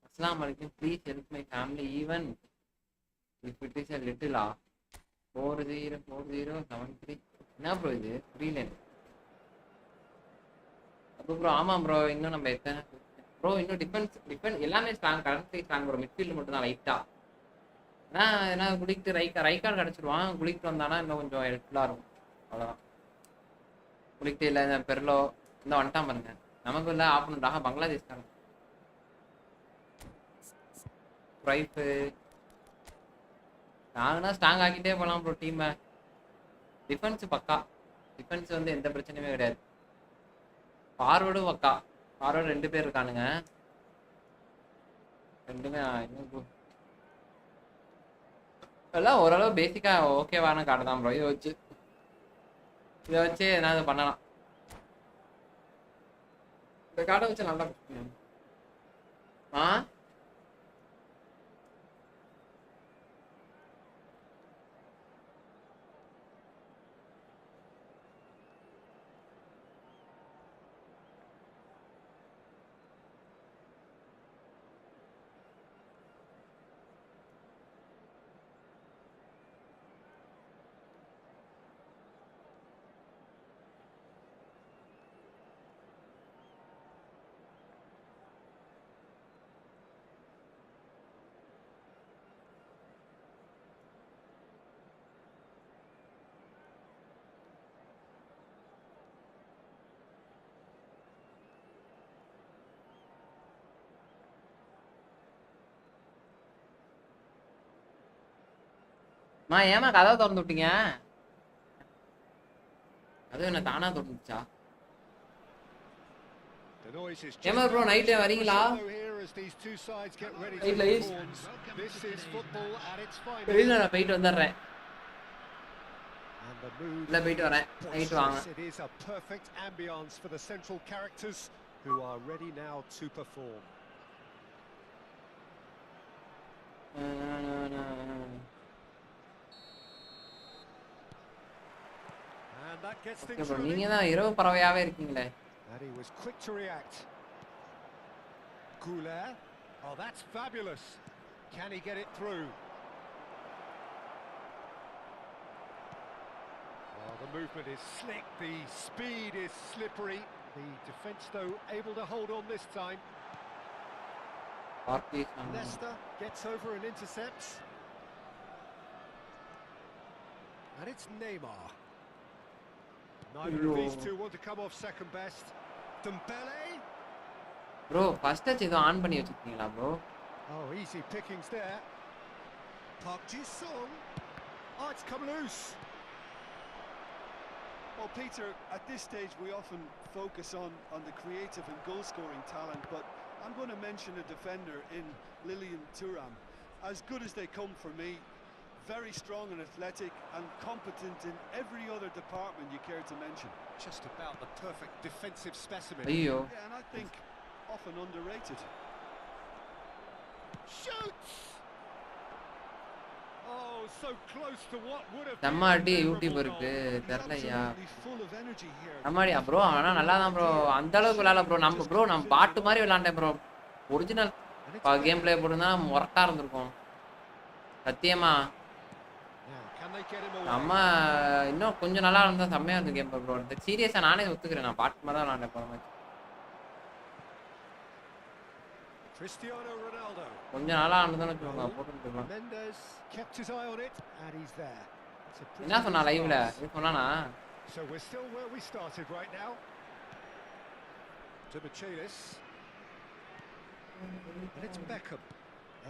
அஸ்ஸலாமு அலைக்கும். Please help my family even if it is a லிட்டிலா 404073. என்ன ப்ரோ இது? புரியல அப்போ ப்ரோ. ஆமாம் ப்ரோ, இன்னும் நம்ம எத்தனை ப்ரோ இன்னும் டிஃபென்ஸ் எல்லாமே strong. Current strong bro. Midfield மட்டும் தான் லைட்டாக ஏன்னா குளிக்கிட்டு ரைக்கார்டு கிடச்சிருவான். குளிக்கிட்டு வந்தானா இன்னும் கொஞ்சம் ஹெல்ப்ஃபுல்லாக இருக்கும். அவ்வளோதான். குளிக்கிட்டு இல்லை இந்த பெர்லோ இந்த வந்துட்டான் பாருங்க. நமக்கு இல்லை ஆப்பணுண்டாக பங்களாதேஷ்காரன் ப்ரைஃபு. நாங்கன்னா ஸ்ட்ராங் ஆக்கிட்டே போகலாம் ப்ரோ டீமை. டிஃபென்ஸ் பக்கா. டிஃபென்ஸ் வந்து எந்த பிரச்சனையுமே கிடையாது. ஃபார்வர்டும் பக்கா. ஃபார்வர்டு 2 பேர் இருக்கானுங்க. ரெண்டுமே இன்னும் எல்லாம் ஓரளவு பேசிக்காக ஓகேவான கார்டு தான் ப்ரோ. இதை வச்சு என்ன பண்ணலாம். இந்த கார்டை வச்சு நல்லா ஆ மா ஏமா கதவை திறந்து விட்டீங்க? அது என்ன தானா திறந்துச்சா? The noise is ஏமா ப்ரோ நைட் வரீங்களா? நைட்ல This is football at its finest. வெளியில நான் போயிட்டு வந்துடுறேன். And the mood இல்ல போயிட்டு வரேன். நைட் வாங்க. it is a perfect ambience for the central characters who are ready now to perform. And that gets things running. நீங்க தான் இரவு பறவையாவே இருக்கீங்களே. And he was quick to react. Goulet. Oh, that's fabulous. Can he get it through? Oh, the movement is slick. The speed is slippery. The defence, though, able to hold on this time. Leicester gets over and intercepts. And it's Neymar. Neither of these two want to come off second best. Dembele. Bro, first touch ஏதோ on பண்ணி வச்சிருக்கீங்களா bro? Oh, easy pickings there. Park Ji-sung. Oh, it's come loose. Well, Peter, at this stage we often focus on the creative and goal-scoring talent, but I'm going to mention a defender in Lilian Thuram. As good as they come for me, very strong and athletic and competent in every other department you care to mention. Just about the perfect defensive specimen. ஐயோ. Yeah, and I think often underrated. Shoots! Oh, so close to what would have நம்ம அடி YouTube இருக்கு தெரியலையா? Absolutely full of energy here. நம்மடியா bro? ஆனா நல்லா தான் bro. அந்த அளவுக்கு விளையாடல bro. நம்ம பாட்டு மாதிரி விளையாண்டேன் bro. ஒரிஜினல் கேம் ப்ளே போடுனா மொரட்டா இருந்திருக்கும். சத்தியமா. நம்ம இன்னும் கொஞ்சம் நல்லா இருந்தா செம்மையா இருந்த கேம் ப்ரோ. சீரியஸா நானே ஒத்துக்கிறேன். நான் பாட்டு மாதிரி தான் விளையாண்டேன் போற மாதிரி. Cristiano Ronaldo. கொஞ்சம் நல்லா இருந்ததுன்னு வச்சுக்கோங்க போட்டுருக்கலாம். Mendes kept his eye on it and he's there. என்ன சொன்னா லைவ்ல? இது சொன்னானா? So we're still where we started right now. To Michelis. And it's Beckham.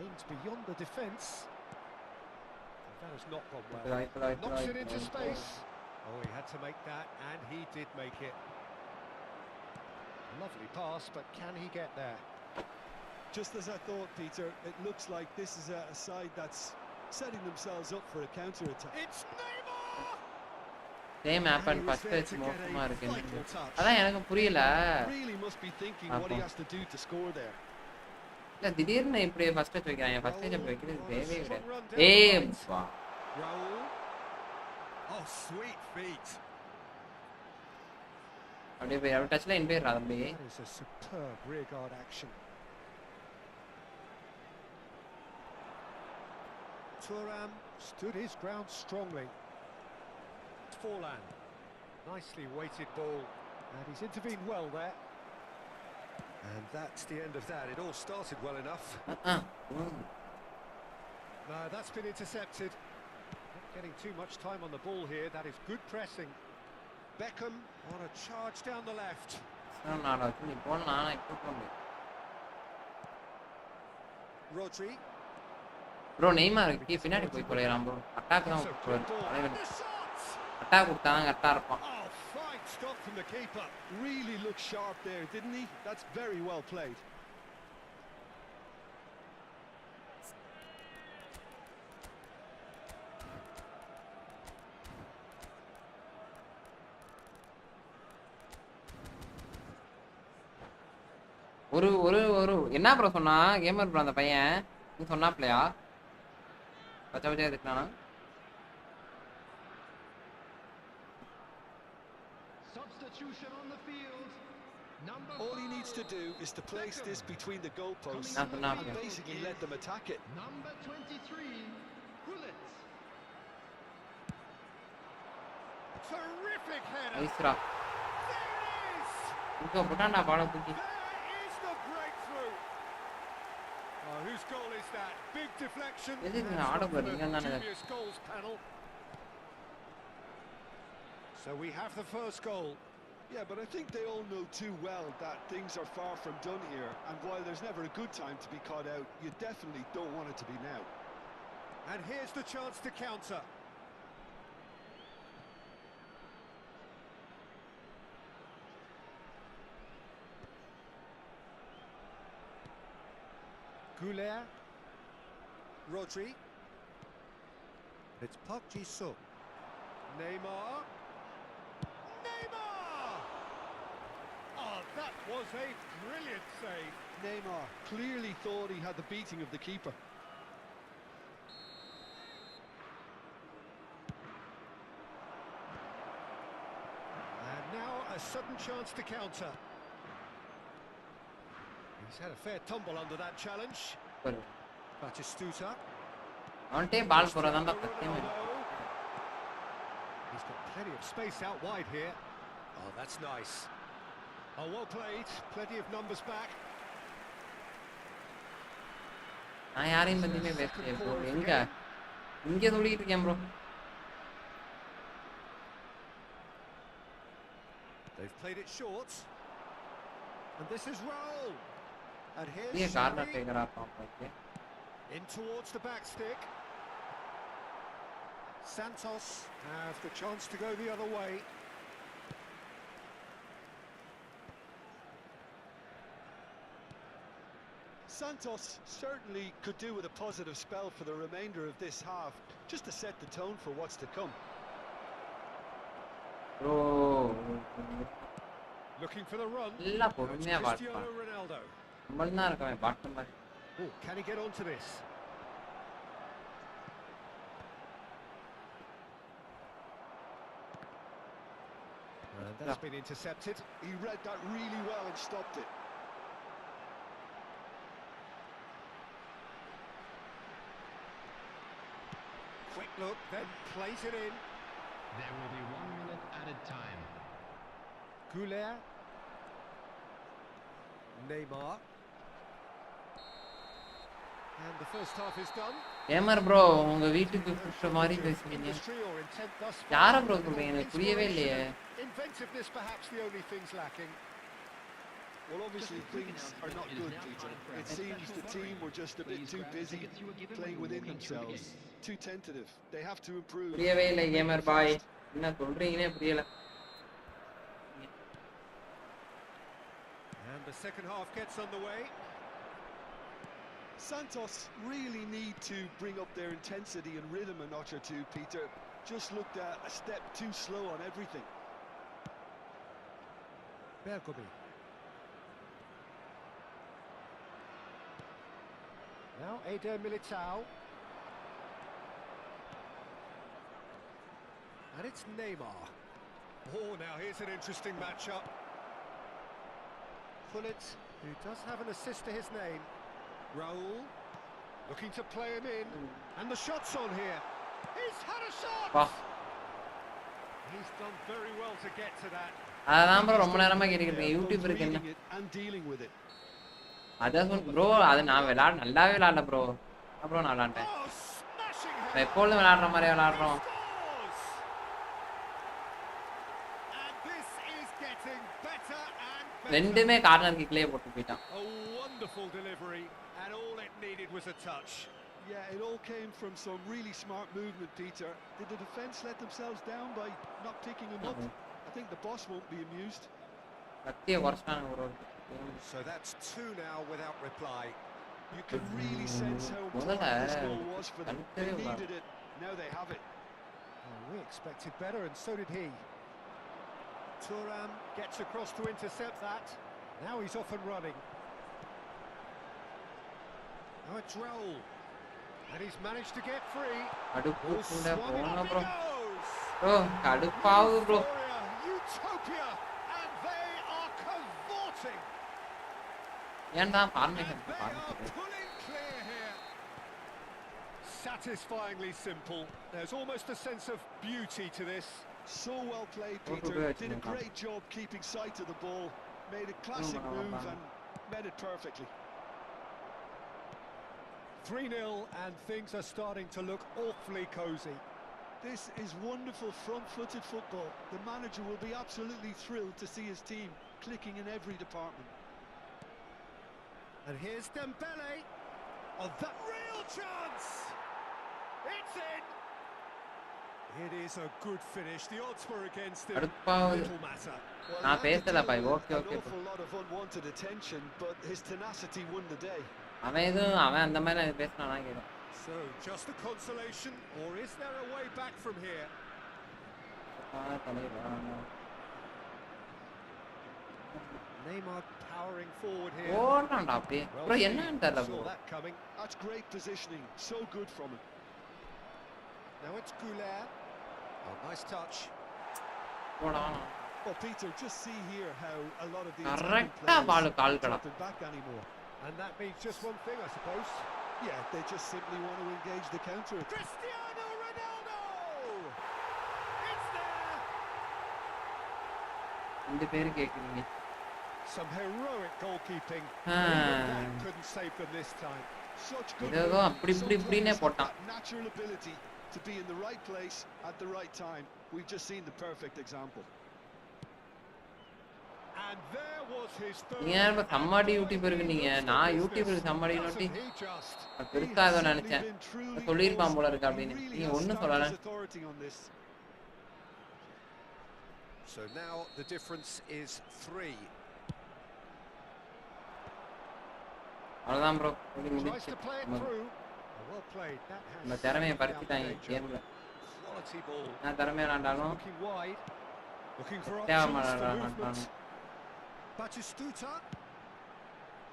Aims beyond the defence. That has not gone well. Knocks it into space. Oh, he had to make that, and he did make it. Lovely pass, but can he get there? Just as I thought, Peter, it looks like this is a side that's setting themselves up for a counter-attack. It's Neymar! Same happened first touch மோசமா இருக்கு. அதான் எனக்கு புரியல. Really must be thinking what he has to do to score there. இல்ல திடீர்னு இப்படி first touch வைக்கறாங்க. First touch அப்படி வைக்கிறது தேவையே கிடையாது. ஏய் வா. Oh, sweet feet. அப்படியே போய் அப்படியே டச்ல இன் போயிரா தம்பி. That is a superb rear guard action. Thuram stood his ground strongly. Forlan. Nicely weighted ball. And he's intervened well there. And that's the end of that. It all started well enough. No, that's been intercepted. Not getting too much time on the ball here. That is good pressing. Beckham on a charge down the left. Rodri. Bro, Neymar பின்னாடி போய் கொலையறான் bro. Attack தான் போறான். Attack கொடுத்தாங்க கரெக்ட்டா இருப்பான். Oh, fine stop from the keeper. Really looked sharp there, didn't he? That's very well played. ஒரு என்ன bro சொன்னா கேமர் ப்ரோ அந்த பையன் நீ சொன்னாப்லையா பச்சை பச்சையா திட்டானா Substitution on the field. All he needs to do is to place this between the goalposts and basically let them attack it. Number 23, Gullit. Terrific header. ஐஸ்ரா இங்க போட்டான்டா பால தூக்கி Whose goal is that? Big deflection. So we have the first goal. Yeah, but I think they all know too well that things are far from done here. And while there's never a good time to be caught out, you definitely don't want it to be now. And here's the chance to counter. Goulet. Rodri. It's Park Ji-sung. Neymar. Neymar! Oh, that was a brilliant save. Neymar clearly thought he had the beating of the keeper. And now a sudden chance to counter. He's had a fair tumble under that challenge. Batistuta. அவன்ட்டே பால் போறதாண்டா சத்தியமே. He's got plenty of space out wide here. Oh, that's nice. Oh, well played. Plenty of numbers back. நான் யாரையும் பத்தியுமே பேசலையே bro. இங்க சொல்லிட்டு இருக்கேன் bro. They've played it short. And this is roll. And here's ये corner taker आता हूं. In towards the back stick. Santos have the chance to go the other way. Santos certainly could do with a positive spell for the remainder of this half, just to set the tone for what's to come. Bro. Looking for the run. Cristiano Ronaldo. Oh, can he get onto this? And that's been intercepted. He read that really well and stopped it. Quick look, then plays it in. There will be 1 minute added time. Goulet. Neymar. And the first half is done. Gamer bro, உங்க வீட்டுக்கு புடிச்ச மாதிரி பேசுறீங்க. யார bro சொல்றீங்க? எனக்கு புரியவே இல்லையே. Inventiveness perhaps the only things lacking. Well, obviously things are not good, Peter. It seems the team were just a bit too busy playing within themselves, too tentative. They have to improve. புரியவே இல்லை gamer boy. என்ன சொல்றீங்கனே புரியல. And the second half gets underway. Santos really need to bring up their intensity and rhythm a notch or two, Peter. Just looked a step too slow on everything. Bergomi. Now Eder Militao. And it's Neymar. Oh, now here's an interesting matchup. Pullet, who does have an assist to his name. Raul, looking to play him in. And the shot's on here. He's had a shot! Wow. He's done very well to get to that. அதான் bro ரொம்ப நேரமா கேக்குறீங்க YouTube இருக்கு என்ன and dealing with it. அதான் bro அது நான் நல்லாவே விளையாடல bro. அப்புறம் நான் விளையாண்டேன். எப்போதும் விளையாடுற மாதிரி விளையாடுறோம். ரெண்டுமே கார்னர் கிக்லயே போட்டு போய்ட்டான். A wonderful delivery and all it needed was a touch. Yeah, it all came from some really smart movement, Peter. Did the defense let themselves down by not picking him up? I think the boss won't be amused. So that's 2 now without reply. You can really sense how important this goal was for them. They needed it. Now they have it. Well, we expected better, and so did he. Thuram gets across to intercept that. Now he's off and running. Now it's Raul. And he's managed to get free. Ball swung in, up he goes! bro. Utopia! And they are cavorting! And they are pulling clear here. Satisfyingly simple. There's almost a sense of beauty to this. So well played, Peter. Did a great job keeping sight of the ball. Made a classic move and met it perfectly. 3-0 and things are starting to look awfully cosy. This is wonderful front-footed football. The manager will be absolutely thrilled to see his team clicking in every department. And here's Dembele. Oh, that real chance! It's in. It is a good finish. The odds were against him. Little matter. Well, நான் பேசல bye an okay okay awful lot of unwanted attention, but his tenacity won the day. அவன் அந்த மாதிரி பேசினானா கேட்கும். So, just a consolation, or is there a way back from here? Neymar powering forward here. ஓடுறான்டா அப்படியே. Bro என்னன்னு தெரியல bro. Saw that coming. That's great positioning. So good from him. Now it's Goulet. Oh, nice touch. போடா. Well, Peter, just see here how a lot of the கரெக்ட்டா பால் கால் கடா. back anymore. And that means just one thing, I suppose. Yeah, they just simply want to engage the counter. Cristiano Ronaldo! It's there! இந்த பேரு கேக்குறீங்க. Some heroic goalkeeping. Couldn't save them this time. Such good ஏதோ அப்படி இப்படினே போட்டான். natural ability to be in the right place at the right time. We've just seen the perfect example. And there was his third. நீங்க இப்ப சம்மாடி YouTuber இருக்கீங்க. நான் YouTuber சம்மாடி naughty பெருசா ஏதோ நினைச்சேன். சொல்லிருப்பான் போல இருக்கு அப்படின்னு. நீங்க ஒண்ணும் சொல்லல. So now the difference is 3. அவ்வளவுதான் ப்ரோ. சொல்லி முடிச்சு. Well played. That has நம்ம திறமையை பறிச்சிட்டாங்க கேம்ல. quality ball. நான் திறமையா விளையாண்டாலும் Looking wide. Looking for தேவமா options for movement. விளையாண்டாலும் Batistuta.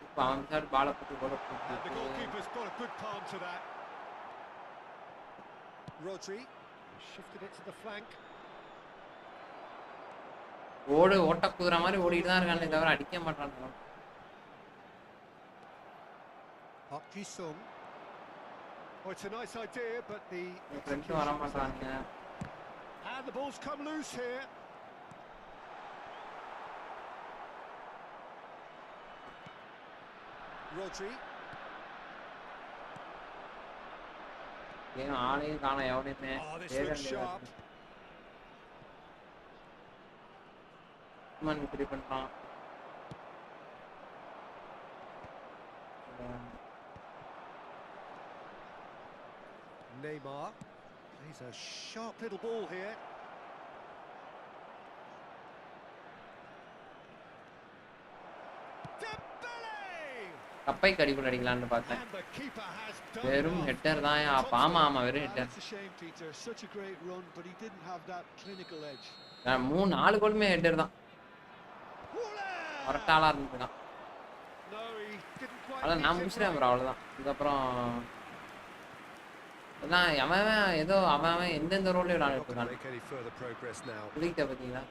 இப்ப அவன் சார் பால போட்டு கோல And the goalkeeper's got a good palm to that. Rodri shifted it to the flank. ஓட்ட குதிரை மாதிரி ஓடிட்டு தான் இருக்கானே தவிர அடிக்க மாட்டான். Park Ji-sung. Oh, it's a nice idea, but the friend வர மாட்டாங்க. And the ball's come loose here. Rodri. ஏன் ஆளையும் காண எவனையுமே. Oh, this looks sharp. மன் இப்படி பண்றான். Neymar. He's a sharp little ball here. கப்பை கடிக்குள்ள அடிக்கலாம்னு பார்த்தேன். வெறும் ஹெட்டர் தான். ஆமா வெறும் ஹெட்டர். நான் 4 கோலுமே ஹெட்டர் தான். கரெக்டாலா இருந்துதான். அதான் நான் முடிச்சிட்டேன் ப்ரோ. அவ்வளவுதான். இதுக்கப்புறம் அதான் அவன் ஏதோ அவன் எந்தெந்த ரோல்ல விளையாடிட்டு இருக்கான். புரியுதா பாத்தீங்களா?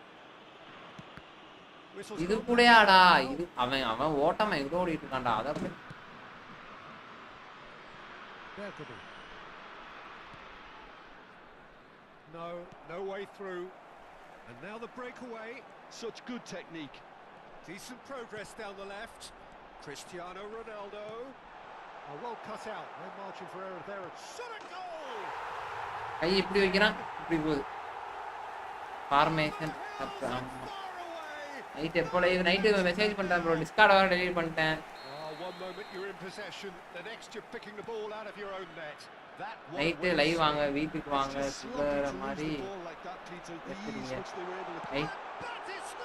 இது கூடயாடா இது அவன் ஓட்டமா எங்க ஓடிட்டு இருக்கான்டா. அத அப்படி no way through. And now the breakaway. Such good technique. Decent progress down the left. Cristiano Ronaldo. Oh, well cut out. No margin for error there. Shot a goal. கை இப்படி வைக்கிறான். இப்படி போகுது. ஃபார்மேஷன் நைட் எப்போ night message பண்ணிட்டேன் bro. Discord வர delete பண்ணிட்டேன். One moment you're in possession, the next you're picking the ball out of your own net. Night live வாங்க, வீட்டுக்கு வாங்க சொல்ற மாதிரி எடுத்துறீங்க.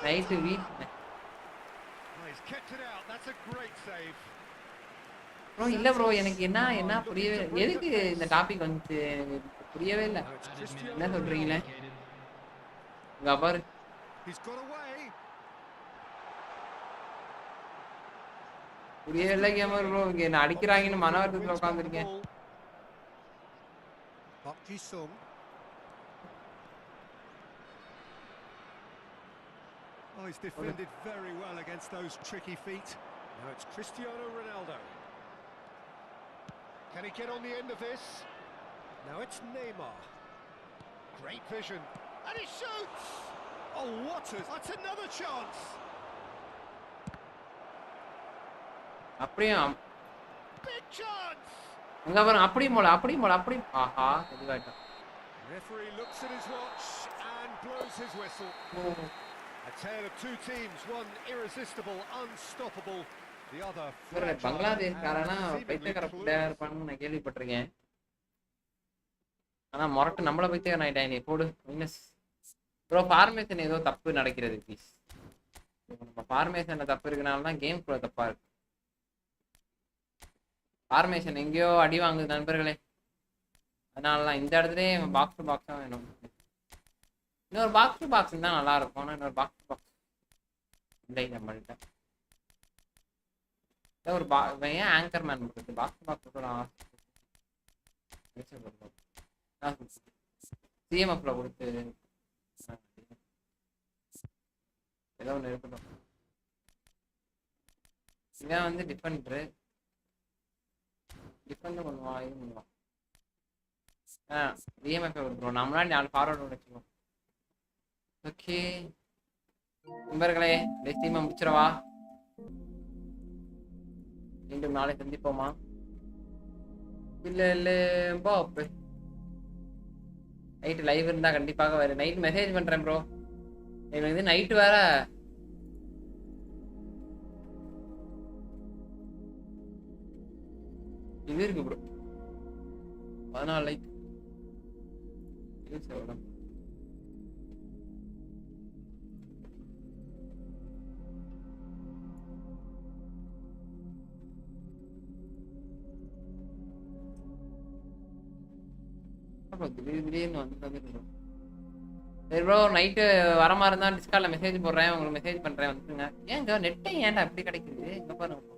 நைட்டு வீட் ப்ரோ. இல்ல ப்ரோ எனக்கு என்ன புரியவே எதுக்கு இந்த டாபிக் வந்துச்சு எனக்கு புரியவே இல்லை. என்ன சொல்றீங்களே இங்க பாரு. புரியவே இல்லை கேமர் ப்ரோ. இங்க என்ன அடிக்கிறாங்கன்னு மன வருத்தத்துல உட்காந்துருக்கேன். Park Ji-sung. Oh, he's defended very well against those tricky feet. Now it's Cristiano Ronaldo. Can he get on the end of this? Now it's Neymar. Great vision. And he shoots! Oh, that's another chance! அப்படியே Big chance! அங்க பாருங்க. அப்படியே போல அப்படி. ஆஹா இதுவாயிட்டா. Referee looks at his watch and blows his whistle. A tale of two teams, one irresistible, unstoppable, the other fragile. Bangladesh காரனா பைத்தியக்கார player இருப்பான்னு நான் கேள்விப்பட்டிருக்கேன். ஆனா மொரட்டு நம்மள பத்தி ஆயிட்டான் நீ போடு மைனஸ். ப்ரோ ஃபார்மேஷன் ஏதோ தப்பு நடக்கிறது ப்ளீஸ். நம்ம ஃபார்மேஷன்ல தப்பு இருக்கனால தான் கேம் கூட தப்பா இருக்கு. ஃபார்மேஷன் எங்கேயோ அடி வாங்குது நண்பர்களே. அதனால தான் இந்த இடத்துலயே பாக்ஸ் டு பாக்ஸ் தான் வேணும். இன்னொரு பாக்ஸ் டு பாக்ஸ் தான் நல்லா இருக்கும். ஆனால் இன்னொரு பாக்ஸ் டு பாக்ஸ் இல்லை நம்மள்கிட்ட. ஒரு ஏன் ஆங்கர் மேன் கொடுத்து பாக்ஸ் டு பாக்ஸ் சிஎம்எஃப்ல கொடுத்து ஏதோ ஒன்று இருக்கட்டும். இவன் வந்து டிஃபெண்டரு பண்ணுவான் இது பண்ணுவான். டிஎம்எஃப் கொடுத்துருவோம். நம்மளால 4 ஃபார்வர்டு வச்சுக்கோம். ஓகே நண்பர்களே டீமை முடிச்சிடவா. மீண்டும் நாளை சந்திப்போமா? இல்லை பாப்பு நைட்டு லைவ் இருந்தா கண்டிப்பாக வரும். நைட் மெசேஜ் பண்றேன் ப்ரோ. எனக்கு வந்து நைட்டு வேற இது இருக்கு ப்ரோ. 14 லைக் திடீர்னு வந்து சரி ப்ரோ நைட்டு வர மாதிரி இருந்தால் டிஸ்காலில் மெசேஜ் போடுறேன். உங்களுக்கு மெசேஜ் பண்ணுறேன் வந்துருங்க. ஏங்க நெட்டை ஏன்டா எப்படி கிடைக்குது? இங்கே பாருங்க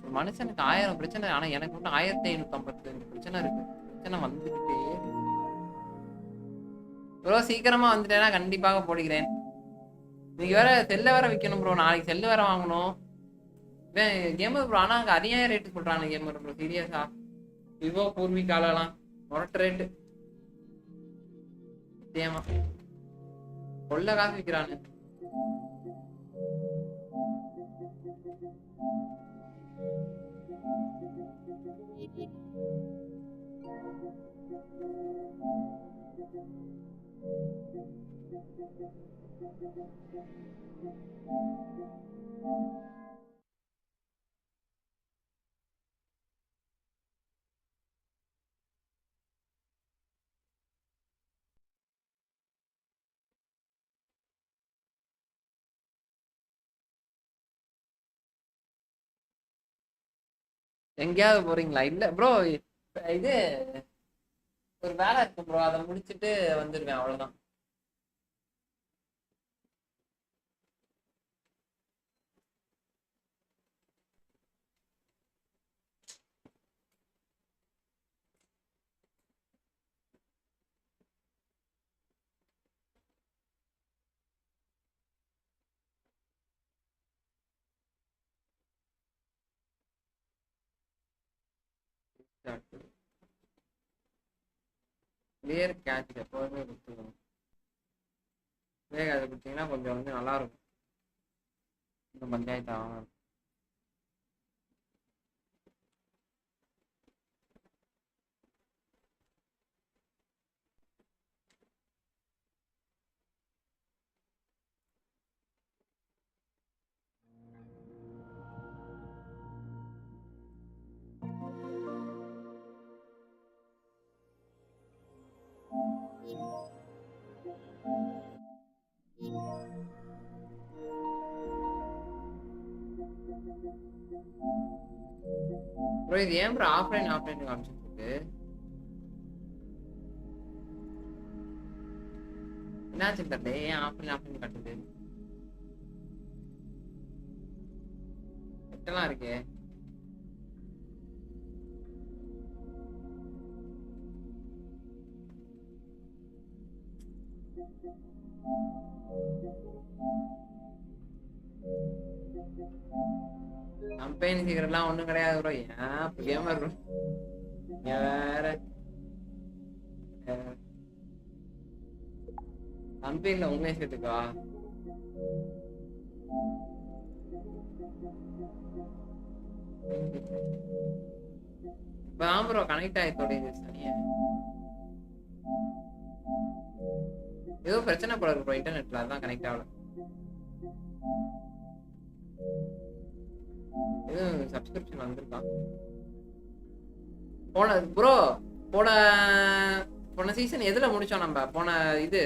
ஒரு மனுஷனுக்கு 1000 பிரச்சனை. ஆனால் எனக்கு மட்டும் 1552 பிரச்சனை இருக்கு. பிரச்சனை வந்துக்கிட்டே ப்ரோ. சீக்கிரமா வந்துட்டேன்னா கண்டிப்பாக போடுகிறேன். இன்னைக்கு வேற செல்ல வேற விற்கணும் ப்ரோ. நாளைக்கு செல்லு வேற வாங்கணும். Gamer bro. ஆனால் அங்கே அதிகம் ரேட்டு சொல்கிறாங்க கேமர் ப்ரோ. சீரியஸா விவோ பூர்விகாலாம் மொரட்டு ரேட்டு தேமா கொள்ள காசு விற்கிறானு. எங்கேயாவது போறீங்களா? இல்ல ப்ரோ இது ஒரு வேலை இருக்கு ப்ரோ. அதை முடிச்சுட்டு வந்துருவேன் அவ்வளவுதான். கிளியர் கேட்ச் எப்போதுமே கொடுத்துக்கணும். வேக அதை கொடுத்தீங்கன்னா கொஞ்சம் வந்து நல்லா இருக்கும். இந்த பஞ்சாயத்து ஆகணும். ப்ரோ இது ஏன் ப்ரோ ஆஃப்லைன் காமிச்சிட்டு இருக்கு? என்னாச்சு தெரியல. ஏன் ஆஃப்லைன் காட்டுது? எட்டெல்லாம் இருக்கே. கம்பெனி சீக்கிரம்லாம் ஒண்ணும் கிடையாது ப்ரோ. ஏன் கேமர் வேற கம்பெனில உண்மையை சேர்த்துக்கா. இப்ப ப்ரோ கனெக்ட் ஆயிட்டோட சரியா ஏதோ பிரச்சனை போல இருக்கு ப்ரோ. இன்டர்நெட்ல அதான் கனெக்ட் ஆகல. எதுவும் சப்ஸ்கிரிப்ஷன் வந்திருக்கா? போன ப்ரோ போன போன சீசன் எதுல முடிச்சோம் நம்ம? போன இது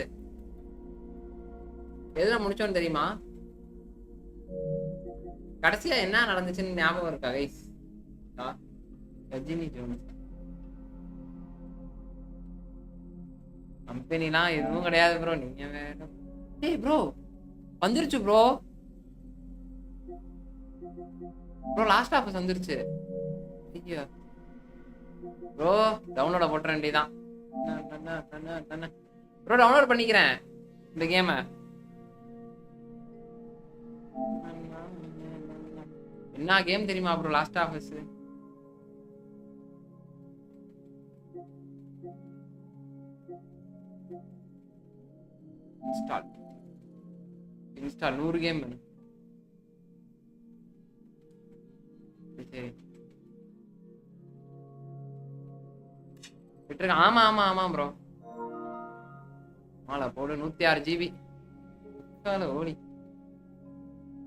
எதுல முடிச்சோம்னு தெரியுமா? கடைசியா என்ன நடந்துச்சுன்னு ஞாபகம் இருக்கா கைஸ்? ரஜினி ஜோன்ஸ் கம்பெனிலாம் எதுவும் கிடையாது ப்ரோ. நீங்க வேற. டேய் ப்ரோ வந்துருச்சு ப்ரோ. ப்ரோ லாஸ்ட் ஆஃபர்ஸ் வந்துருச்சு. ஐயோ ப்ரோ டவுன்லோட போட்டுற வேண்டியதான். ப்ரோ டவுன்லோட் பண்ணிக்கிறேன் இந்த கேமை. என்ன கேம் தெரியுமா bro? Last offers install 100 game வேணும். சரி விட்டுருக்க. ஆமா ஆமா ஆமா ப்ரோ. மாலை போடு 106 GB ஓடி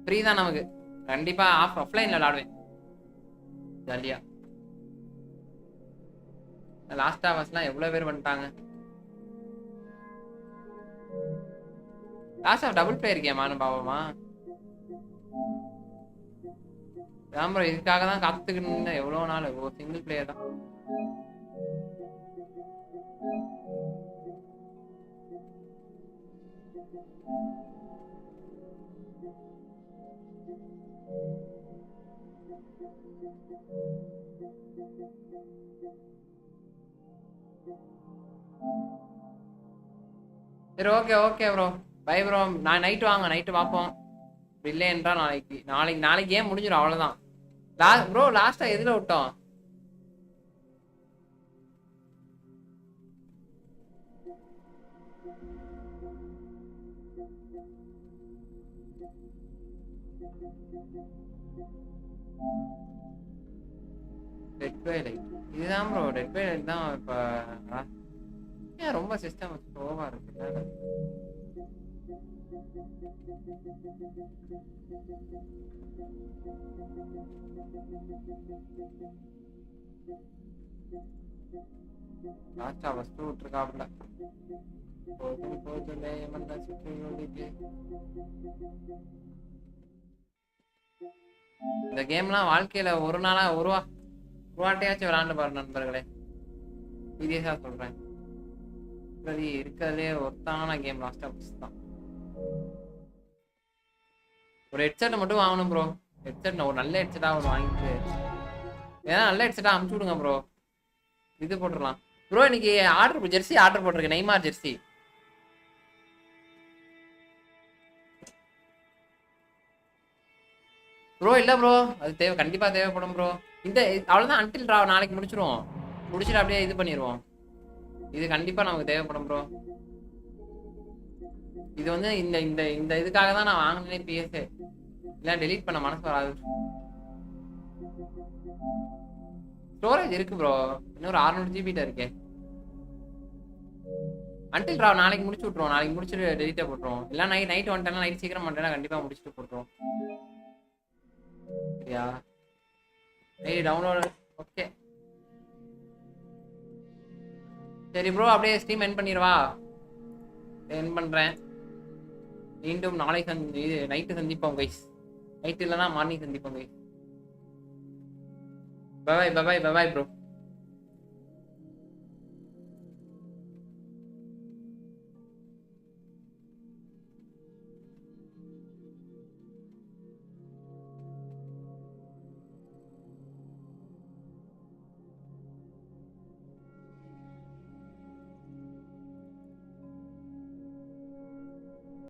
ஃப்ரீ தான் நமக்கு. கண்டிப்பா ஆஃப்லைன்ல விளாடுவேன் ஜாலியா. லாஸ்ட் ஹவர்ஸ்லாம் எவ்வளவு பேர் வந்துட்டாங்க. லாஸ்ட் ஆஃப் டபுள் பிளேயர் கேமானு பாவமா ப்ரோ. இதுக்காக தான் காத்துக்கிட்டு எவ்வளவு நாள். ஒரு சிங்கிள் பிளேயர் தான். சரி okay okay bro bye bro. நான் நைட்டு வாங்க, நைட்டு பார்ப்போம். இல்லை என்றால் நாளைக்கு கேம் முடிஞ்சிடும் அவ்வளோதான். ப்ரோ லாஸ்ட்டாக எதில் விட்டோம்? டெட் பை லைட் இதுதான் ப்ரோ. டெட் பை லைட் தான் இப்போ. ஏன் ரொம்ப சிஸ்டம் ஸ்லோவாக இருக்குல்ல? லாஸ்டா வஸ்து விட்டுருக்காப்புல. இந்த கேம்லாம் வாழ்க்கையில ஒரு நாளா ஒரு வாட்டையாச்சும் விளையாண்டு பாரு நண்பர்களே. சீரியஸா சொல்றேன். இருக்கிறதுலே ஒருத்தான கேம் லாஸ்ட் ஆஃப் தான். ஒரு ஹெட்செட் மட்டும் வாங்கணும் ப்ரோ. ஹெட்செட் ஒரு நல்ல ஹெட்செட்டா ஒரு வாங்கிட்டு ஏன்னா நல்ல ஹெட்செட்டா அமுச்சு விடுங்க ப்ரோ. இது போட்டுடலாம் ப்ரோ. இன்னைக்கு ஜெர்சி ஆர்டர் போட்டிருக்கேன். Neymar Jersey bro. இல்ல ப்ரோ அது கண்டிப்பா தேவைப்படும் ப்ரோ. இந்த அவ்வளவுதான். அன்டில் நாளைக்கு முடிச்சிருவோம். முடிச்சுட்டு அப்படியே இது பண்ணிடுவோம். இது கண்டிப்பா நமக்கு தேவைப்படும் ப்ரோ. இது வந்து இந்த இந்த இந்த இதுக்காக தான் நான் வாங்கினேன் பிஎஸ்ஏ. இல்ல டெலீட் பண்ண மனசு வராது. ஸ்டோரேஜ் இருக்கு ப்ரோ. இன்னொரு 600 GB இருக்கே. அன்டில் நாளைக்கு முடிச்சு விட்டுருவோம். நாளைக்கு முடிச்சுட்டு டெலிட்டே போட்டுருவோம். இல்ல நைட் வந்துட்டேன்னா நைட் சீக்கிரம் வந்துட்டேன்னா கண்டிப்பா முடிச்சுட்டு போட்டுருவோம். சரியா? Download okay. சரி ப்ரோ அப்படியே ஸ்ட்ரீம் எண்ட் பண்ணிடுவா. எண்ட் பண்றேன். மீண்டும் நாளை நைட்டு சந்திப்போம் கைஸ். நைட் இல்லைன்னா மார்னிங் சந்திப்போம் guys. Bye bye bye bye bro.